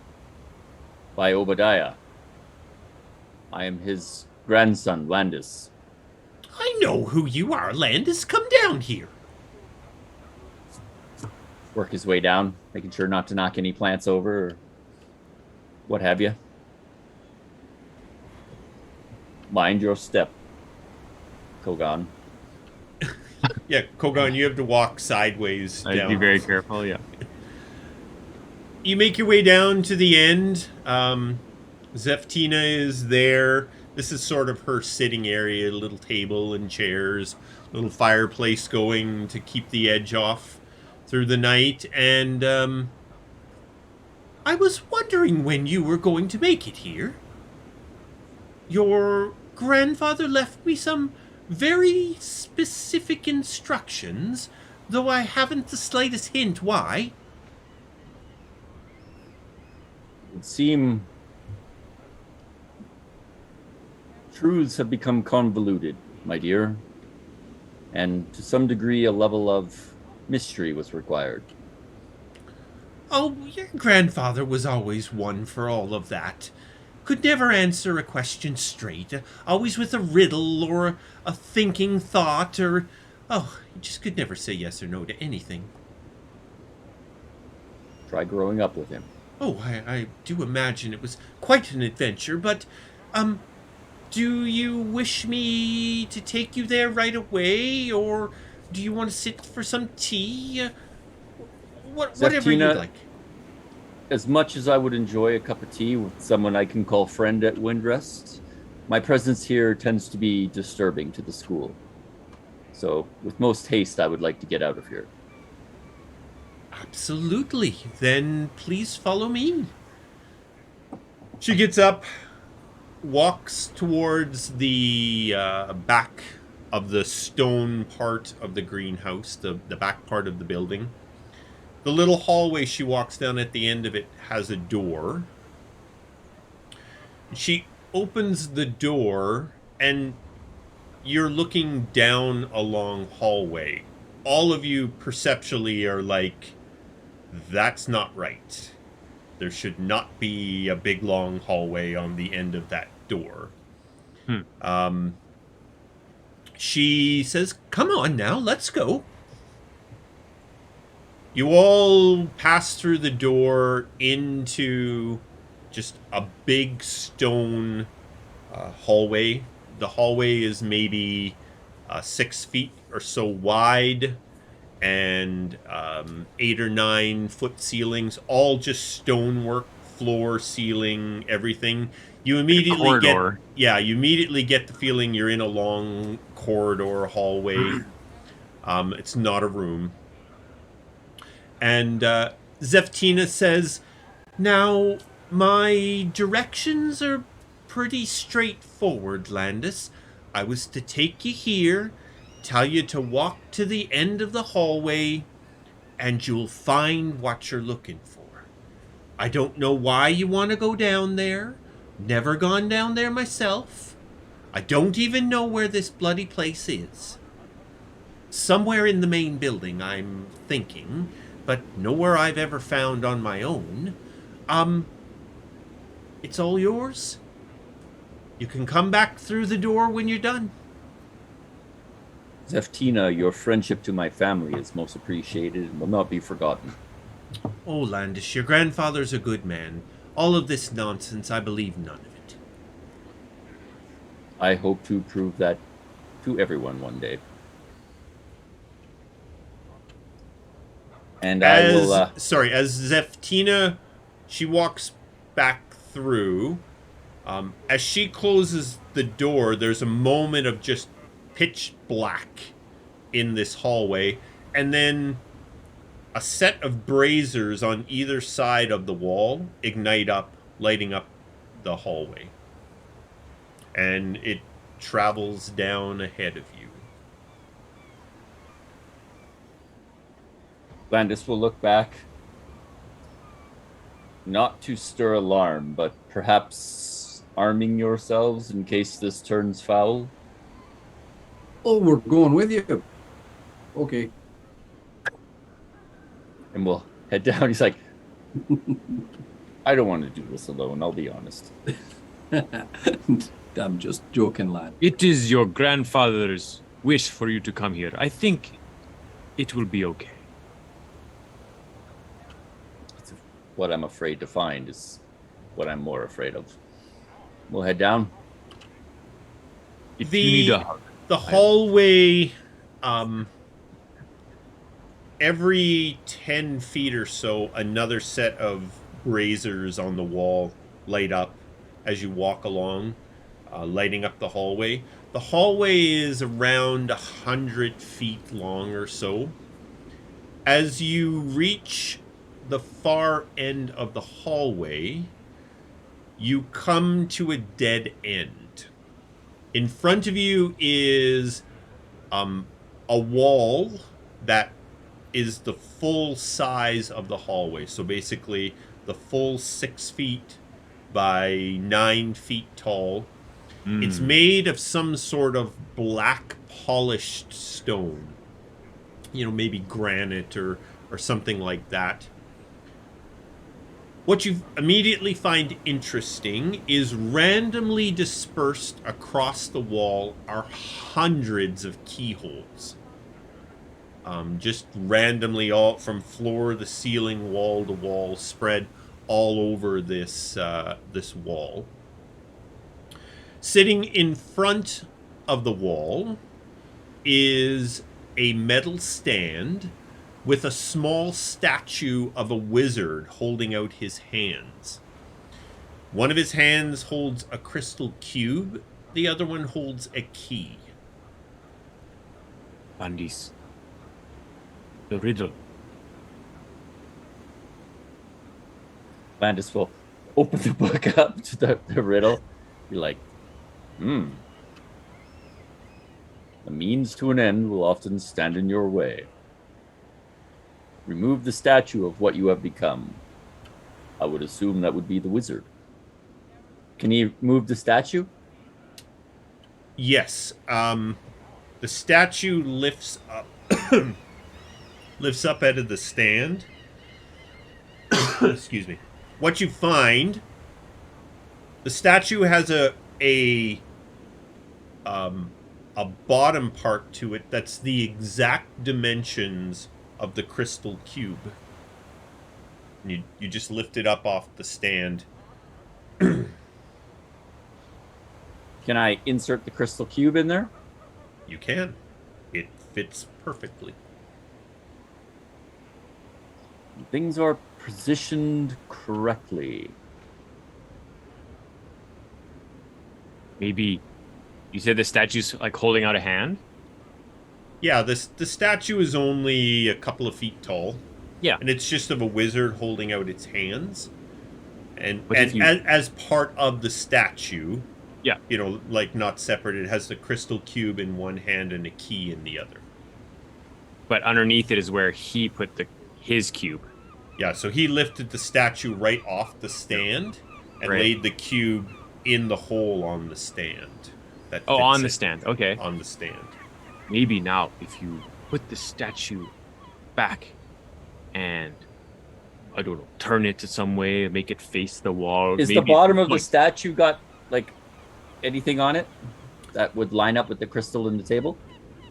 by Obadiah. I am his grandson, Landis. I know who you are, Landis. Come down here. Work his way down, making sure not to knock any plants over or what have you. Mind your step, Kogaan. Yeah, Kogaan, you have to walk sideways down. I'd be very careful, yeah. You make your way down to the end. Zeftina is there. This is sort of her sitting area, little table and chairs, little fireplace going to keep the edge off through the night. And I was wondering when you were going to make it here. Your grandfather left me some very specific instructions, though I haven't the slightest hint why. It would seem truths have become convoluted, my dear, and to some degree a level of mystery was required. Oh, your grandfather was always one for all of that. Could never answer a question straight, always with a riddle or a thinking thought or... Oh, he just could never say yes or no to anything. Try growing up with him. Oh, I do imagine it was quite an adventure, but, do you wish me to take you there right away, or do you want to sit for some tea? Whatever you like. As much as I would enjoy a cup of tea with someone I can call friend at Windrest, my presence here tends to be disturbing to the school. So, with most haste, I would like to get out of here. Absolutely. Then please follow me. She gets up, walks towards the back of the stone part of the greenhouse, the back part of the building. The little hallway she walks down at the end of it has a door. She opens the door, and you're looking down a long hallway. All of you perceptually are like, that's not right. There should not be a big long hallway on the end of that door. She says, come on now, let's go. You all pass through the door into just a big stone hallway. The hallway is maybe 6 feet or so wide, and 8 or 9 foot ceilings, all just stonework, floor, ceiling, everything. You immediately get the feeling you're in a long corridor hallway. It's not a room. And Zeftina says, now, my directions are pretty straightforward, Landis. I was to take you here, tell you to walk to the end of the hallway, and you'll find what you're looking for. I don't know why you want to go down there. Never gone down there myself. I don't even know where this bloody place is. Somewhere in the main building, I'm thinking, but nowhere I've ever found on my own. It's all yours. You can come back through the door when you're done. Zeftina, your friendship to my family is most appreciated and will not be forgotten. Oh, Landis, your grandfather's a good man. All of this nonsense, I believe none of it. I hope to prove that to everyone one day. And I will... as Zeftina, she walks back through. As she closes the door, there's a moment of just pitch black in this hallway, and then a set of braziers on either side of the wall ignite up, lighting up the hallway. And it travels down ahead of you. Landis will look back, not to stir alarm, but perhaps arming yourselves in case this turns foul. Oh, we're going with you. Okay. And we'll head down. He's like, I don't want to do this alone, I'll be honest. I'm just joking, lad. It is your grandfather's wish for you to come here. I think it will be okay. What I'm afraid to find is what I'm more afraid of. We'll head down. If you need a hug. The hallway, every 10 feet or so, another set of braziers on the wall light up as you walk along, lighting up the hallway. The hallway is around 100 feet long or so. As you reach the far end of the hallway, you come to a dead end. In front of you is a wall that is the full size of the hallway. So basically the full 6 feet by 9 feet tall. It's made of some sort of black polished stone. Maybe granite or something like that. What you immediately find interesting is randomly dispersed across the wall are hundreds of keyholes. Just randomly, all from floor to ceiling, wall to wall, spread all over this wall. Sitting in front of the wall is a metal stand with a small statue of a wizard holding out his hands. One of his hands holds a crystal cube, the other one holds a key. Landis. The riddle. Landis will open the book up to the riddle. Be like, The means to an end will often stand in your way. Remove the statue of what you have become. I would assume that would be the wizard. Can he move the statue? Yes. The statue lifts up out of the stand. Excuse me. What you find, the statue has a bottom part to it that's the exact dimensions of the crystal cube. You just lift it up off the stand. Can I insert the crystal cube in there? You can. It fits perfectly. Things are positioned correctly. Maybe you said the statue's like holding out a hand? Yeah, the statue is only a couple of feet tall. Yeah. And it's just of a wizard holding out its hands. And But as part of the statue, yeah, like not separate, it has the crystal cube in one hand and a key in the other. But underneath it is where he put his cube. Yeah, so he lifted the statue right off the stand and laid the cube in the hole on the stand. On the stand. Okay. On the stand. Maybe now, if you put the statue back and, I don't know, turn it to some way, make it face the wall. Is the bottom of the statue got, like, anything on it that would line up with the crystal in the table?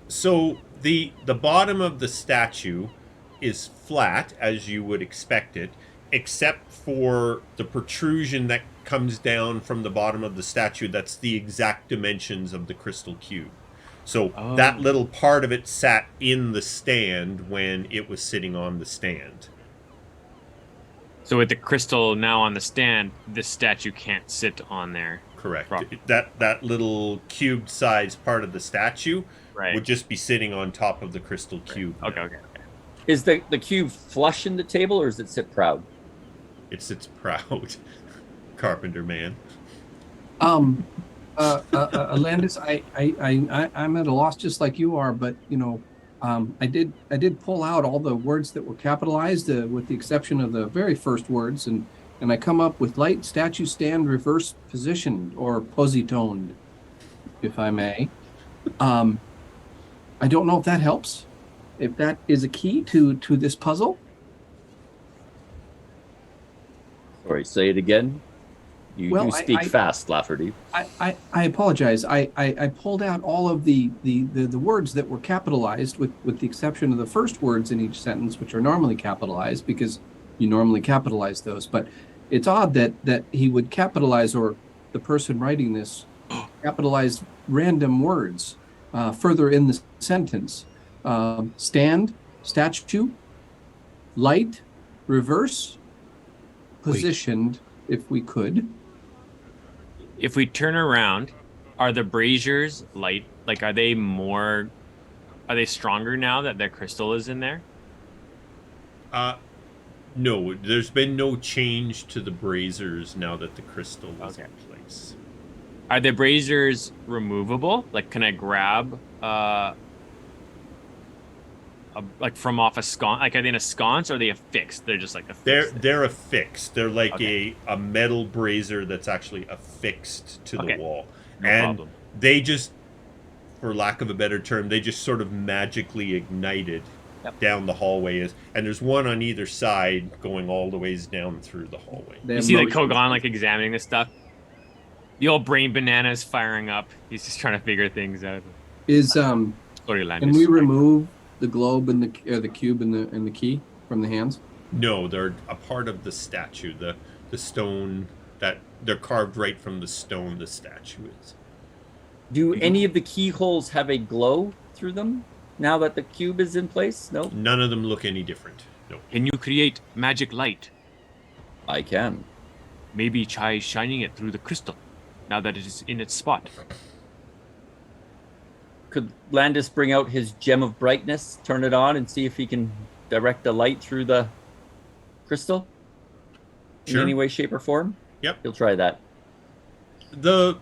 So the bottom of the statue is flat, as you would expect it, except for the protrusion that comes down from the bottom of the statue that's the exact dimensions of the crystal cube. So that little part of it sat in the stand when it was sitting on the stand. So with the crystal now on the stand, this statue can't sit on there. Correct. That little cube-sized part of the statue would just be sitting on top of the crystal cube. Okay. Is the cube flush in the table, or does it sit proud? It sits proud, carpenter man. Landis, I'm at a loss just like you are, but I did pull out all the words that were capitalized, with the exception of the very first words, and I come up with light statue stand reverse positioned or positoned, if I may. I don't know if that helps. If that is a key to this puzzle. Sorry, say it again. You speak fast, Lafferty. I apologize. I pulled out all of the words that were capitalized, with the exception of the first words in each sentence, which are normally capitalized because you normally capitalize those. But it's odd that he would capitalize, or the person writing this capitalized random words further in the sentence. Stand, statue, light, reverse, positioned, if we could. If we turn around, are the braziers light? Like, are they stronger now that their crystal is in there? No, there's been no change to the braziers now that the crystal is in place. Are the braziers removable? Like, can I grab like from off a sconce? Like, are they in a sconce or are they affixed? They're just like affixed. They're affixed. They're like Okay. a metal brazier that's actually affixed to the wall. No and problem. they just, for lack of a better term, they just sort of magically ignited down the hallway. And there's one on either side going all the ways down through the hallway. You see like Kogaan like examining this stuff. The old brain banana is firing up. He's just trying to figure things out. Is Sorry, Landis. Can we remove the globe and the cube and the key from the hands? No, they're a part of the statue. The stone that they're carved right from the stone the statue is. Do any of the keyholes have a glow through them now that the cube is in place? No? None of them look any different. No. Can you create magic light? I can. Maybe try shining it through the crystal now that it is in its spot. Could Landis bring out his gem of brightness, turn it on, and see if he can direct the light through the crystal? Sure. In any way, shape, or form? Yep. He'll try that. The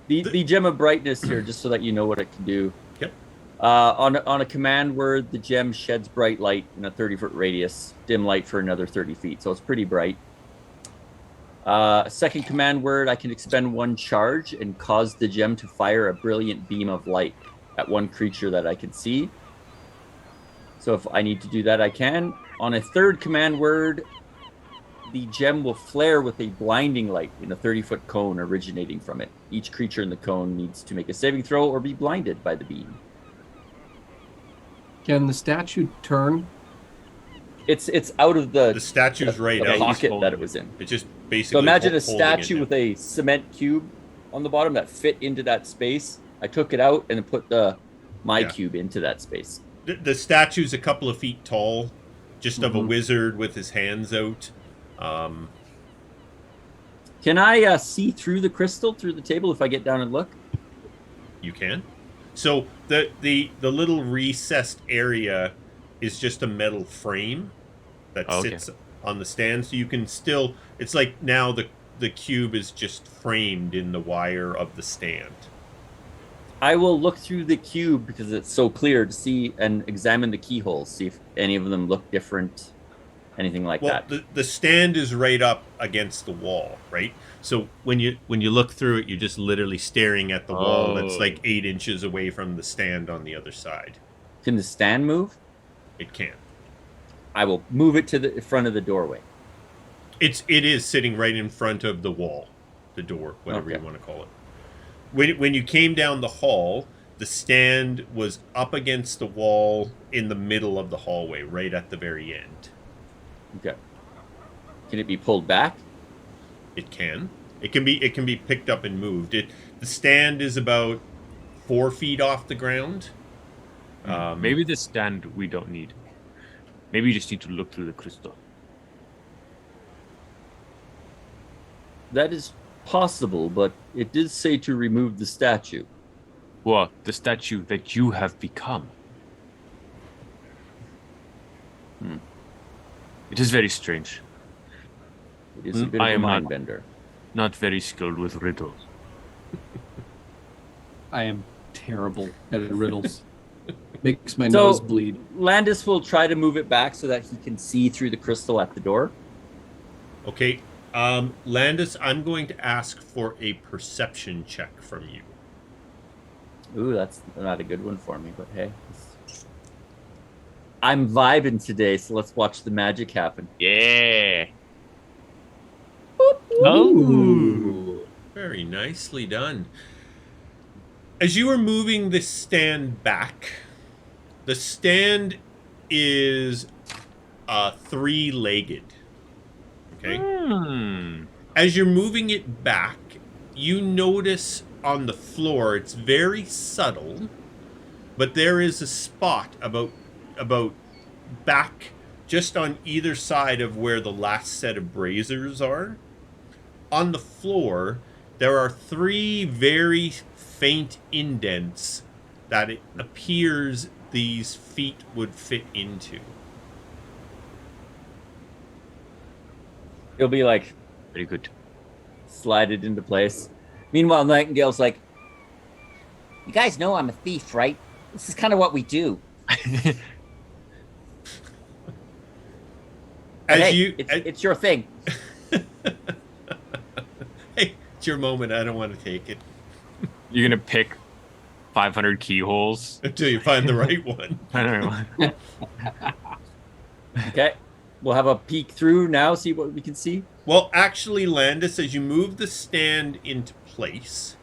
gem of brightness here, just so that you know what it can do. Yep. On a command word, the gem sheds bright light in a 30-foot radius, dim light for another 30 feet, so it's pretty bright. Second command word, I can expend one charge and cause the gem to fire a brilliant beam of light at one creature that I can see. So if I need to do that, I can. On a third command word, the gem will flare with a blinding light in a 30-foot cone originating from it. Each creature in the cone needs to make a saving throw or be blinded by the beam. Can the statue turn? It's out of the statue's right the out. pocket that it was in. It's just basically. So imagine a holding it statue down. with a cement cube on the bottom that fit into that space. I took it out and put my cube into that space. The statue's a couple of feet tall, just of a Mhm. wizard with his hands out. Can I see through the crystal through the table if I get down and look? You can. So the little recessed area is just a metal frame that sits on the stand, so you can still. It's like now the cube is just framed in the wire of the stand. I will look through the cube because it's so clear to see and examine the keyholes, see if any of them look different, anything like that. The stand is right up against the wall, right? So when you look through it, you're just literally staring at the wall that's like 8 inches away from the stand on the other side. Can the stand move? It can. I will move it to the front of the doorway. It is sitting right in front of the wall, the door, whatever you want to call it. When you came down the hall, the stand was up against the wall in the middle of the hallway, right at the very end. Okay. Can it be pulled back? It can. It can be picked up and moved. The stand is about 4 feet off the ground. Maybe the stand we don't need. Maybe you just need to look through the crystal. That is possible, but it did say to remove the statue. Well, the statue that you have become. It is very strange. It is a bit of a mind bender. Not very skilled with riddles. I am terrible at riddles. Makes my nose bleed. Landis will try to move it back so that he can see through the crystal at the door. Okay. Landis, I'm going to ask for a perception check from you. Ooh, that's not a good one for me, but hey. I'm vibing today, so let's watch the magic happen. Yeah. Oh. Very nicely done. As you are moving the stand back, the stand is 3-legged. Okay? As you're moving it back, you notice on the floor, it's very subtle, but there is a spot about back just on either side of where the last set of braziers are. On the floor, there are 3 very faint indents that it appears these feet would fit into. He'll be like, Very good. slide it into place. Meanwhile, Nightingale's like, you guys know I'm a thief, right? This is kind of what we do. But hey, it's your thing. Hey, it's your moment. I don't want to take it. You're gonna pick 500 keyholes Until you find the right one. I don't know. Okay. We'll have a peek through now, see what we can see. Well, actually, Landis, as you move the stand into place,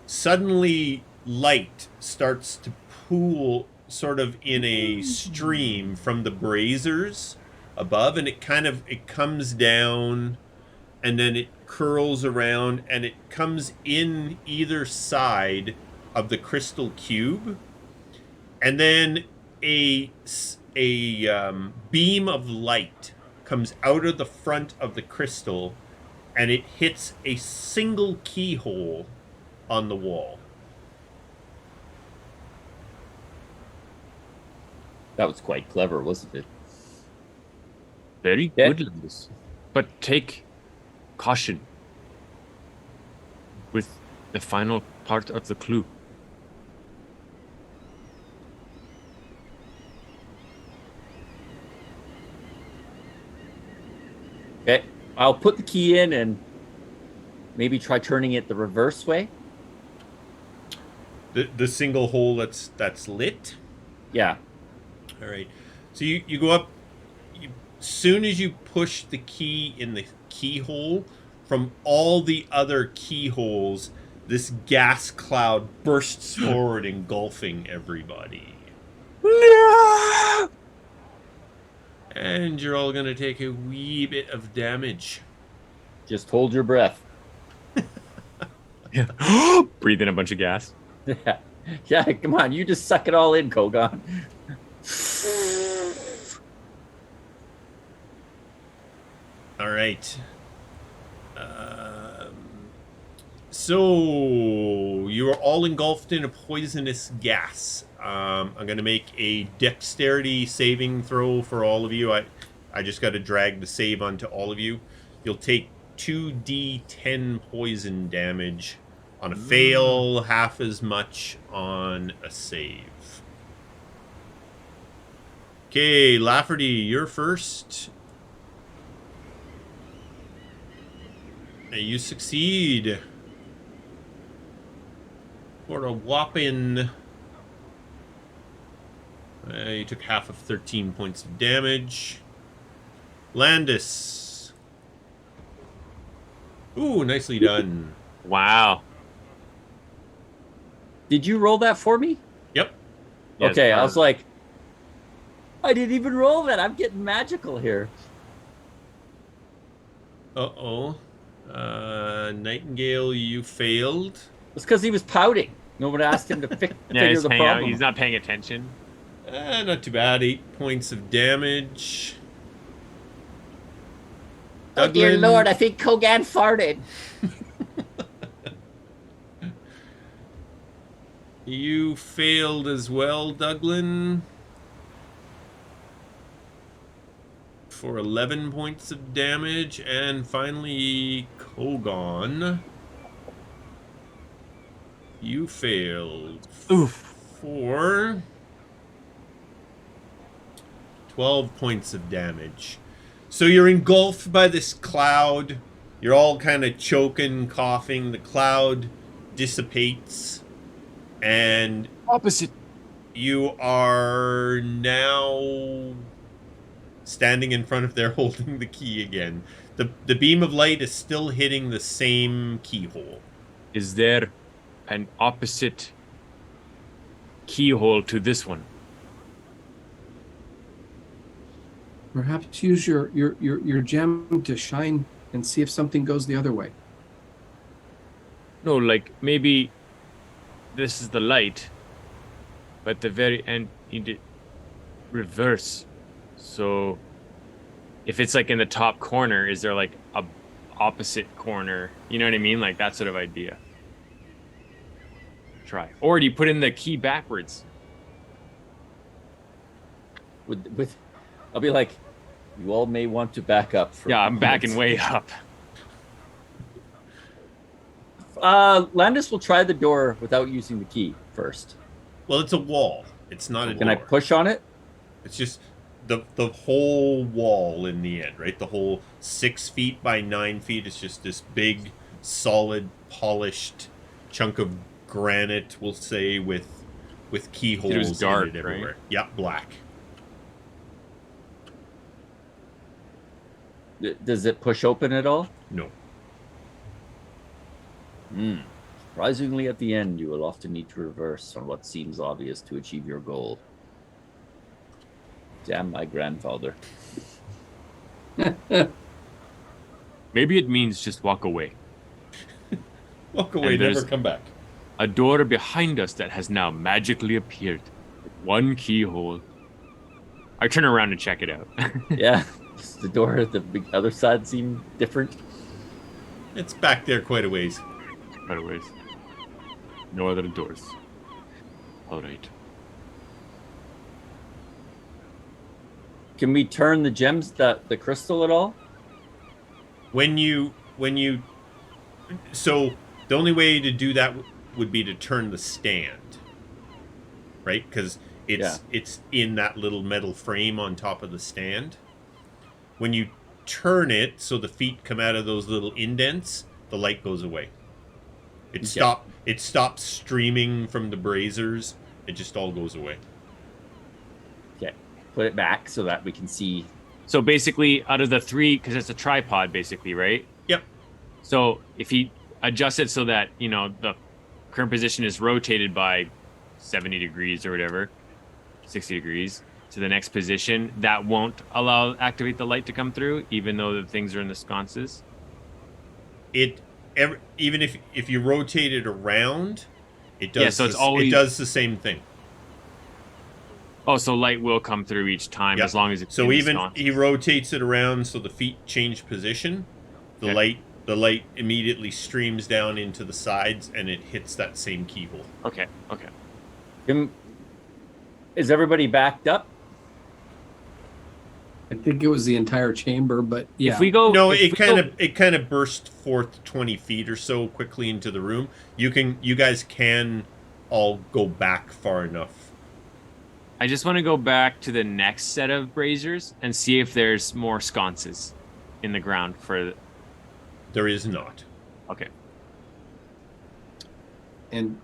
suddenly light starts to pool sort of in a stream from the braziers above, and it comes down, and then it curls around, and it comes in either side of the crystal cube, and then a beam of light comes out of the front of the crystal, and it hits a single keyhole on the wall. That was quite clever, wasn't it? Very good, Landis. But take caution with the final part of the clue. Okay. I'll put the key in and maybe try turning it the reverse way. The single hole that's lit? Yeah. All right. So you go up. Soon as you push the key in the keyhole, from all the other keyholes, this gas cloud bursts forward, engulfing everybody. No! And you're all going to take a wee bit of damage. Just hold your breath. Yeah. Breathe in a bunch of gas. Yeah. Yeah, come on. You just suck it all in, Kogaan. All right. So you are all engulfed in a poisonous gas. I'm going to make a dexterity saving throw for all of you. I just got to drag the save onto all of you. You'll take 2d10 poison damage on a fail, half as much on a save. Okay, Lafferty, you're first. And you succeed. For a whopping... you took half of 13 points of damage. Landis. Ooh, nicely done. Wow. Did you roll that for me? Yep. Yeah, Okay, I was like, I didn't even roll that. I'm getting magical here. Uh-oh. Nightingale, you failed. It's because he was pouting. No one asked him to figure he's the hanging out. problem. He's not paying attention. Not too bad. 8 points of damage. Oh, dear Douglan. Lord, I think Kogaan farted. You failed as well, Douglan. For 11 points of damage. And finally, Kogaan. You failed. Oof. For 12 points of damage. So you're engulfed by this cloud. You're all kind of choking, coughing. The cloud dissipates. And Opposite. you are now standing in front of there holding the key again. The beam of light is still hitting the same keyhole. Is there an opposite keyhole to this one? Perhaps use your gem to shine and see if something goes the other way. No, like maybe this is the light, but the very end you did reverse. So if it's like in the top corner, is there like a opposite corner? You know what I mean? Like that sort of idea. Try. Or do you put in the key backwards? With I'll be like, You all may want to back up. Yeah, I'm backing way up. Landis will try the door without using the key first. Well, it's a wall. It's not a door. Can I push on it? It's just the whole wall in the end, right? The whole 6 feet by 9 feet is just this big, solid, polished chunk of granite, we'll say, with keyholes It was dark, in it everywhere. right? Yeah, black. Does it push open at all? No. Surprisingly, at the end, you will often need to reverse on what seems obvious to achieve your goal. Damn my grandfather. Maybe it means just walk away. Walk away, And never there's- come back. A door behind us that has now magically appeared. One keyhole. I turn around and check it out. Yeah. Does the door at the other side seem different? It's back there quite a ways. By the way, no other doors. All right. Can we turn the gems, the crystal at all? So the only way to do that would be to turn the stand, right? Because it's in that little metal frame on top of the stand. When you turn it so the feet come out of those little indents, the light goes away. It stops streaming from the braziers. It just all goes away. Okay. Put it back so that we can see. So basically, out of the 3, because it's a tripod, basically, right? Yep. So if he adjusts it so that, the current position is rotated by 70 degrees or whatever, 60 degrees to the next position, that won't activate the light to come through, even though the things are in the sconces. Even if you rotate it around, it does. Yeah, so it's always- it does the same thing. Oh, so light will come through each time Yep. as long as it's So in the even sconces. he rotates it around so the feet change position. The Okay. light immediately streams down into the sides and it hits that same keyhole. Okay. Is everybody backed up? I think it was the entire chamber, but yeah. If we go, No, if it we kind of burst forth 20 feet or so quickly into the room. You guys can all go back far enough. I just want to go back to the next set of braziers and see if there's more sconces in the ground for. There is not. Okay. And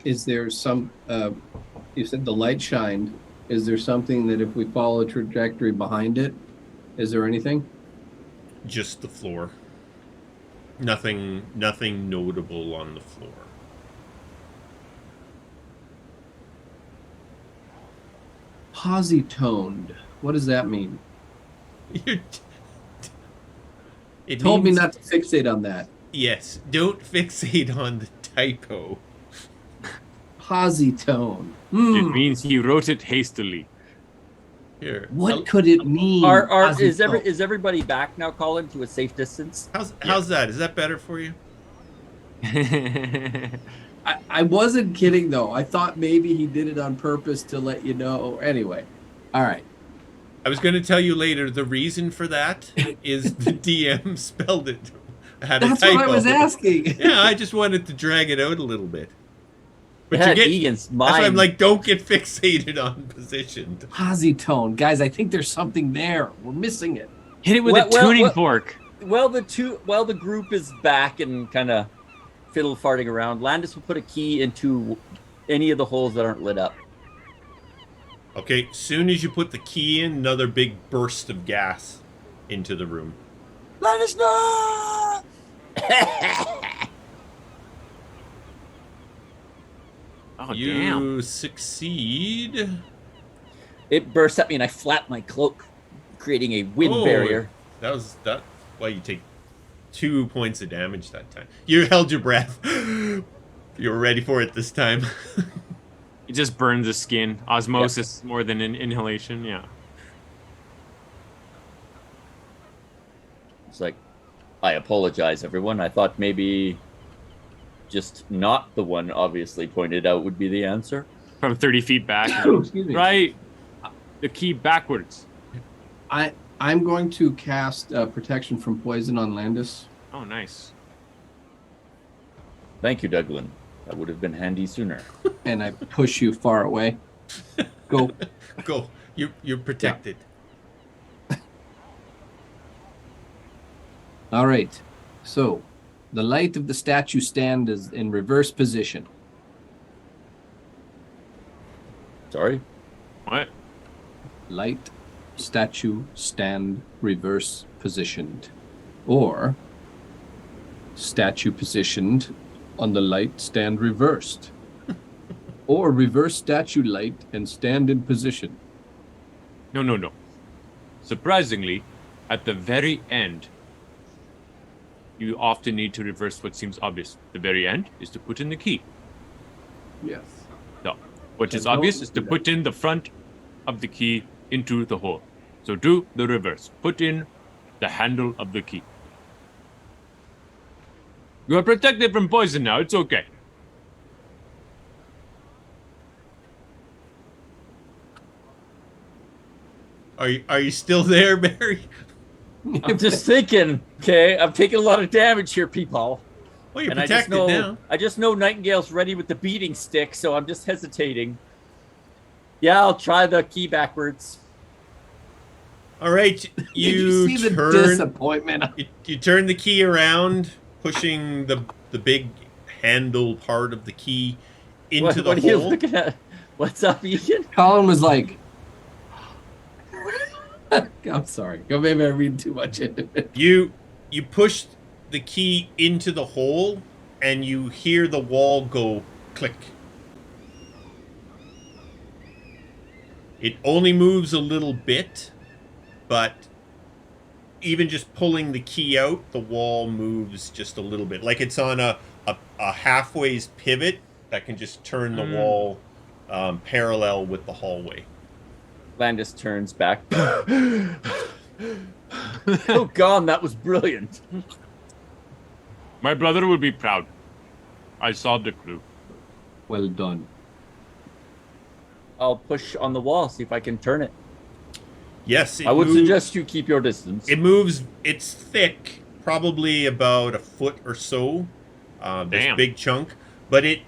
is there some, you said the light shined. Is there something that if we follow a trajectory behind it, is there anything? Just the floor. Nothing notable on the floor. Posy-toned. What does that mean? It Told me means- not to fixate on that. Yes, don't fixate on the typo. Posy-tone. It means he wrote it hastily. Here. What could it mean? Is Posy-tone. everybody back now, Colin, to a safe distance? How's that? Is that better for you? I wasn't kidding though. I thought maybe he did it on purpose to let you know. Anyway, all right. I was going to tell you later. The reason for that is the DM spelled it. Had a That's typo. what I was asking. Yeah, I just wanted to drag it out a little bit. But Yeah, you get. Egan's That's why I'm mind. like, don't get fixated on position. Posy-tone, guys. I think there's something there. We're missing it. Hit it with Well- a tuning well- fork. While the group is back and kind of fiddle farting around, Landis will put a key into any of the holes that aren't lit up. Okay, soon as you put the key in, another big burst of gas into the room. Landis, no! Oh, You damn. succeed. It bursts at me and I flap my cloak, creating a wind Oh, barrier. That. Well, you take 2 points of damage that time. You held your breath. You were ready for it this time. It just burns the skin. Osmosis more than an inhalation. Yeah. It's like, I apologize, everyone. I thought maybe just not the one obviously pointed out would be the answer. From 30 feet back. Excuse me. Right. The key backwards. I'm going to cast protection from poison on Landis. Oh, nice. Thank you, Douglan. That would have been handy sooner. And I push you far away. Go. Go. You're protected. All right. So, the light of the statue stand is in reverse position. Sorry? What? Light statue stand reverse positioned. Or statue positioned on the light stand reversed. Or reverse statue light and stand in position. No. Surprisingly, at the very end, you often need to reverse what seems obvious. The very end is to put in the key. Yes. No. What is Don't obvious is to do that. put in the front of the key into the hole. So do the reverse. Put in the handle of the key. You are protected from poison now. It's okay. Are you still there, Barry? I'm just thinking, okay, I'm taking a lot of damage here, people. Well, you're And protected now. I just know Nightingale's ready with the beating stick, so I'm just hesitating. Yeah, I'll try the key backwards. All right, Did you you see the turn. disappointment? You turn the key around, pushing the big handle part of the key into What the are you hole. looking at? What's up, Egan? Colin was like, I'm sorry. Maybe I read too much into it. You push the key into the hole, and you hear the wall go click. It only moves a little bit, but even just pulling the key out, the wall moves just a little bit. Like it's on a halfway's pivot that can just turn the wall parallel with the hallway. Landis turns back. Oh, God, that was brilliant. My brother will be proud. I solved a clue. Well done. I'll push on the wall, see if I can turn it. Yes, I would suggest you keep your distance. It moves. It's thick, probably about a foot or so. This Damn. big chunk, but it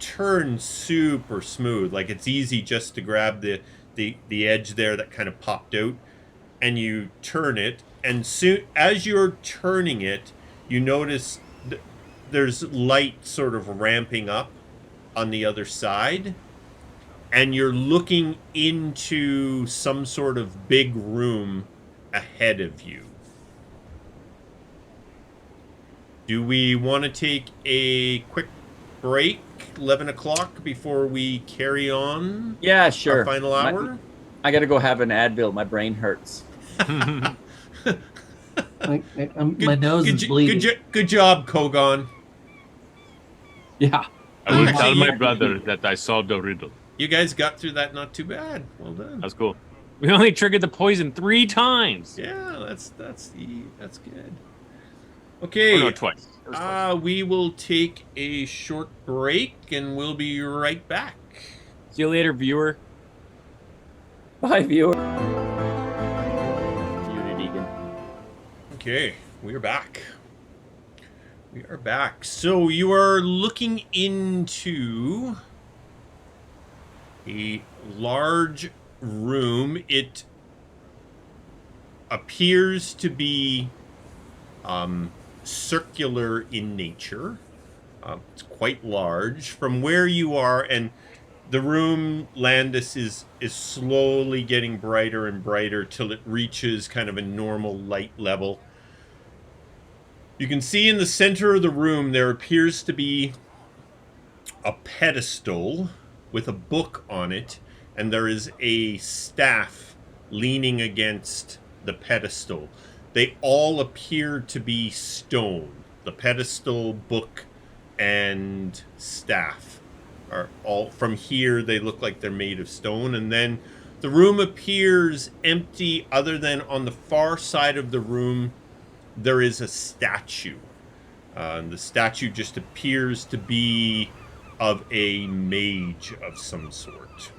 turns super smooth. Like it's easy just to grab the edge there that kind of popped out, and you turn it. And soon as you're turning it, you notice there's light sort of ramping up on the other side. And you're looking into some sort of big room ahead of you. Do we want to take a quick break, 11 o'clock, before we carry on Yeah, sure. our final hour? I gotta go have an Advil. My brain hurts. My nose is bleeding. Good job, Kogaan. Yeah. I will Actually, tell my you- brother that I solved a riddle. You guys got through that not too bad. Well done. That's cool. We only triggered the poison 3 times. Yeah, that's good. Okay. Oh, no, twice. It was twice. We will take a short break, and we'll be right back. See you later, viewer. Bye, viewer. Muted, Egan. Okay, we are back. We are back. So you are looking into a large room. It appears to be circular in nature. It's quite large. From where you are, and the room, Landis, is slowly getting brighter and brighter till it reaches kind of a normal light level. You can see in the center of the room there appears to be a pedestal with a book on it, and there is a staff leaning against the pedestal. They all appear to be stone. The pedestal, book, and staff are all, from here, they look like they're made of stone. And then the room appears empty, other than on the far side of the room, there is a statue. The statue just appears to be of a mage of some sort.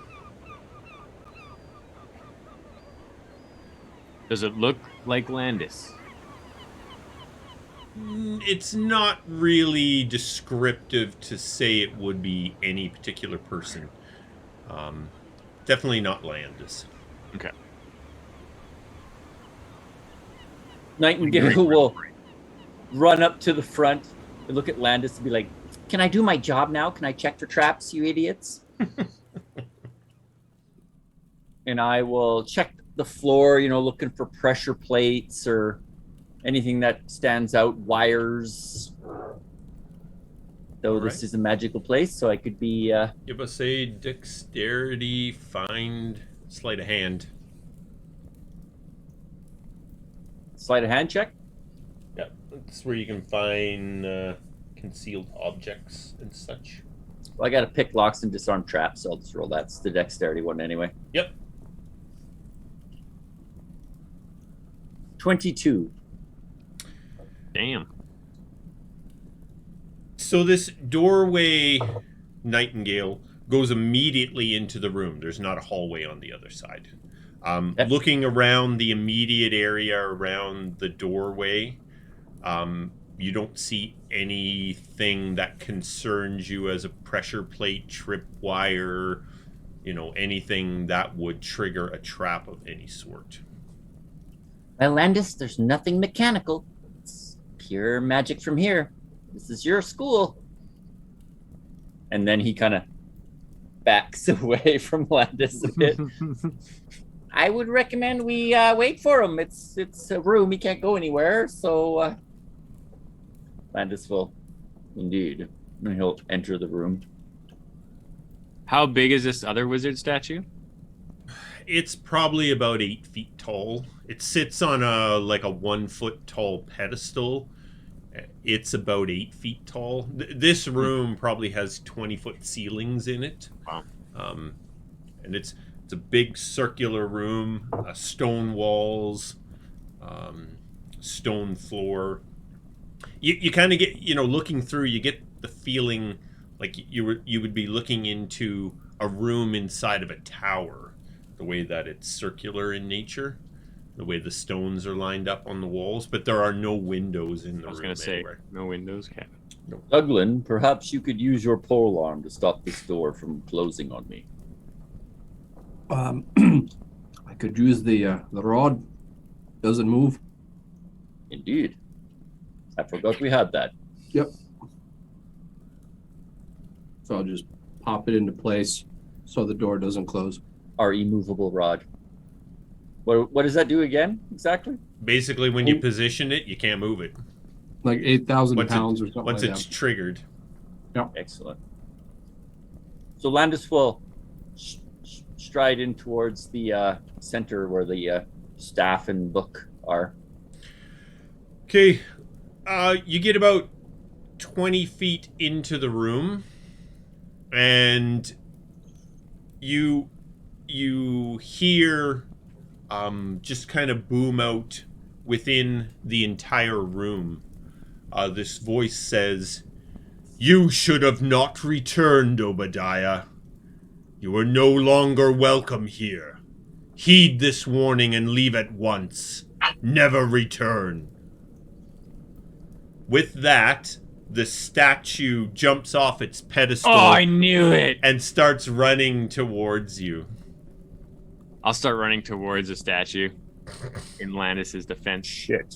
Does it look like Landis? It's not really descriptive to say it would be any particular person. Definitely not Landis. Okay. Nightingale will run up to the front and look at Landis and be like, "Can I do my job now? Can I check for traps, you idiots?" And I will check the floor, looking for pressure plates or anything that stands out, wires. Though this is a magical place, so I could be... Give us a dexterity, find, sleight of hand. Sleight of hand check? Yeah, that's where you can find concealed objects and such. Well, I got to pick locks and disarm traps, so I'll just roll that. It's the dexterity one anyway. Yep. 22. Damn. So this doorway, Nightingale, goes immediately into the room. There's not a hallway on the other side. Looking around the immediate area around the doorway, you don't see anything that concerns you as a pressure plate, tripwire, anything that would trigger a trap of any sort. Well, Landis, there's nothing mechanical. It's pure magic from here. This is your school. And then he kind of backs away from Landis a bit. I would recommend we wait for him. It's a room. He can't go anywhere. So Landis will, indeed. And he'll enter the room. How big is this other wizard statue? It's probably about 8 feet tall. It sits on a 1 foot tall pedestal. It's about 8 feet tall. This room probably has 20-foot ceilings in it. Wow. And it's a big circular room, stone walls, stone floor. You kind of get, looking through, you get the feeling like you would be looking into a room inside of a tower. The way that it's circular in nature, the way the stones are lined up on the walls, but there are no windows in the room. I was going to say, no windows, Kevin. No. Douglan, perhaps you could use your pole arm to stop this door from closing on me. I could use the rod. Doesn't move. Indeed. I forgot we had that. Yep. So I'll just pop it into place so the door doesn't close. Our immovable rod. What does that do again, exactly? Basically, when you position it, you can't move it. Like 8,000 pounds or something once like it's that. triggered. Yep. Excellent. So Landis will stride in towards the center where the staff and book are. Okay. You get about 20 feet into the room, and you hear just kind of boom out within the entire room. This voice says, "You should have not returned, Obadiah. You are no longer welcome here. Heed this warning and leave at once. Never return." With that, the statue jumps off its pedestal. Oh, I knew it! And starts running towards you. I'll start running towards the statue in Landis' defense. Shit.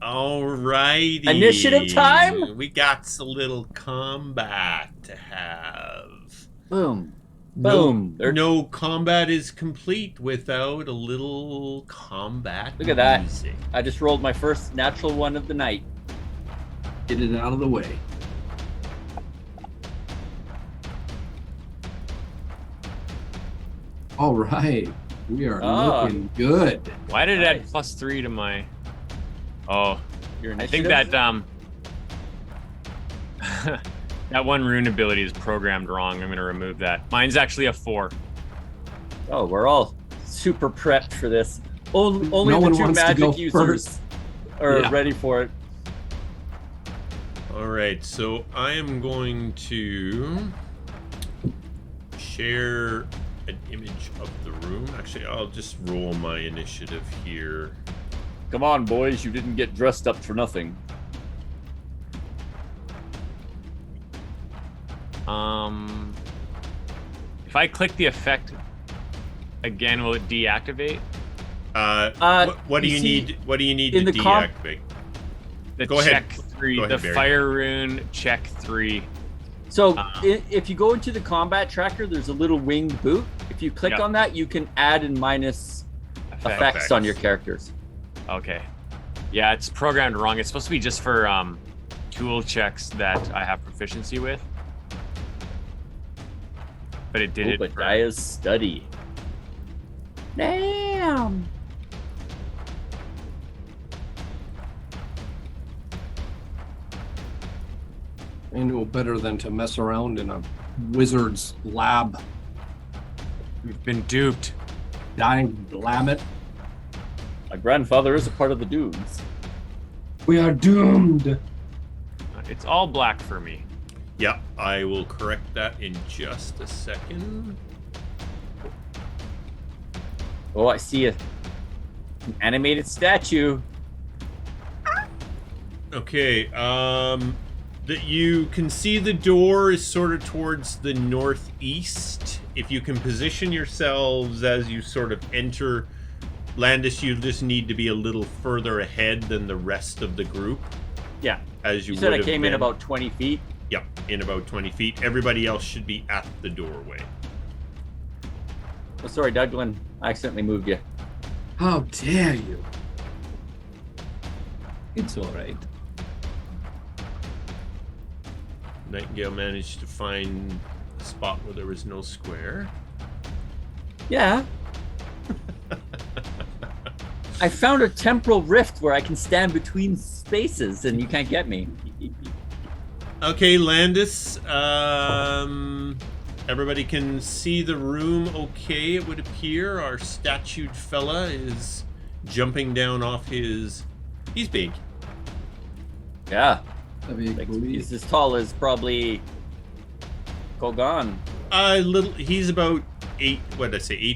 Alrighty. Initiative time? We got a little combat to have. Boom. Boom. No combat is complete without a little combat. Look at that. music. I just rolled my first natural one of the night. Get it out of the way. All right. We are looking good. Why did it add +3 to my... Oh, Your I think initiative? that that one rune ability is programmed wrong. I'm going to remove that. Mine's actually a 4. Oh, we're all super prepped for this. Only No the one two wants to magic go users first. are Yeah. ready for it. Alright, so I am going to share an image of the room. Actually, I'll just roll my initiative here. Come on, boys. You didn't get dressed up for nothing. If I click the effect again, will it deactivate? What do you need? What do you need to deactivate? Go ahead. Check 3. Go ahead, the Barry. fire rune. Check 3. So if you go into the combat tracker, there's a little winged boot. If you click on that, you can add and minus effects on your characters. Okay. Yeah, it's programmed wrong. It's supposed to be just for tool checks that I have proficiency with. But it did it for... Obadiah's study. Damn! I know better than to mess around in a wizard's lab. We've been duped. Dying it. My grandfather is a part of the dunes. We are doomed. It's all black for me. Yeah, I will correct that in just a second. Oh, I see an animated statue. Okay, that you can see the door is sort of towards the northeast. If you can position yourselves as you sort of enter, Landis, you just need to be a little further ahead than the rest of the group. Yeah. As you said I would came have in been. about 20 feet. Yep, in about 20 feet. Everybody else should be at the doorway. Oh, sorry, Douglan. I accidentally moved you. How dare you? It's all right. Nightingale managed to find a spot where there was no square. Yeah. I found a temporal rift where I can stand between spaces and you can't get me. Okay, Landis. Everybody can see the room okay, it would appear. Our statued fella is jumping down off his... He's big. Yeah. Like, He's as tall as probably Kogaan. He's about 8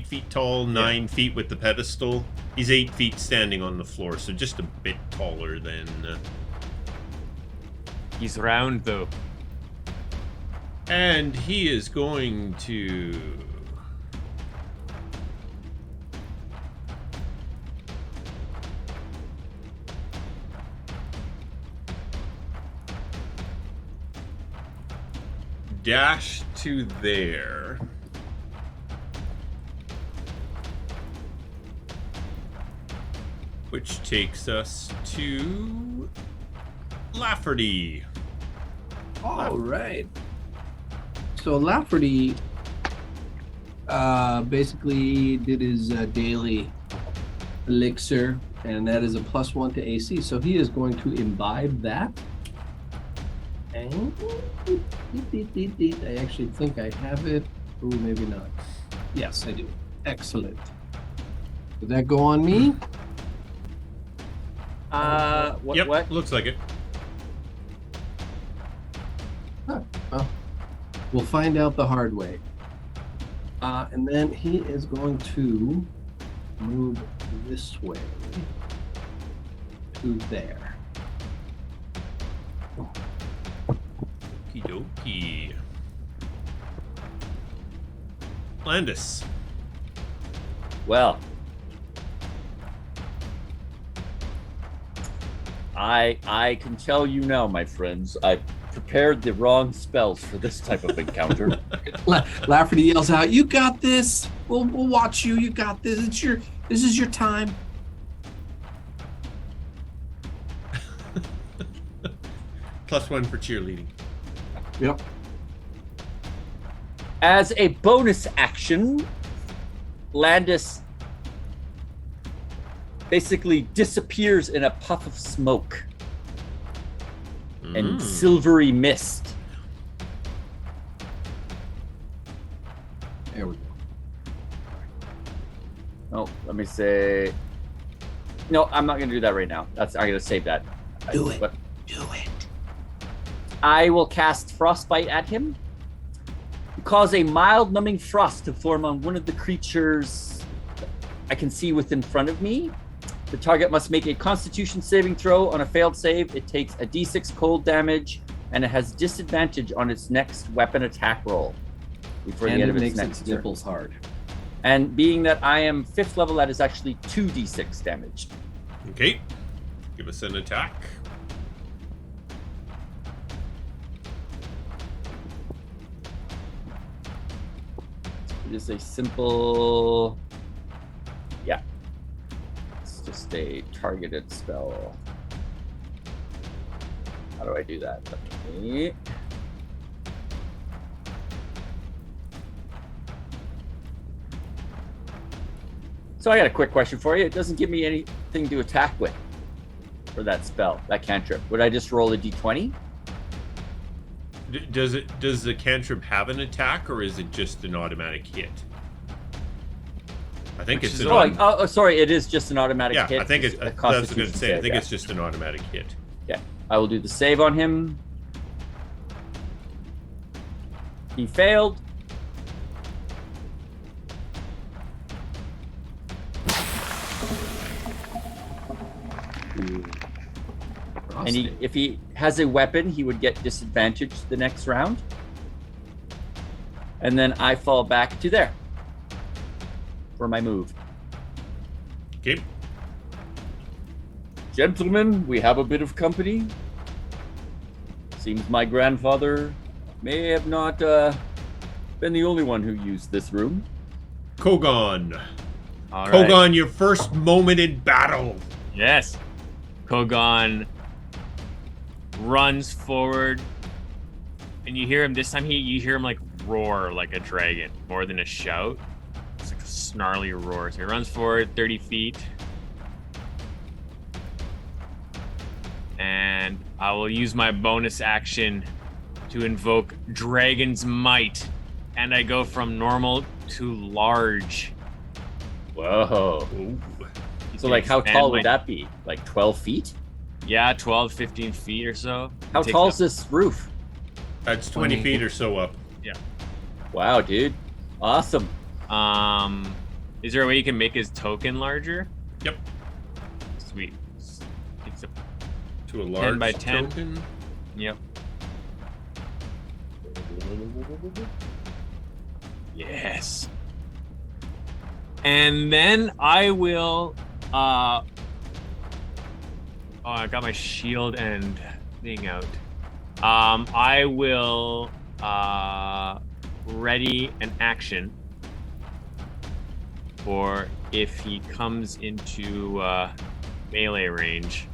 feet tall, 9 feet with the pedestal. He's 8 feet standing on the floor, so just a bit taller than... He's round, though. And he is going to... dash to there. Which takes us to Lafferty. All right. So Lafferty basically did his daily elixir, and that is a +1 to AC. So he is going to imbibe that. And I actually think I have it. Oh, maybe not. Yes, I do. Excellent. Did that go on me? Yep, What? looks like it. Huh. Well, we'll find out the hard way. And then he is going to move this way to there. Okie dokie. Landis. Well, I can tell you now, my friends, I prepared the wrong spells for this type of encounter. Lafferty yells out, "You got this! We'll watch you. You got this. This is your time." +1 for cheerleading. Yep. As a bonus action, Landis basically disappears in a puff of smoke and silvery mist. There we go. Oh, let me say. No, I'm not gonna do that right now. I'm gonna save that. Do it. I will cast Frostbite at him. You cause a mild numbing frost to form on one of the creatures I can see within front of me. The target must make a Constitution saving throw. On a failed save, it takes a d6 cold damage, and it has disadvantage on its next weapon attack roll before the And end it of its makes next its turn. nipples hard. And being that I am 5th level, that is actually 2d6 damage. Okay. Give us an attack. It is a simple... Yeah. It's just a targeted spell. How do I do that? Let me... So I got a quick question for you. It doesn't give me anything to attack with for that spell, that cantrip. Would I just roll a d20? Does the cantrip have an attack, or is it just an automatic hit? I think it's an sorry, it is just an automatic hit. I think it's. a That's what I was going Constitution to say. I save, think yeah. it's just an automatic hit. Okay, I will do the save on him. He failed. And if he has a weapon, he would get disadvantage the next round. And then I fall back to there for my move. Okay. Gentlemen, we have a bit of company. Seems my grandfather may have not been the only one who used this room. Kogaan. All right. Kogaan, your first moment in battle. Yes. Kogaan runs forward, and you hear him this time. You hear him like roar like a dragon, more than a shout. It's like a snarly roar. So he runs forward 30 feet, and I will use my bonus action to invoke Dragon's Might, and I go from normal to large. Whoa. Ooh. So like how tall would that be? Like 12 feet? Yeah, 12, 15 feet or so. How It takes tall up- is this roof? That's 20 feet or so up. Wow, dude. Awesome. Is there a way you can make his token larger? Yep. Sweet. It's a, To a large by 10. token. yep. Yes. And then I will oh, I got my shield and thing out. I will ready an action for if he comes into melee range,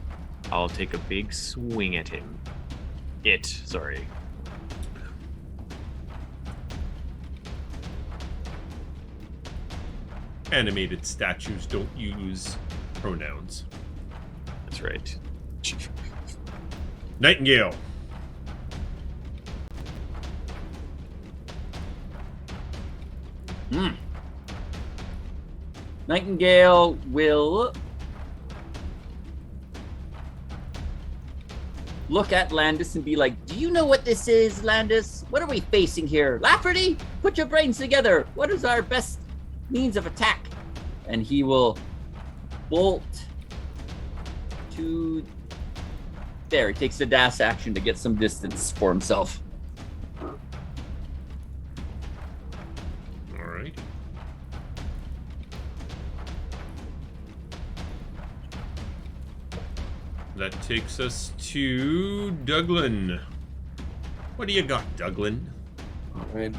I'll take a big swing at him. Sorry. Animated statues don't use pronouns. That's right. Nightingale. Nightingale will look at Landis and be like, do you know what this is, Landis? What are we facing here? Lafferty, put your brains together. What is our best means of attack? And he will bolt to there. He takes a dash action to get some distance for himself. All right. That takes us to Douglan. What do you got, Douglan? All right.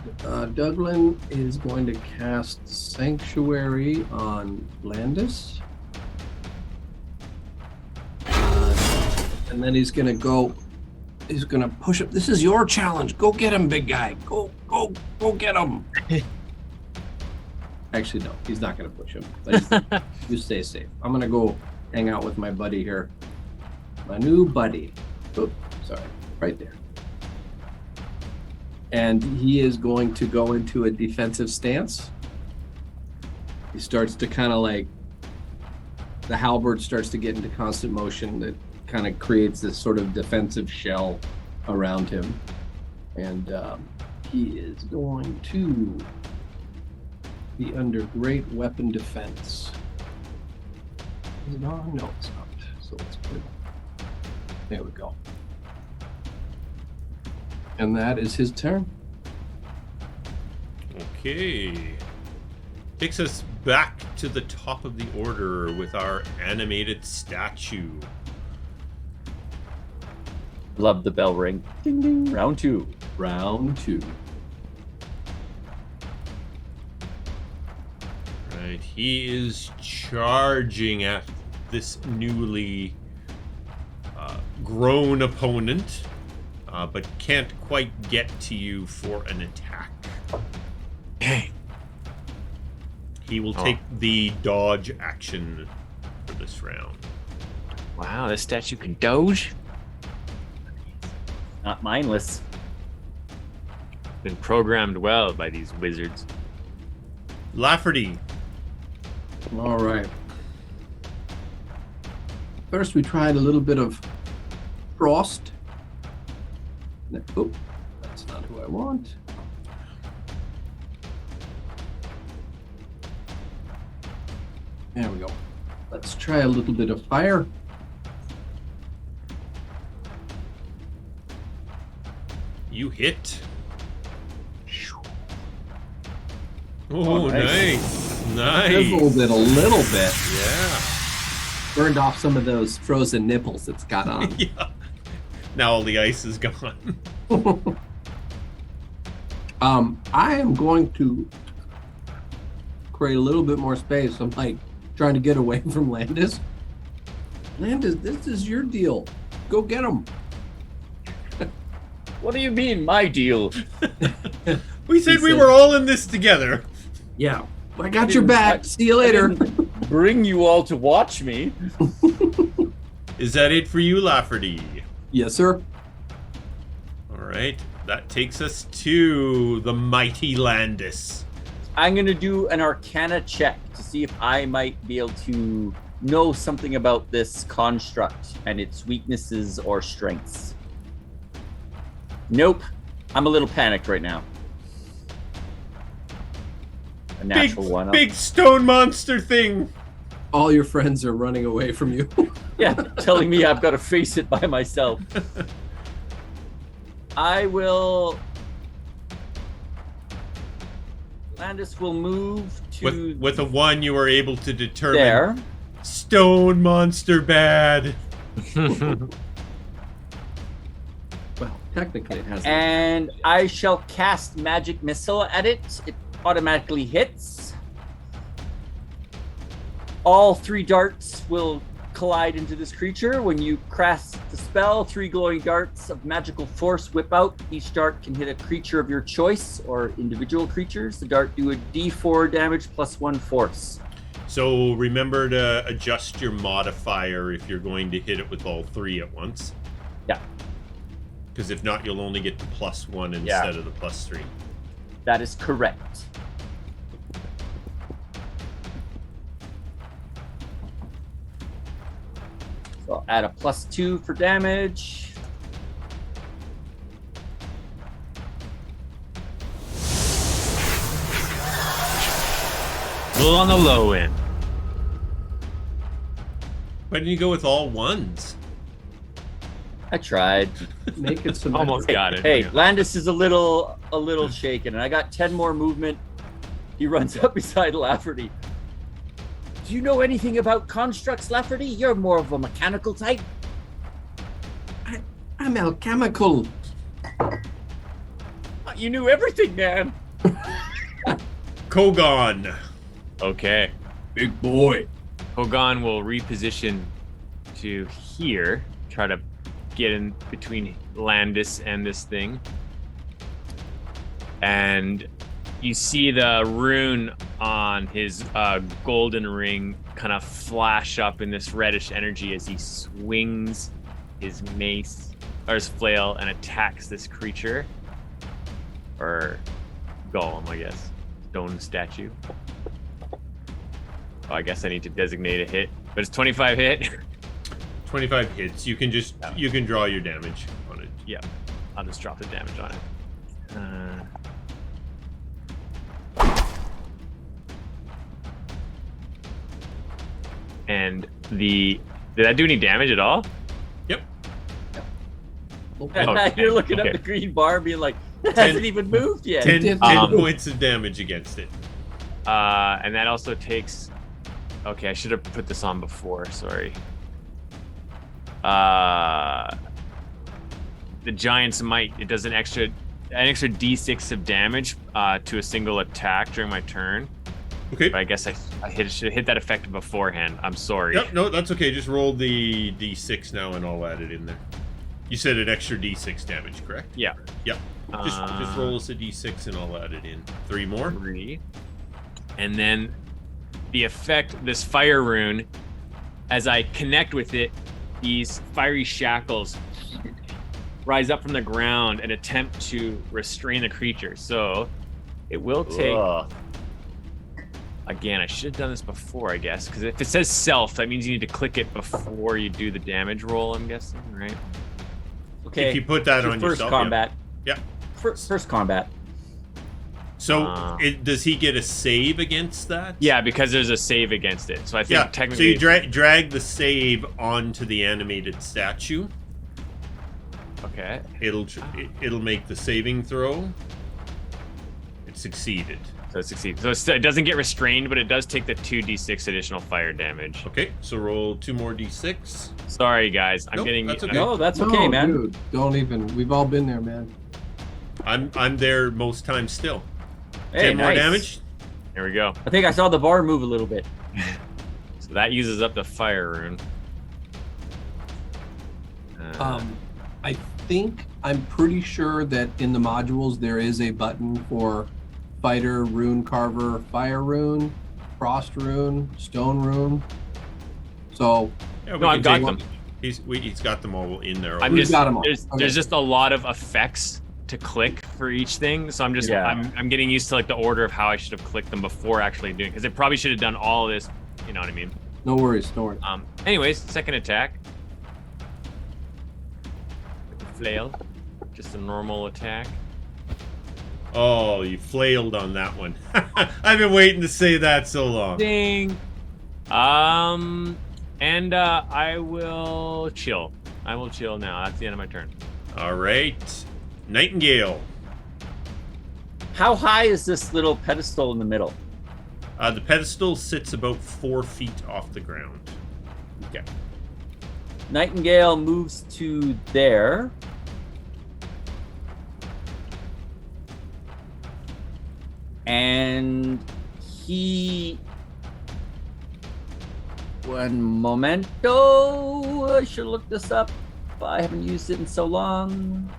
Douglan is going to cast Sanctuary on Landis. And then he's going to push up. This is your challenge. Go get him, big guy. Go get him. Actually, no, he's not going to push him. But you stay safe. I'm going to go hang out with my buddy here. My new buddy. Oh, sorry. Right there. And he is going to go into a defensive stance. He starts to kind of like, the halberd starts to get into constant motion that kind of creates this sort of defensive shell around him. And he is going to be under great weapon defense. Is it on? No, it's not. So let's put it on. There we go. And that is his turn. Okay. Takes us back to the top of the order with our animated statue. Love the bell ring. Ding ding. Round 2. Round 2. Right, he is charging at this newly grown opponent, but can't quite get to you for an attack. Hey. He will take the dodge action for this round. Wow, this statue can doge. Not mindless. Been programmed well by these wizards. Lafferty. All right. First, we tried a little bit of frost. Oh, that's not who I want. There we go. Let's try a little bit of fire. You hit. Oh, nice. Nice. Fizzled it a little bit. Yeah. Burned off some of those frozen nipples it's got on. Yeah. Now all the ice is gone. I am going to create a little bit more space. I'm like trying to get away from Landis. Landis, this is your deal. Go get him. What do you mean, my deal? We said we were all in this together. Yeah, I got your back. See you later. Bring you all to watch me. Is that it for you, Lafferty? Yes, sir. All right. That takes us to the mighty Landis. I'm going to do an Arcana check to see if I might be able to know something about this construct and its weaknesses or strengths. Nope. I'm a little panicked right now. A natural one. Big stone monster thing. All your friends are running away from you. Yeah, telling me I've got to face it by myself. I will... Landis will move to... With a 1, you were able to determine... There. Stone monster bad. Well, technically it has. And I shall cast Magic Missile at it. It automatically hits. All 3 darts will collide into this creature. When you cast the spell, 3 glowing darts of magical force whip out. Each dart can hit a creature of your choice or individual creatures. The dart do a d4 damage plus 1 force. So remember to adjust your modifier if you're going to hit it with all 3 at once. Yeah. Because if not, you'll only get the +1 instead of the +3. That is correct. So I'll add a +2 for damage. A little on the low end. Why didn't you go with all 1s? I tried. Make it some. Almost got it. Hey, Yeah. Landis is a little shaken, and I got 10 more movement. He runs up beside Lafferty. Do you know anything about constructs, Lafferty? You're more of a mechanical type. I'm alchemical. You knew everything, man. Kogaan. Okay. Big boy. Kogaan will reposition to here, try to get in between Landis and this thing. And you see the rune on his golden ring kind of flash up in this reddish energy as he swings his mace or his flail and attacks this creature. Or golem, I guess. Stone statue. Oh, I guess I need to designate a hit. But it's 25 hit. 25 hits. You can draw your damage on it. Yeah. I'll just drop the damage on it. And did that do any damage at all? Yep. You're looking okay. at the green bar, being like, "It hasn't even moved yet." 10 points of damage against it. And that also takes. Okay, I should have put this on before. Sorry. The Giant's Might. It does an extra D6 of damage to a single attack during my turn. Okay. But I guess I should hit that effect beforehand. I'm sorry. Yep, no, that's okay. Just roll the D6 now and I'll add it in there. You said an extra D6 damage, correct? Yeah. Yep. Just roll us a D6 and I'll add it in. 3 more. 3. And then the effect, this fire rune, as I connect with it, these fiery shackles rise up from the ground and attempt to restrain the creature. So it will take... Again, I should have done this before, I guess, because if it says self, that means you need to click it before you do the damage roll, I'm guessing, right? Okay. If you put that on first yourself. combat. Yeah. First combat. So does he get a save against that? Yeah, because there's a save against it. So I think technically... So you drag the save onto the animated statue. Okay. It'll make the saving throw. It succeeded. So it succeeds. So it doesn't get restrained, but it does take the 2d6 additional fire damage. Okay, so roll 2 more d6. Sorry, guys. I'm getting... That's okay. No, that's okay, man. Dude, don't even. We've all been there, man. I'm there most times still. Hey, 10 more nice. damage. Here we go. I think I saw the bar move a little bit. So that uses up the fire rune. I'm pretty sure that in the modules there is a button for fighter, rune carver, fire rune, frost rune, stone rune. So Yeah, we No, I've can got take them. He's got them all in there. I'm already. just, got 'em all. there's Okay. just a lot of effects to click for each thing, so I'm just I'm getting used to like the order of how I should have clicked them before actually doing, because I probably should have done all of this, you know what I mean? no worries, no worries. Anyways, second attack. With the flail, just a normal attack. Oh, you flailed on that one. I've been waiting to say that so long. Ding. And I will chill. I will chill now. That's the end of my turn. All right, Nightingale. How high is this little pedestal in the middle? The pedestal sits about 4 feet off the ground. Okay. Nightingale moves to there. And he... One momento. I should look this up. I haven't used it in so long.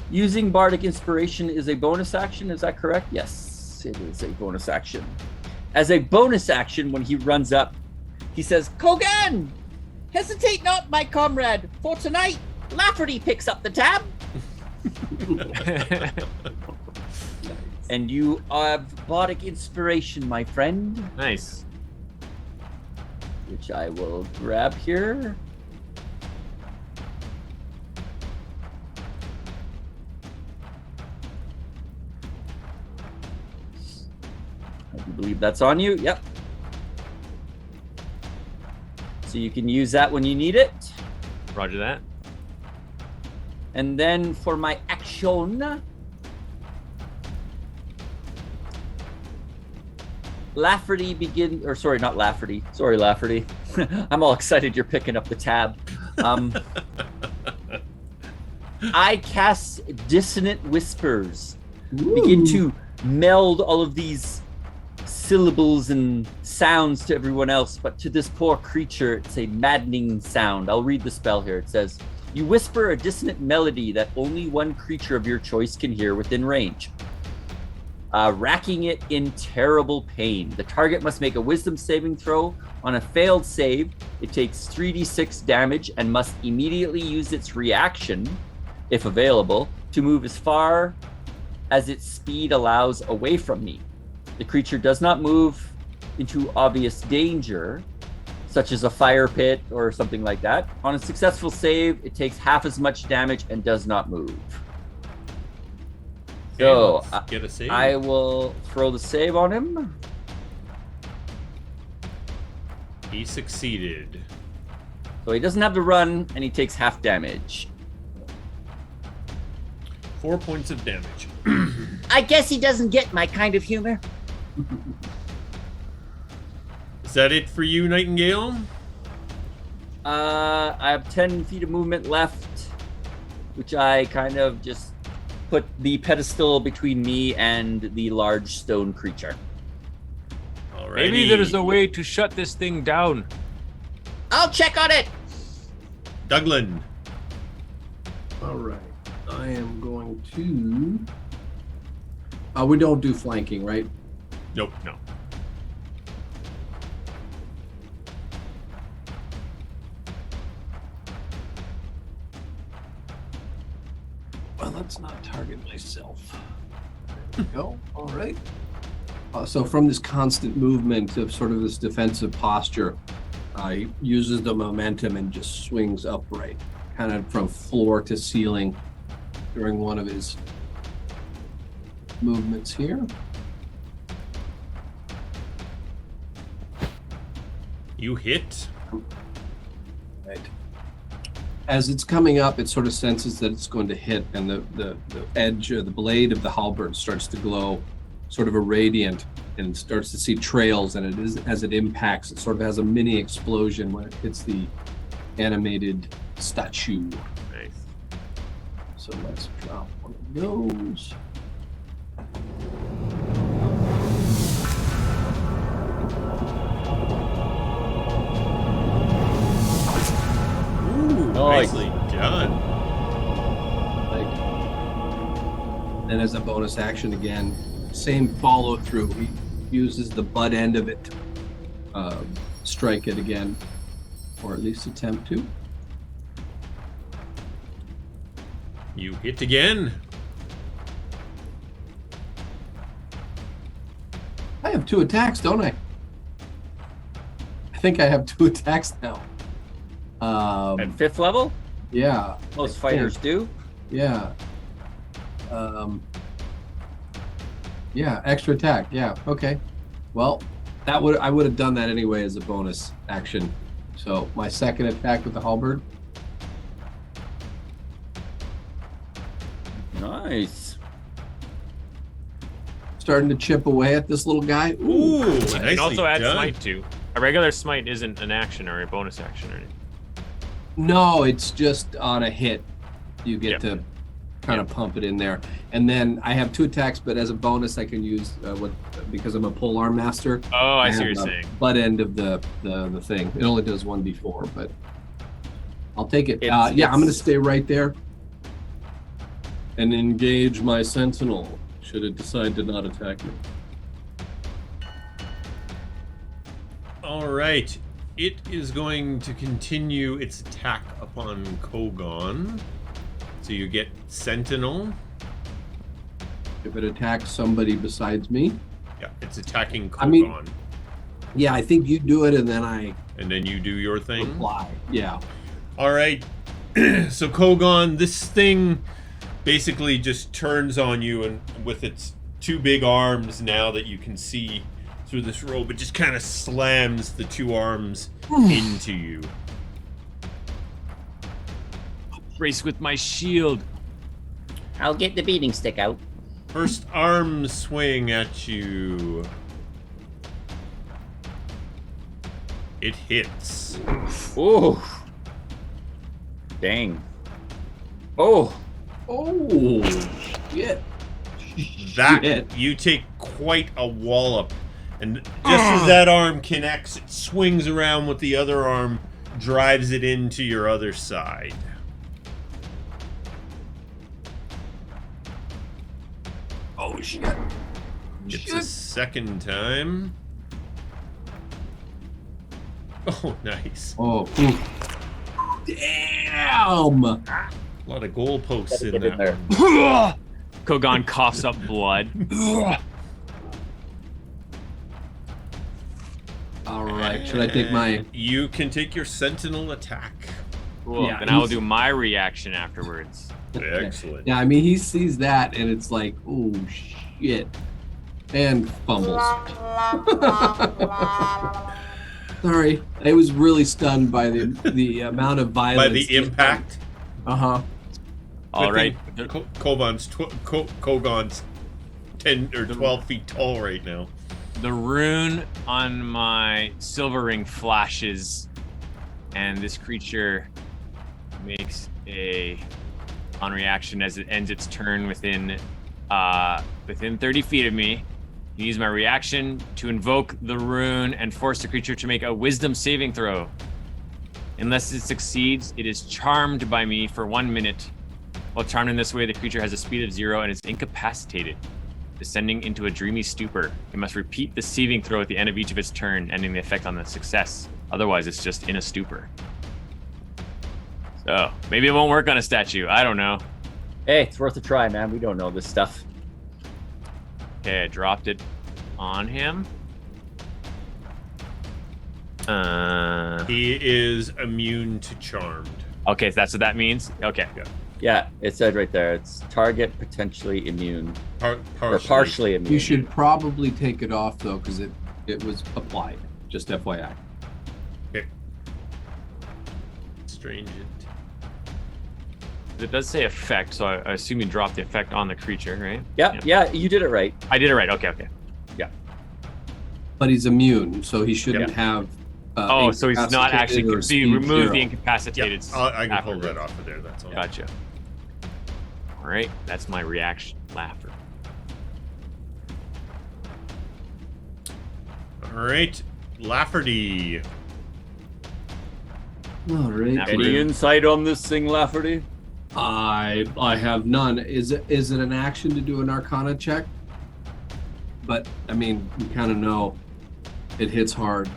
Using Bardic Inspiration is a bonus action, is that correct? Yes, it is a bonus action. As a bonus action, when he runs up, he says, Kogaan! Hesitate not, my comrade, for tonight, Lafferty picks up the tab. And you have Bardic Inspiration, my friend. Nice. Which I will grab here. I do believe that's on you. Yep. So you can use that when you need it. Roger that. And then for my action, Lafferty not Lafferty. Sorry, Lafferty. I'm all excited you're picking up the tab. I cast Dissonant Whispers. Begin to meld all of these syllables and sounds to everyone else, but to this poor creature, it's a maddening sound. I'll read the spell here. It says, you whisper a dissonant melody that only one creature of your choice can hear within range, racking it in terrible pain. The target must make a wisdom saving throw. On a failed save, it takes 3d6 damage and must immediately use its reaction, if available, to move as far as its speed allows away from me. The creature does not move into obvious danger, such as a fire pit or something like that. On a successful save, it takes half as much damage and does not move. Okay, So let's get a save. I will throw the save on him. He succeeded. So he doesn't have to run, and he takes half damage. 4 points of damage. I guess he doesn't get my kind of humor. Is that it for you, Nightingale? I have 10 feet of movement left, which I kind of just put the pedestal between me and the large stone creature. Alrighty. Maybe there's a way to shut this thing down. I'll check on it. Douglan. All right. I am going to. We don't do flanking, right? Nope. No. Well, let's not target myself. There we go. All right. So from this constant movement of sort of this defensive posture, he uses the momentum and just swings upright, kind of from floor to ceiling during one of his movements here. You hit. Right. As it's coming up, it sort of senses that it's going to hit, and the edge or the blade of the halberd starts to glow, sort of a radiant, and starts to see trails. And it is, as it impacts, it sort of has a mini explosion when it hits the animated statue. Nice. So let's drop one of those. Ooh, Nice. nicely done. And as a bonus action again, same follow through. He uses the butt end of it to strike it again, or at least attempt to. You hit again. I have 2 attacks, don't I? I think I have 2 attacks now. At 5th level? Yeah. Most I fighters think. do. Yeah. Yeah, extra attack. Yeah, okay. Well, I would have done that anyway as a bonus action. So my second attack with the halberd. Nice. Starting to chip away at this little guy. Ooh, You nicely can also add done. smite too. A regular smite isn't an action or a bonus action or anything. No, it's just on a hit. You get Yep. to kind of pump it in there. And then I have 2 attacks, but as a bonus, I can use because I'm a polearm master. Oh, I see have what you're the saying. Butt end of the thing. It only does 1d4, but I'll take it. It's- I'm going to it's- stay right there and engage my sentinel should it decide to not attack me. All right. It is going to continue its attack upon Kogaan. So you get Sentinel. If it attacks somebody besides me, Yeah, it's attacking Kogaan. I mean- yeah, I think you do it, and then I and then you do your thing. reply. Yeah. All right. So Kogaan, this thing basically just turns on you, and with its 2 big arms now that you can see through this robe, it just kind of slams the 2 arms into you. Brace with my shield. I'll get the beating stick out. First arm swing at you. It hits. Ooh. Dang. Oh. Oh, shit. That Shit. you take quite a wallop, and just as that arm connects, it swings around with the other arm, drives it into your other side. Oh, shit. It's a second time. Oh, nice. Oh, damn. A lot of goalposts in Get in that there. one. Kogaan coughs up blood. All right. Should I take my? You can take your sentinel attack. Cool. Yeah, Then I will he's- do my reaction afterwards. Excellent. Yeah, I mean, he sees that and it's like, oh shit, and fumbles. Sorry, I was really stunned by the amount of violence. By the impact. Uh-huh. All right. Kogan's 10 or 12 feet tall right now. The rune on my silver ring flashes, and this creature makes a on reaction as it ends its turn within 30 feet of me. I use my reaction to invoke the rune and force the creature to make a wisdom saving throw. Unless it succeeds, it is charmed by me for 1 minute. While charmed in this way, the creature has a speed of 0 and is incapacitated, descending into a dreamy stupor. It must repeat the saving throw at the end of each of its turn, ending the effect on the success. Otherwise, it's just in a stupor. So, maybe it won't work on a statue. I don't know. Hey, it's worth a try, man. We don't know this stuff. Okay, I dropped it on him. He is immune to charmed. Okay, that's what that means? Okay. Yeah, it said right there. It's target potentially immune or partially immune. You should probably take it off though, because it was applied. Just FYI. Okay. Strange it. It does say effect, so I assume you dropped the effect on the creature, right? Yeah, you did it right. I did it right. Okay. But he's immune, so he shouldn't have. So he's not actually. incapacitated or So you speed remove 0. the incapacitated. I can pull afterwards. that off of there. That's all. Gotcha. All right, that's my reaction. Lafferty. All right, Lafferty. All right. Any insight on this thing, Lafferty? I have none. Is it an action to do an Arcana check? But I mean, you kind of know it hits hard.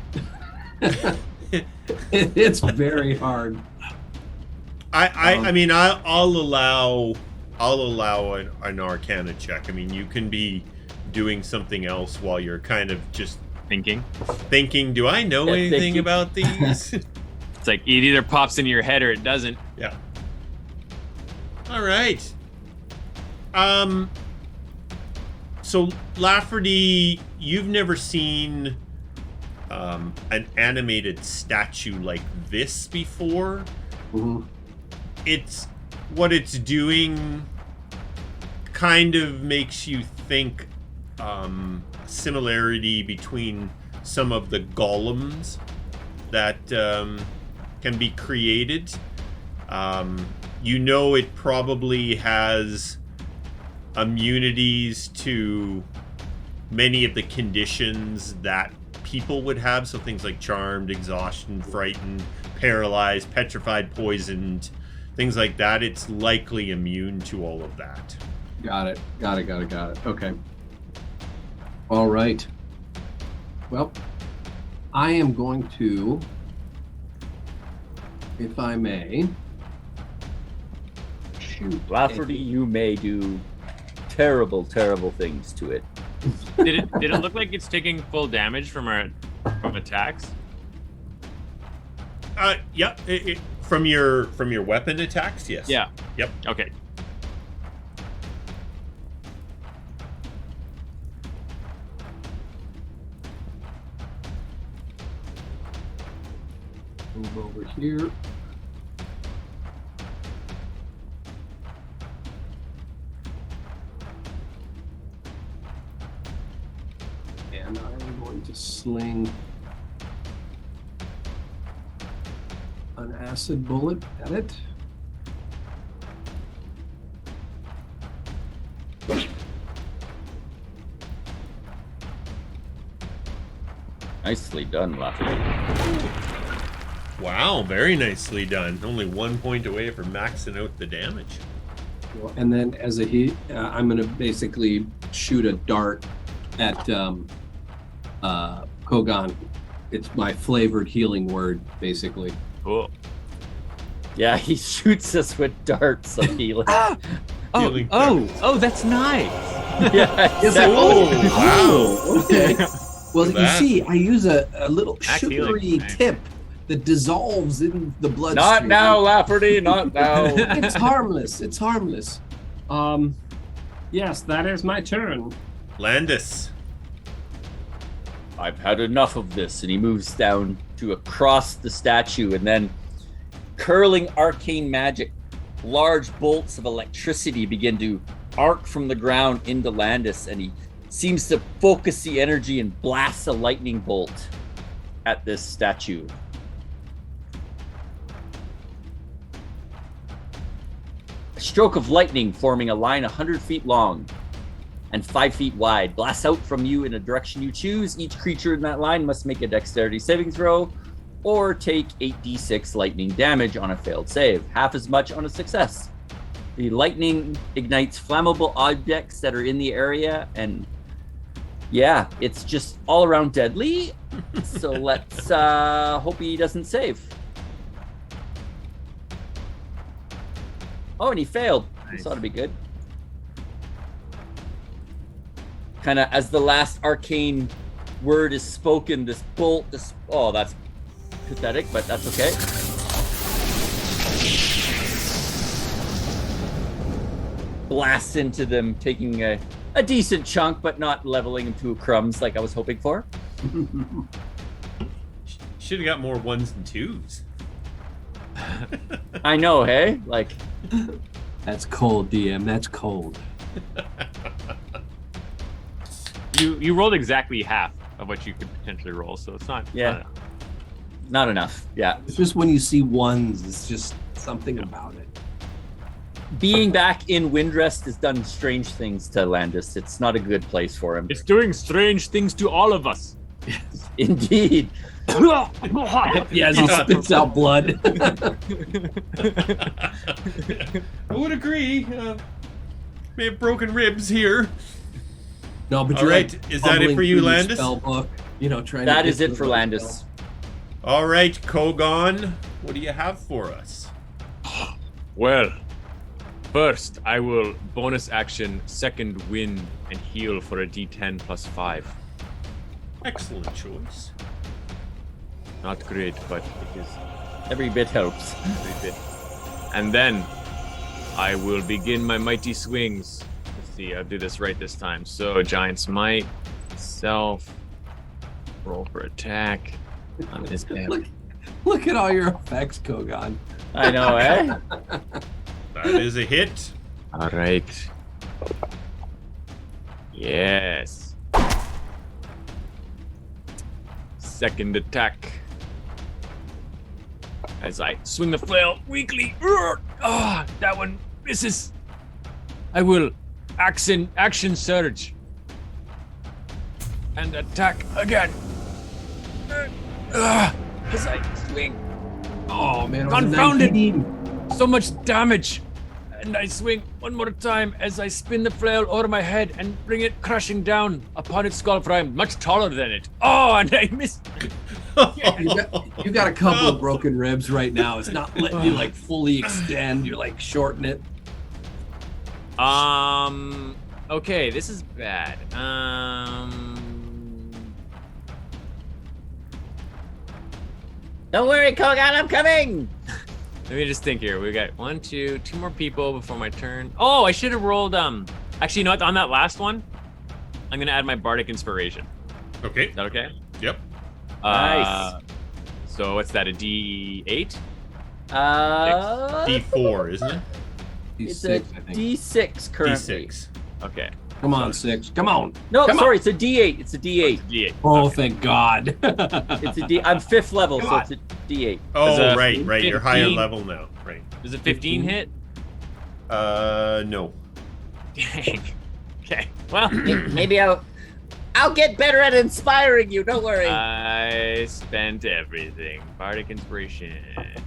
It hits very hard. I mean, I'll allow an Arcana check. I mean, you can be doing something else while you're kind of just Thinking. do I know anything thinking. about these? It's like it either pops into your head or it doesn't. Yeah. All right. So Lafferty, you've never seen an animated statue like this before. Mhm. It's what it's doing kind of makes you think similarity between some of the golems that can be created. You know, it probably has immunities to many of the conditions that people would have. So things like charmed, exhaustion, frightened, paralyzed, petrified, poisoned, things like that. It's likely immune to all of that. Got it. Okay. All right. Well, I am going to, if I may, shoot. Lafferty, you may do terrible, terrible things to it. Did it look like it's taking full damage from attacks? Yep. From your weapon attacks, yes. Yeah. Yep. Okay. Move over here. And I'm going to sling an acid bullet at it. Nicely done, Lafferty. Wow, very nicely done. Only 1 point away from maxing out the damage. And then as a I'm going to basically shoot a dart at Kogaan. It's my flavored healing word, basically. Cool. Yeah, he shoots us with darts of healing. Healing Oh, that's nice. Yeah, Oh, wow. Okay. Well, So you that- see, I use a little Axe sugary healing. Nice. tip that dissolves in the bloodstream. Not now, Lafferty, not now. It's harmless. It's harmless. Yes, that is my turn. Landis. I've had enough of this. And he moves down to across the statue and then curling arcane magic. Large bolts of electricity begin to arc from the ground into Landis, and he seems to focus the energy and blasts a lightning bolt at this statue. A stroke of lightning forming a line 100 feet long and 5 feet wide blasts out from you in a direction you choose. Each creature in that line must make a dexterity saving throw or take 8d6 lightning damage on a failed save, half as much on a success. The lightning ignites flammable objects that are in the area, and yeah, it's just all around deadly. So let's hope he doesn't save. Oh, and he failed. Nice. This ought to be good. Kind of as the last arcane word is spoken, this bolt, oh, that's pathetic, but that's okay. Blasts into them, taking a decent chunk, but not leveling them to crumbs like I was hoping for. Should have got more ones and twos. I know, hey? Like, That's cold, DM. That's cold. You rolled exactly half of what you could potentially roll, so it's not. Yeah. Not enough. Yeah. It's just when you see ones, it's just something about it. Being back in Windrest has done strange things to Landis. It's not a good place for him. It's doing strange things to all of us. Indeed. Yeah, as he spits out blood. I would agree. May have broken ribs here. No, but All you're right, like is that it fumbling for you, through your Landis? spell book, trying That to is get it to for the Landis. spell. All right, Kogaan, what do you have for us? Well, first I will bonus action second wind and heal for a D10 plus 5. Excellent choice. Not great, but it is Every bit helps. every bit. And then I will begin my mighty swings. Let's see, I'll do this right this time. So Giant's Might, self, roll for attack on his Look at all your effects, Kogaan. I know, eh? That is a hit. All right. Yes. Second attack. As I swing the flail weakly. That one misses. I will action surge. And attack again. As I swing. Oh man, it was a Confounded. 19. So much damage. And I swing one more time as I spin the flail over my head and bring it crashing down upon its skull, for I am much taller than it. Oh, and I missed. You got a couple of broken ribs right now. It's not letting you like fully extend. You're like shorten it. Okay, this is bad. Don't worry, Kogaan, I'm coming! Let me just think here. We got two more people before my turn. Oh, I should have rolled. Actually, you know what? On that last one, I'm gonna add my bardic inspiration. Okay. Is that okay? Yep. Nice. So what's that? A D8? D4, isn't it? It's D6, a I think. D6 currently. D6. Okay. Come on, 6. Come on. No, Come sorry, it's a D8. It's a D8. D8. Oh, thank God. It's a D. I'm 5th level, so it's a D8. Oh, Is a right. You're higher 15? level now. Right. Does a 15 hit? No. Dang. Okay. Well, Maybe I'll get better at inspiring you. Don't worry. I spent everything. Bardic inspiration.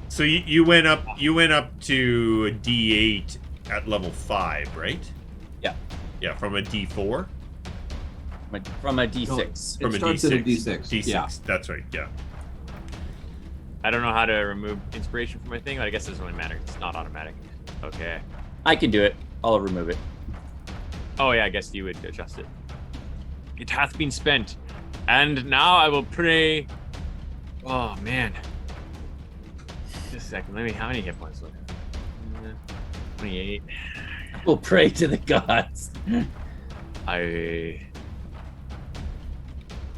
So you went up to a D8 at level 5, right? Yeah. Yeah, from a D4? From a D6. From It a starts D6. at a D6. D6, Yeah. that's right, yeah. I don't know how to remove inspiration from my thing, but I guess it doesn't really matter. It's not automatic. Okay. I can do it. I'll remove it. Oh yeah, I guess you would adjust it. It hath been spent. And now I will pray. Oh man. Just a second. How many hit points do I have? 28. We'll pray to the gods. I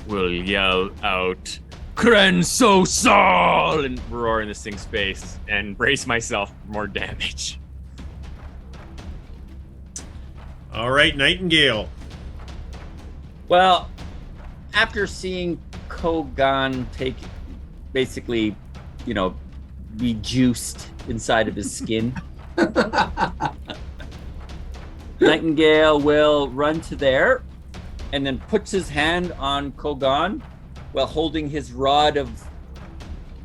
will yell out, Krenso Sol! And roar in this thing's face and brace myself for more damage. All right, Nightingale. Well, after seeing Kogaan take, basically, be juiced inside of his skin, Nightingale will run to there and then puts his hand on Kogaan while holding his rod of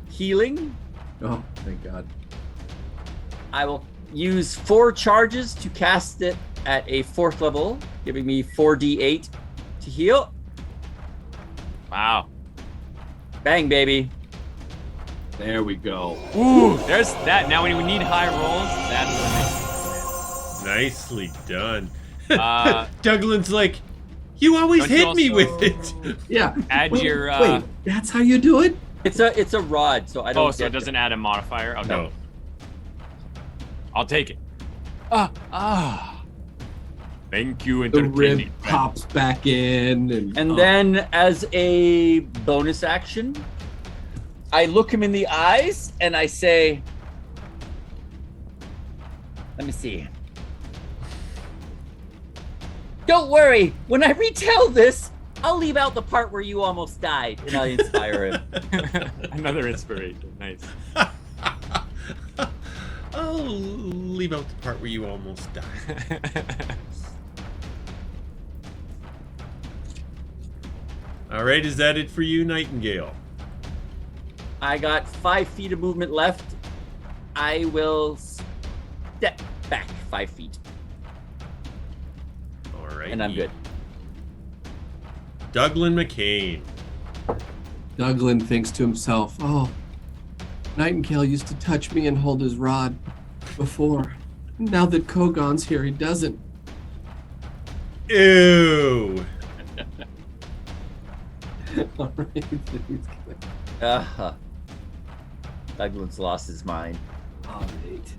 healing. Oh, thank God. I will use 4 charges to cast it at a 4th level, giving me 4d8 to heal. Wow. Bang, baby. There we go. Ooh, there's that. Now when we need high rolls, that's Nicely done. what makes Douglan's like, you always Don't you hit me with also- it. Yeah. Add wait, your. wait, that's how you do it? It's a rod, so I don't. Oh, so it doesn't add a modifier? Okay. No. I'll take it. Thank you, The rib entertaining. pops back in. And then, as a bonus action, I look him in the eyes and I say, "Let me see. Don't worry. When I retell this, I'll leave out the part where you almost died, and I'll inspire him." Another inspiration. Nice. I'll leave out the part where you almost died. All right, is that it for you, Nightingale? I got 5 feet of movement left. I will step back 5 feet, All right. and I'm good. Douglan McCain. Douglan thinks to himself, oh, Nightingale used to touch me and hold his rod before. Now that Kogaan's here, he doesn't. Ew. All right. Douglan's lost his mind. All right.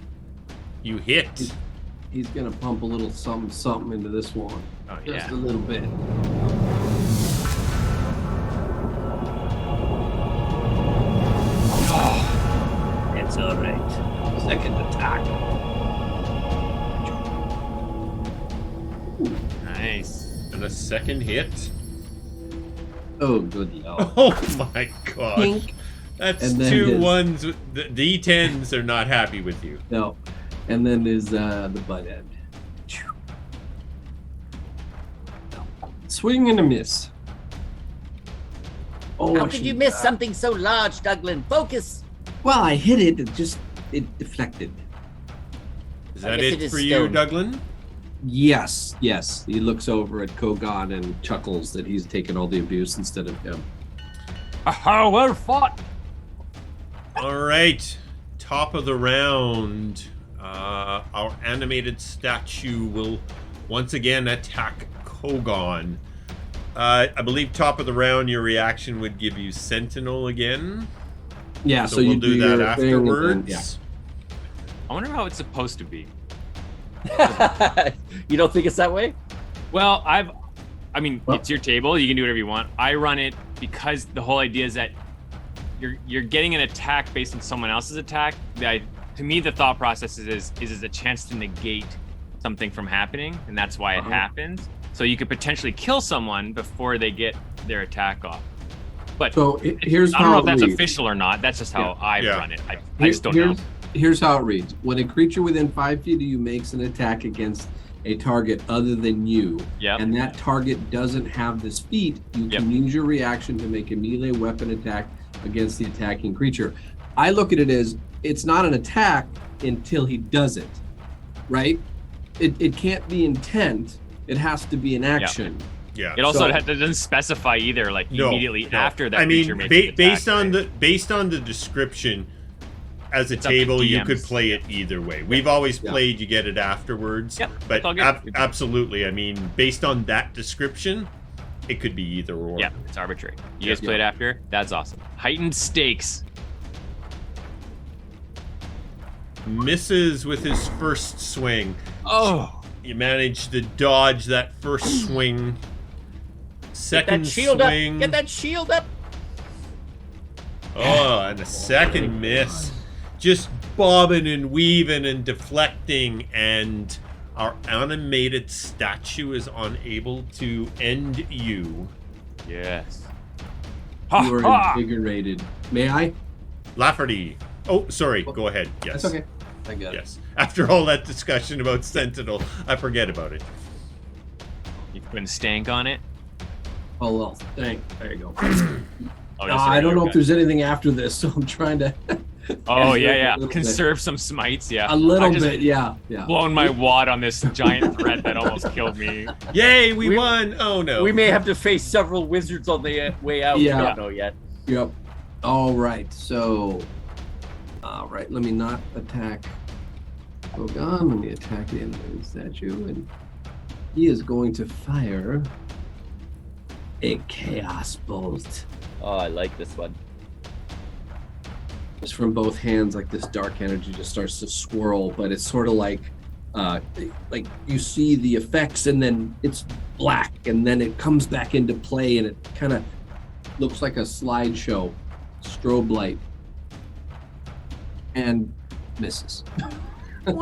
You hit. He's gonna pump a little something into this one. Oh, Just yeah. a little bit. It's all right. Second attack. Nice. And a second hit. Oh, good lord. Oh my gosh. Pink. That's And then 2 his- ones. The D10s are not happy with you. No. And then is the butt end. Swing and a miss. Oh, How could you miss something so large, Douglan? Focus! Well, I hit it. It deflected. Is I that guess it it is for you, stone. Douglan? Yes. He looks over at Kogaan and chuckles that he's taken all the abuse instead of him. Aha, well fought. All right. Top of the round. Our animated statue will once again attack Kogaan. I believe top of the round, your reaction would give you Sentinel again. Yeah, So, so we'll you do your that thing and then- afterwards. yeah. I wonder how it's supposed to be. You don't think it's that way? Well, I mean, Well- it's your table. You can do whatever you want. I run it because the whole idea is that you're getting an attack based on someone else's attack. To me, the thought process is a chance to negate something from happening, and that's why it happens. So you could potentially kill someone before they get their attack off. But So here's I don't how know it if that's reads. official or not. That's just how I Yeah. run it. I just don't know. Here's how it reads. When a creature within 5 feet of you makes an attack against a target other than you, Yep. and that target doesn't have this feat, you can use your reaction to make a melee weapon attack against the attacking creature. I look at it as it's not an attack until he does it, right? It can't be intent. It has to be an action. Yeah. It also So- doesn't specify either, like No, immediately no. after that I mean, creature makes an attack, based on right? based on the description, as a It's up to table, you DMs. could play it either way. We've always Yeah. played you get it afterwards. Yep, But it's all good. absolutely, I mean, based on that description, It could be either or. Yeah, it's arbitrary. You guys played after? That's awesome. Heightened stakes. Misses with his first swing. Oh. You manage to dodge that first swing. Second Get that shield swing. up! Get that shield up! Oh, and a second miss. Just bobbing and weaving and deflecting, and our animated statue is unable to end you. Yes. You are invigorated. May I? Lafferty. Oh, sorry. Go ahead. Yes. That's okay. I got it. Yes. After all that discussion about Sentinel, I forget about it. You putting stank on it? Oh, well, there you go. Oh, I don't know if there's anything after this, so I'm trying to. Oh, yeah. little Conserve some smites, yeah. A little I just bit, yeah. blown my wad on this giant threat that almost killed me. Yay, we won! Oh, no. We may have to face several wizards on the way out. Yeah. We don't know yet. Yep. All right. So, all right. Let me not attack Kogaan. Let me attack the enemy statue, and he is going to fire a chaos bolt. Oh, I like this one. Just from both hands, like this dark energy just starts to swirl, but it's sort of like you see the effects, and then it's black, and then it comes back into play, and it kind of looks like a slideshow, strobe light, and misses. Yeah,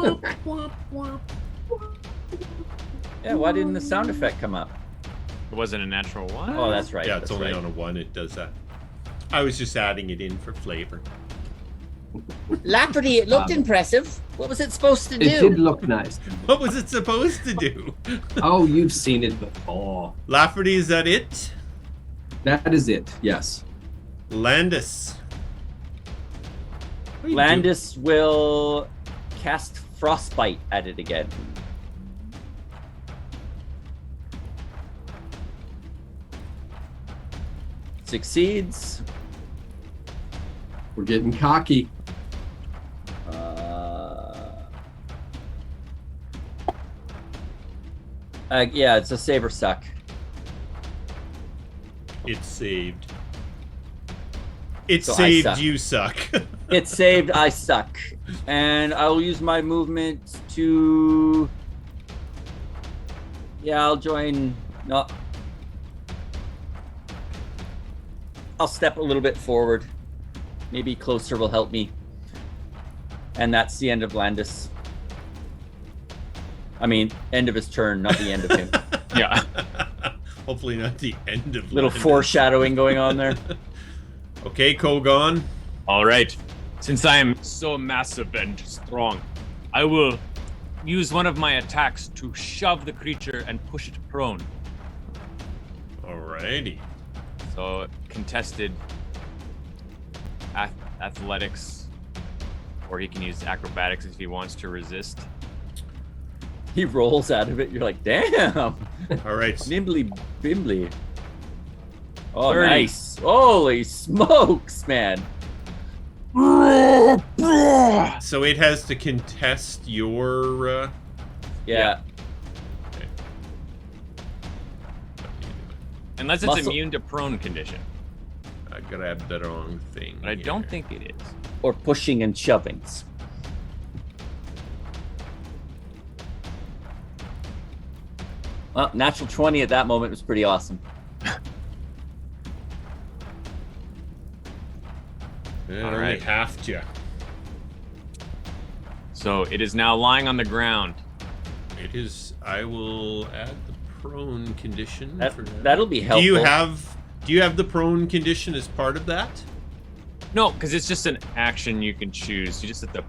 why didn't the sound effect come up? It wasn't a natural one. Oh, that's right. Yeah, it's that's only right. on a 1 it does that. I was just adding it in for flavor. Lafferty, it looked impressive. What was it supposed to do? It did look nice. What was it supposed to do? Oh, you've seen it before. Lafferty, is that it? That is it. Yes. Landis. What are you Landis will cast Frostbite at it again. Succeeds. We're getting cocky. Yeah, it's a save or suck. It's saved. It So I saved, suck. you suck. It's saved, I suck. And I will use my movement to... Yeah, I'll join... No. I'll step a little bit forward. Maybe closer will help me. And that's the end of Landis. I mean, end of his turn, not the end of him. Yeah. Hopefully not the end of Little Landis. foreshadowing going on there. Okay, Kogaan. All right. Since I am so massive and strong, I will use one of my attacks to shove the creature and push it prone. Alrighty. So contested athletics, or he can use acrobatics if he wants to resist. He rolls out of it. You're like, damn. Alright. Nimbly bimbly. Oh, 30. nice. Holy smokes, man. So it has to contest your... Yeah. Unless it's Muscle. immune to prone condition. I grabbed the wrong thing. But I don't here. think it is. Or pushing and shovings. Well, natural 20 at that moment was pretty awesome. Yeah, All only right. half to. So it is now lying on the ground. It is. I will add the prone condition. for that. That'll be helpful. Do you have the prone condition as part of that? No, because it's just an action you can choose. You just have to.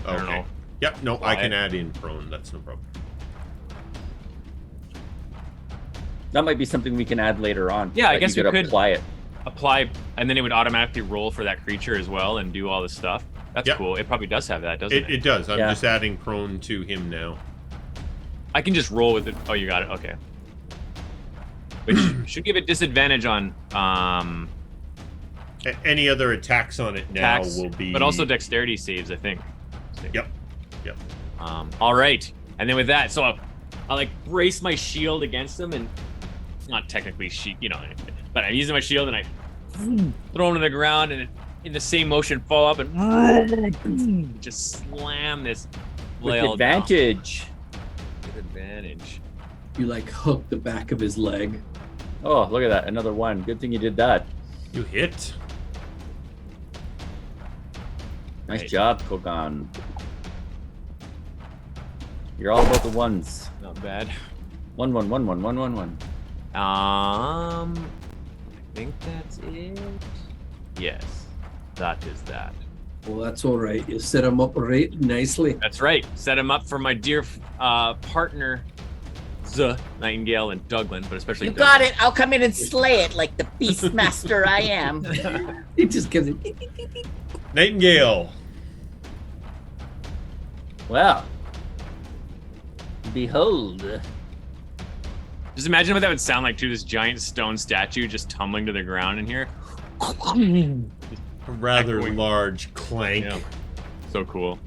I don't know. Yep. No, I Apply can it. add in prone. That's no problem. That might be something we can add later on. Yeah, I that guess you we could could. apply it. Apply, and then it would automatically roll for that creature as well and do all this stuff. That's Yep. cool. It probably does have that, doesn't it? It does. I'm Yeah. just adding prone to him now. I can just roll with it. Oh, you got it. Okay. Which should give it disadvantage on Any other attacks on it now attacks, will be. but also dexterity saves, I think. Yep. All right. And then with that, so I like brace my shield against him and it's not technically but I'm using my shield and I throw him to the ground and in the same motion fall up and just slam this With flail advantage. down. With advantage. You like hook the back of his leg. Oh, look at that. Another one. Good thing you did that. You hit. Nice Right. job, Kogaan. You're all about the ones. Not bad. 1 1 1 1 1 1 1. I think that's it. Yes, that is that. Well, that's all right. You set him up right nicely. That's right. Set him up for my dear partner, Nightingale and Douglan, but especially You Douglan. got it. I'll come in and slay it like the beastmaster I am. He just gives it. Nightingale. Well, behold. Just imagine what that would sound like to this giant stone statue just tumbling to the ground in here. A rather Echoing. large clank. Yeah. So cool.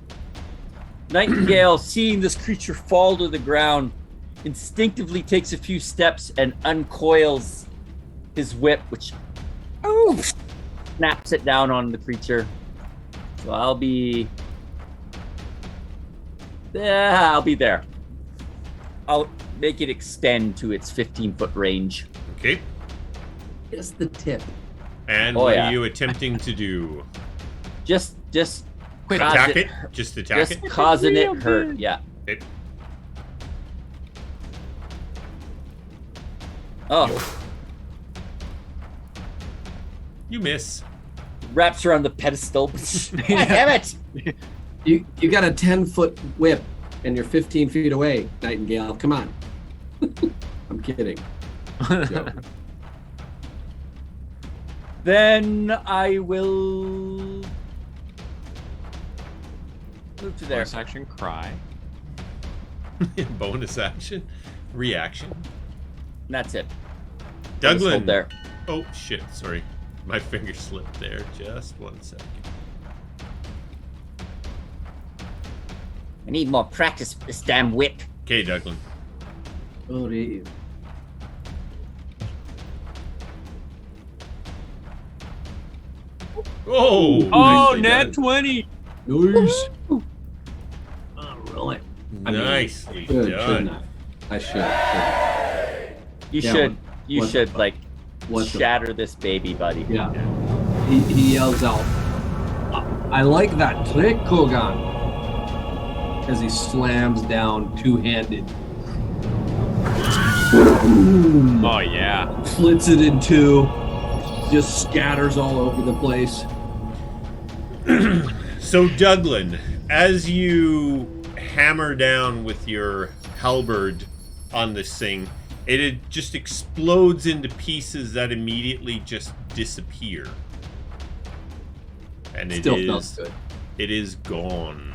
Nightingale, seeing this creature fall to the ground, instinctively takes a few steps and uncoils his whip, which snaps it down on the creature. So I'll be there. I'll make it extend to its 15-foot range. Okay. Just the tip. And Oh, what yeah. are you attempting to do? Just Quick cause attack it? Just attack just it? causing it hurt. Yeah. Okay. Oh, You miss. wraps around the pedestal. Damn it! You got a 10-foot whip and you're 15 feet away, Nightingale. Come on. I'm kidding. Joke. Then I will move to there. Bonus action cry. Bonus action. Reaction. And that's it. Just hold Douglan. there. Oh, shit. Sorry. My finger slipped there. Just 1 second. I need more practice with this damn whip. Okay, Douglan. Oh, dear. Oh! Oh, nicely nat done. 20! Nice. Oh, really? I mean, Nicely Shouldn't done. I should. You Yeah, should. You what the should fuck? like What the shatter this baby, buddy. Yeah. He yells out, I like that trick, Kogaan. As he slams down two-handed. Oh, yeah. Splits it in two. Just scatters all over the place. So, Douglan, as you hammer down with your halberd on this thing, just explodes into pieces that immediately just disappear. And Still feels good. it is gone.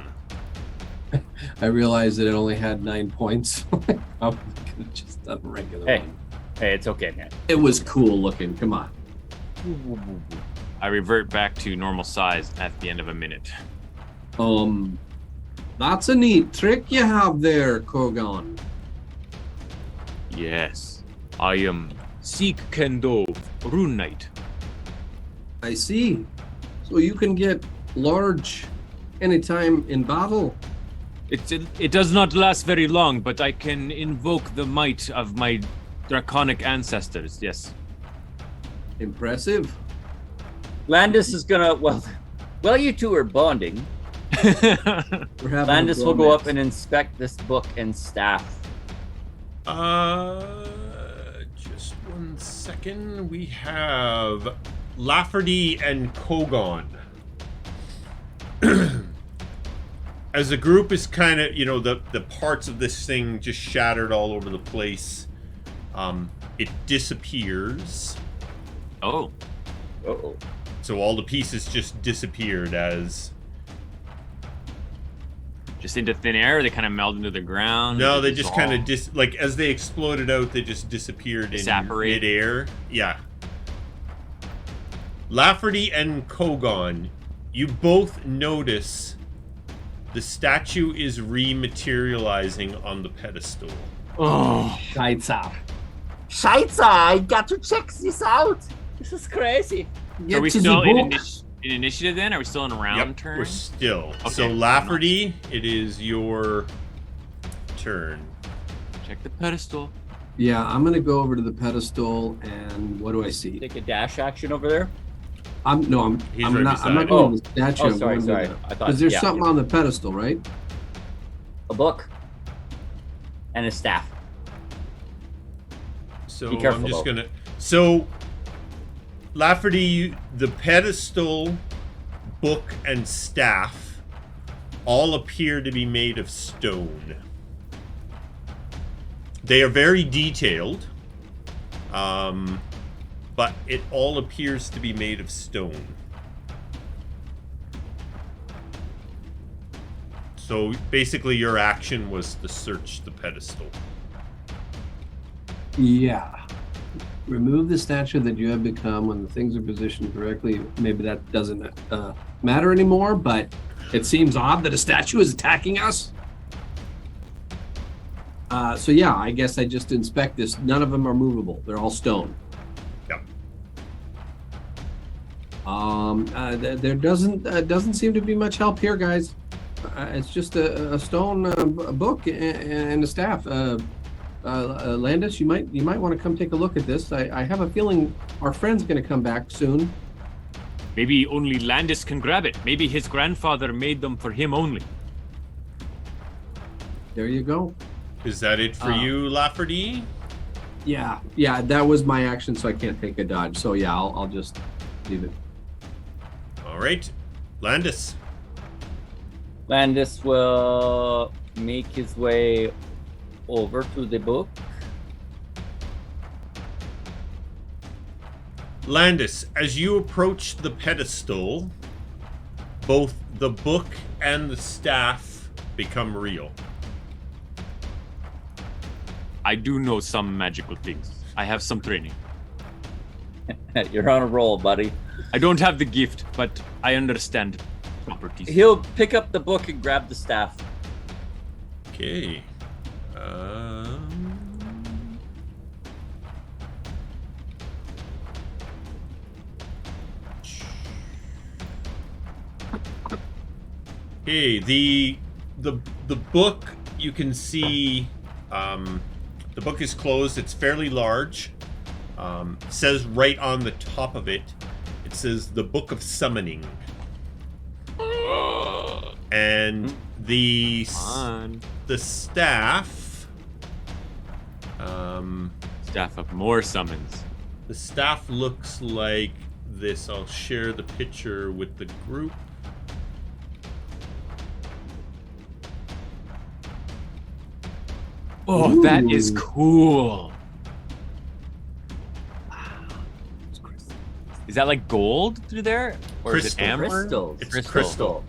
I realized that it only had 9 points. I probably could have just done a regular Hey. one. Hey, it's okay, man. It was cool looking. Come on. I revert back to normal size at the end of a minute. That's a neat trick you have there, Kogaan. Yes. I am Seek Kendo, Rune Knight. I see. So you can get large anytime in battle. It does not last very long, but I can invoke the might of my draconic ancestors, yes. Impressive. Landis is gonna well, you two are bonding. We're having Landis a will go up bromance. and inspect this book and staff. Just 1 second. We have Lafferty and Kogaan. As the group is kind of, the parts of this thing just shattered all over the place. It disappears. Oh. Uh-oh. So all the pieces just disappeared as... Just into thin air? Or they kind of meld into the ground? No, Or they just kind of dissolve? as they exploded out, they just disappeared in Evaporate. midair. Yeah. Lafferty and Kogaan, you both notice the statue is rematerializing on the pedestal. Oh. Lights out. Scheisse, I got to check this out. This is crazy. Are we still in initiative then? Are we still in a round turn? We're still. Okay, So Lafferty, it is your turn. Check the pedestal. Yeah, I'm gonna go over to the pedestal, and what do I see? Take a dash action over there. I'm He's not right going beside to the statue. Oh, I'm sorry, going sorry. to I thought because there's yeah, something on the pedestal, right? a book and a staff. So Be careful, I'm just though. gonna. So Lafferty, the pedestal, book, and staff all appear to be made of stone. They are very detailed, but it all appears to be made of stone. So basically, your action was to search the pedestal. Yeah. Remove the statue that you have become when the things are positioned correctly. Maybe that doesn't matter anymore, but it seems odd that a statue is attacking us. So yeah, I guess I just inspect this. None of them are movable. They're all stone. Yep. There doesn't seem to be much help here, guys. It's just a stone book and a staff. Landis, you might want to come take a look at this. I have a feeling our friend's going to come back soon. Maybe only Landis can grab it. Maybe his grandfather made them for him only. There you go. Is that it for you, Lafferty? Yeah, that was my action, so I can't take a dodge. So yeah, I'll just leave it. All right, Landis. Landis will make his way over to the book. Landis, as you approach the pedestal, both the book and the staff become real. I do know some magical things. I have some training. You're on a roll, buddy. I don't have the gift, but I understand properties. He'll pick up the book and grab the staff. Okay. Okay, the book, you can see the book is closed. It's fairly large. Says right on the top of it, it says the Book of Summoning. And the staff, Staff of more summons. the staff looks like this. I'll share the picture with the group. Oh, that is cool. Is that like gold through there? Or is it Crystal. amber? Crystals. It's crystal.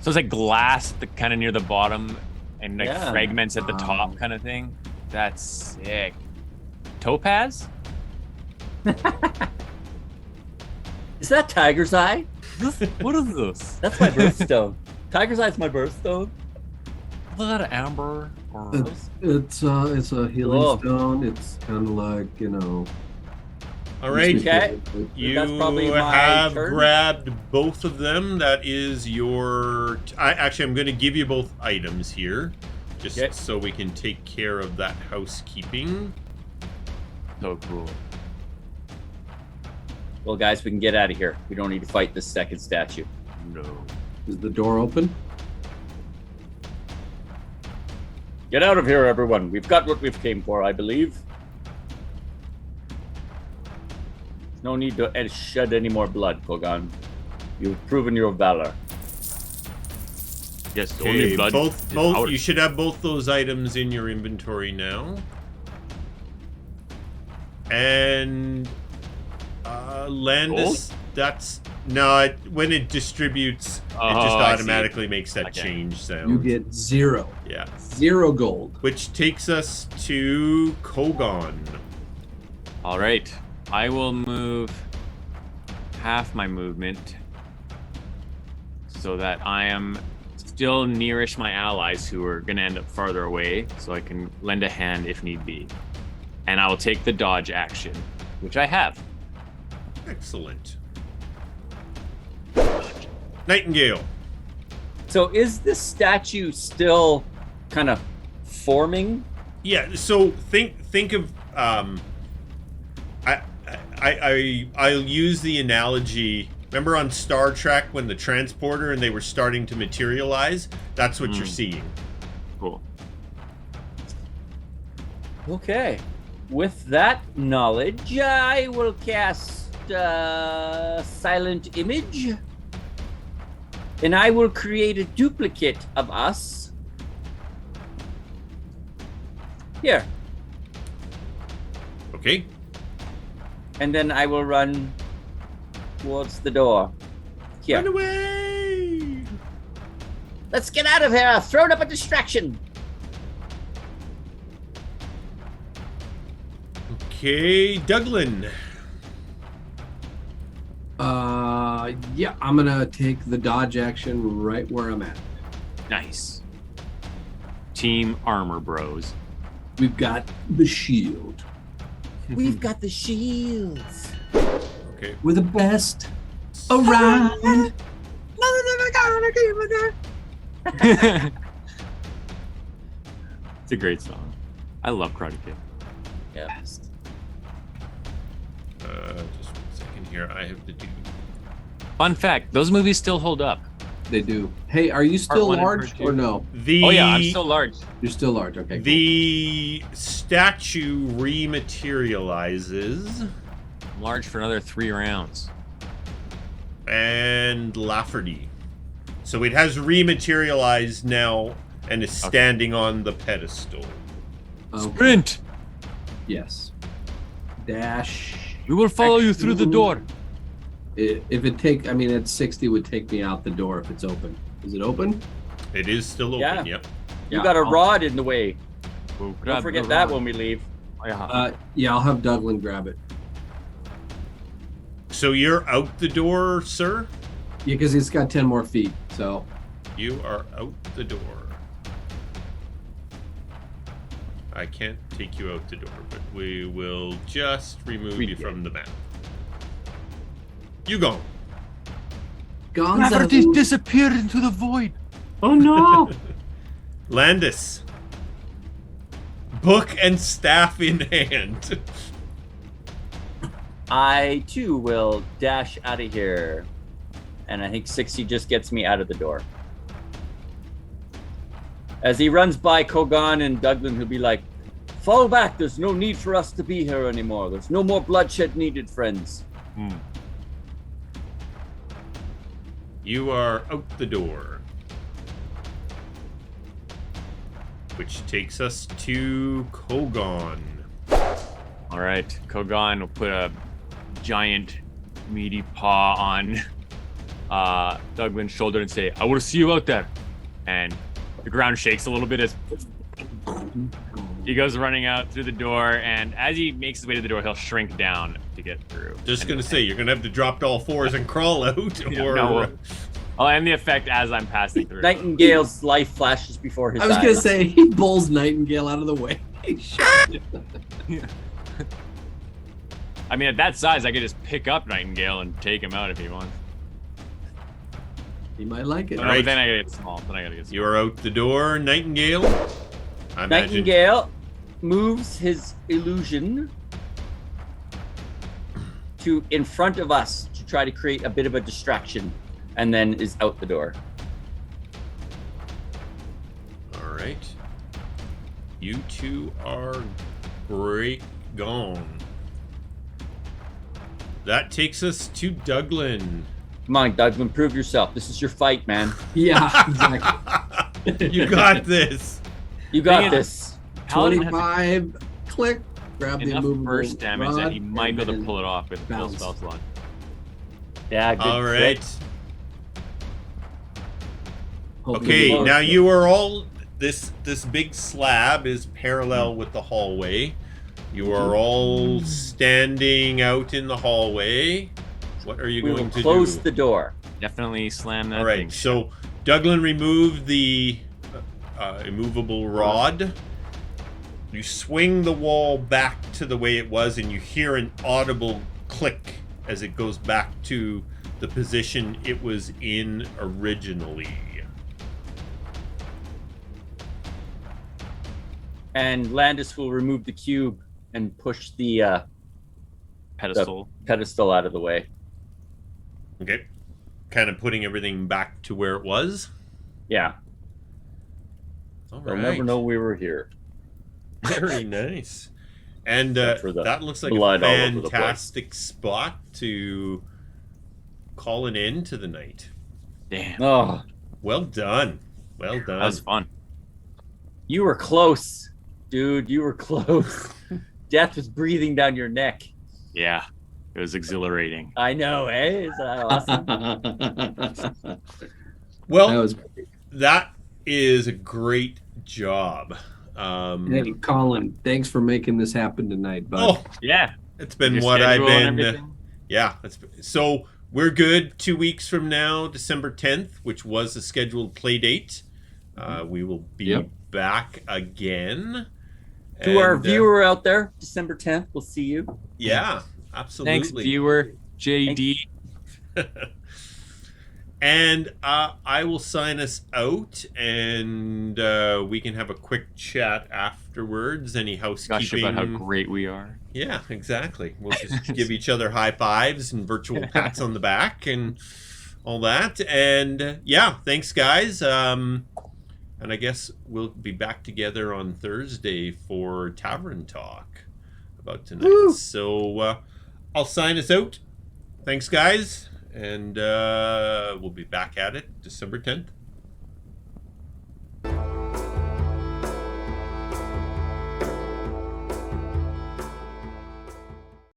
So it's like glass kind of near the bottom and like Yeah. fragments at the top kind of thing. That's sick. Topaz? Is that Tiger's Eye? What is this? That's my birthstone. Tiger's Eye's my birthstone. Is that amber? Or... It's a healing Oh. stone. It's kind of like, you know. All right. Okay. You That's probably my have turn. grabbed both of them. That is your... Actually, I'm going to give you both items here, just Okay. so we can take care of that housekeeping. So cool. Well, guys, we can get out of here. We don't need to fight this second statue. No. Is the door open? Get out of here, everyone. We've got what we've came for, I believe. There's no need to shed any more blood, Kogaan. You've proven your valor. Yes, Okay, only blood. both. is You ours. should have both those items in your inventory now. And Landis, that's no. When it distributes, it just I see. automatically makes that Okay. change sound. You get 0. Yeah. 0 gold. Which takes us to Kogaan. All right. I will move half my movement so that I am still nearish my allies who are going to end up farther away, so I can lend a hand if need be. and I will take the dodge action, which I have. Excellent. Nightingale. So is this statue still kind of forming? Yeah. So think of I'll use the analogy. Remember on Star Trek when the transporter and they were starting to materialize? That's what you're seeing. Cool. Okay. With that knowledge, I will cast Silent Image. And I will create a duplicate of us. Here. Okay. And then I will run towards the door. Here. Run away! Let's get out of here. I've thrown up a distraction. Okay, Douglan. Yeah, I'm gonna take the dodge action right where I'm at. Nice. Team Armor Bros. We've got the shield. We've got the shields. Okay. We're the best around. It's a great song. I love Karate Kid. Yes. Just 1 second here. I have to do. Fun fact, those movies still hold up. They do. Hey, are you still one and large part two. or no? Oh yeah, I'm still large. You're still large. Okay. Cool. The statue rematerializes, I'm large for another 3 rounds. and Lafferty. So it has rematerialized now and is standing on the pedestal. Okay. Sprint! Yes. Dash. We will follow you through the door. If it I mean, at 60 would take me out the door if it's open. Is it open? It is still open. Yeah. Yep. You Yeah, got a I'll- rod in the way. We'll Don't grab forget the that rod. when we leave. Yeah. Yeah, I'll have Douglan grab it. So you're out the door, sir? Yeah, because it's got 10 more feet. So You are out the door. I can't take you out the door, but we will just remove you from the map. You go. Lafferty's disappeared into the void. Oh no! Landis. Book and staff in hand. I too will dash out of here. And I think 60 just gets me out of the door. As he runs by Kogaan and Douglan, he'll be like, fall back. There's no need for us to be here anymore. There's no more bloodshed needed, friends. You are out the door. Which takes us to Kogaan. All right, Kogaan will put a giant, meaty paw on Douglan's shoulder and say, "I will see you out there." And the ground shakes a little bit as he goes running out through the door. And as he makes his way to the door, he'll shrink down to get through. Just And- gonna say, you're gonna have to drop to all fours and crawl out, or no. I'll end the effect as I'm passing through. Nightingale's life flashes before his I was eyes. going to say, he bowls Nightingale out of the way. I mean, at that size, I could just pick up Nightingale and take him out if he wants. He might like it. No, Right. but then I gotta get small. Then I gotta get small. you are out the door, Nightingale. I imagine. Nightingale moves his illusion to in front of us to try to create a bit of a distraction, and then is out the door. All right. You two are gone. That takes us to Douglan. Come on, Douglan, prove yourself. This is your fight, man. Yeah, exactly. You got this. You got Dang it. this. Paladin has 25, click, grab the enough immovable burst damage that he rod, might be able and to pull it off with a full bounce. spell slot. Yeah, good. All crit. right. hoping Okay, to- now you are all this big slab is parallel with the hallway. You are all standing out in the hallway. What are you We will going to close do? the door. Definitely slam that All thing. right. So Douglan removed the immovable rod. You swing the wall back to the way it was, and you hear an audible click as it goes back to the position it was in originally. And Landis will remove the cube and push the Pedestal. pedestal out of the way. Okay. Kind of putting everything back to where it was. Yeah. All They'll right. never know we were here. Very nice. And Except for the that looks like a blood all over the place. fantastic spot to call an end to the night. Damn. Oh, Well done. Well done. That was fun. you were close, dude. You were close. Death was breathing down your neck. Yeah. It was exhilarating. I know, eh? Is that awesome? Well, That was that is a great job. Hey, Colin, thanks for making this happen tonight, bud. Oh, Yeah. it's been Your what I've schedule and been. everything? Yeah. So we're good 2 weeks from now, December 10th, which was the scheduled play date. We will be Yep. back again. To our And, viewer out there, December 10th, we'll see you. yeah, absolutely. Thanks, viewer. JD. And I will sign us out, and we can have a quick chat afterwards. Any Gosh, housekeeping? about how great we are. Yeah, exactly. We'll just give each other high fives and virtual pats on the back and all that. And yeah, thanks, guys. And I guess we'll be back together on Thursday for Tavern Talk about tonight. Woo! So I'll sign us out. Thanks, guys. And we'll be back at it December 10th.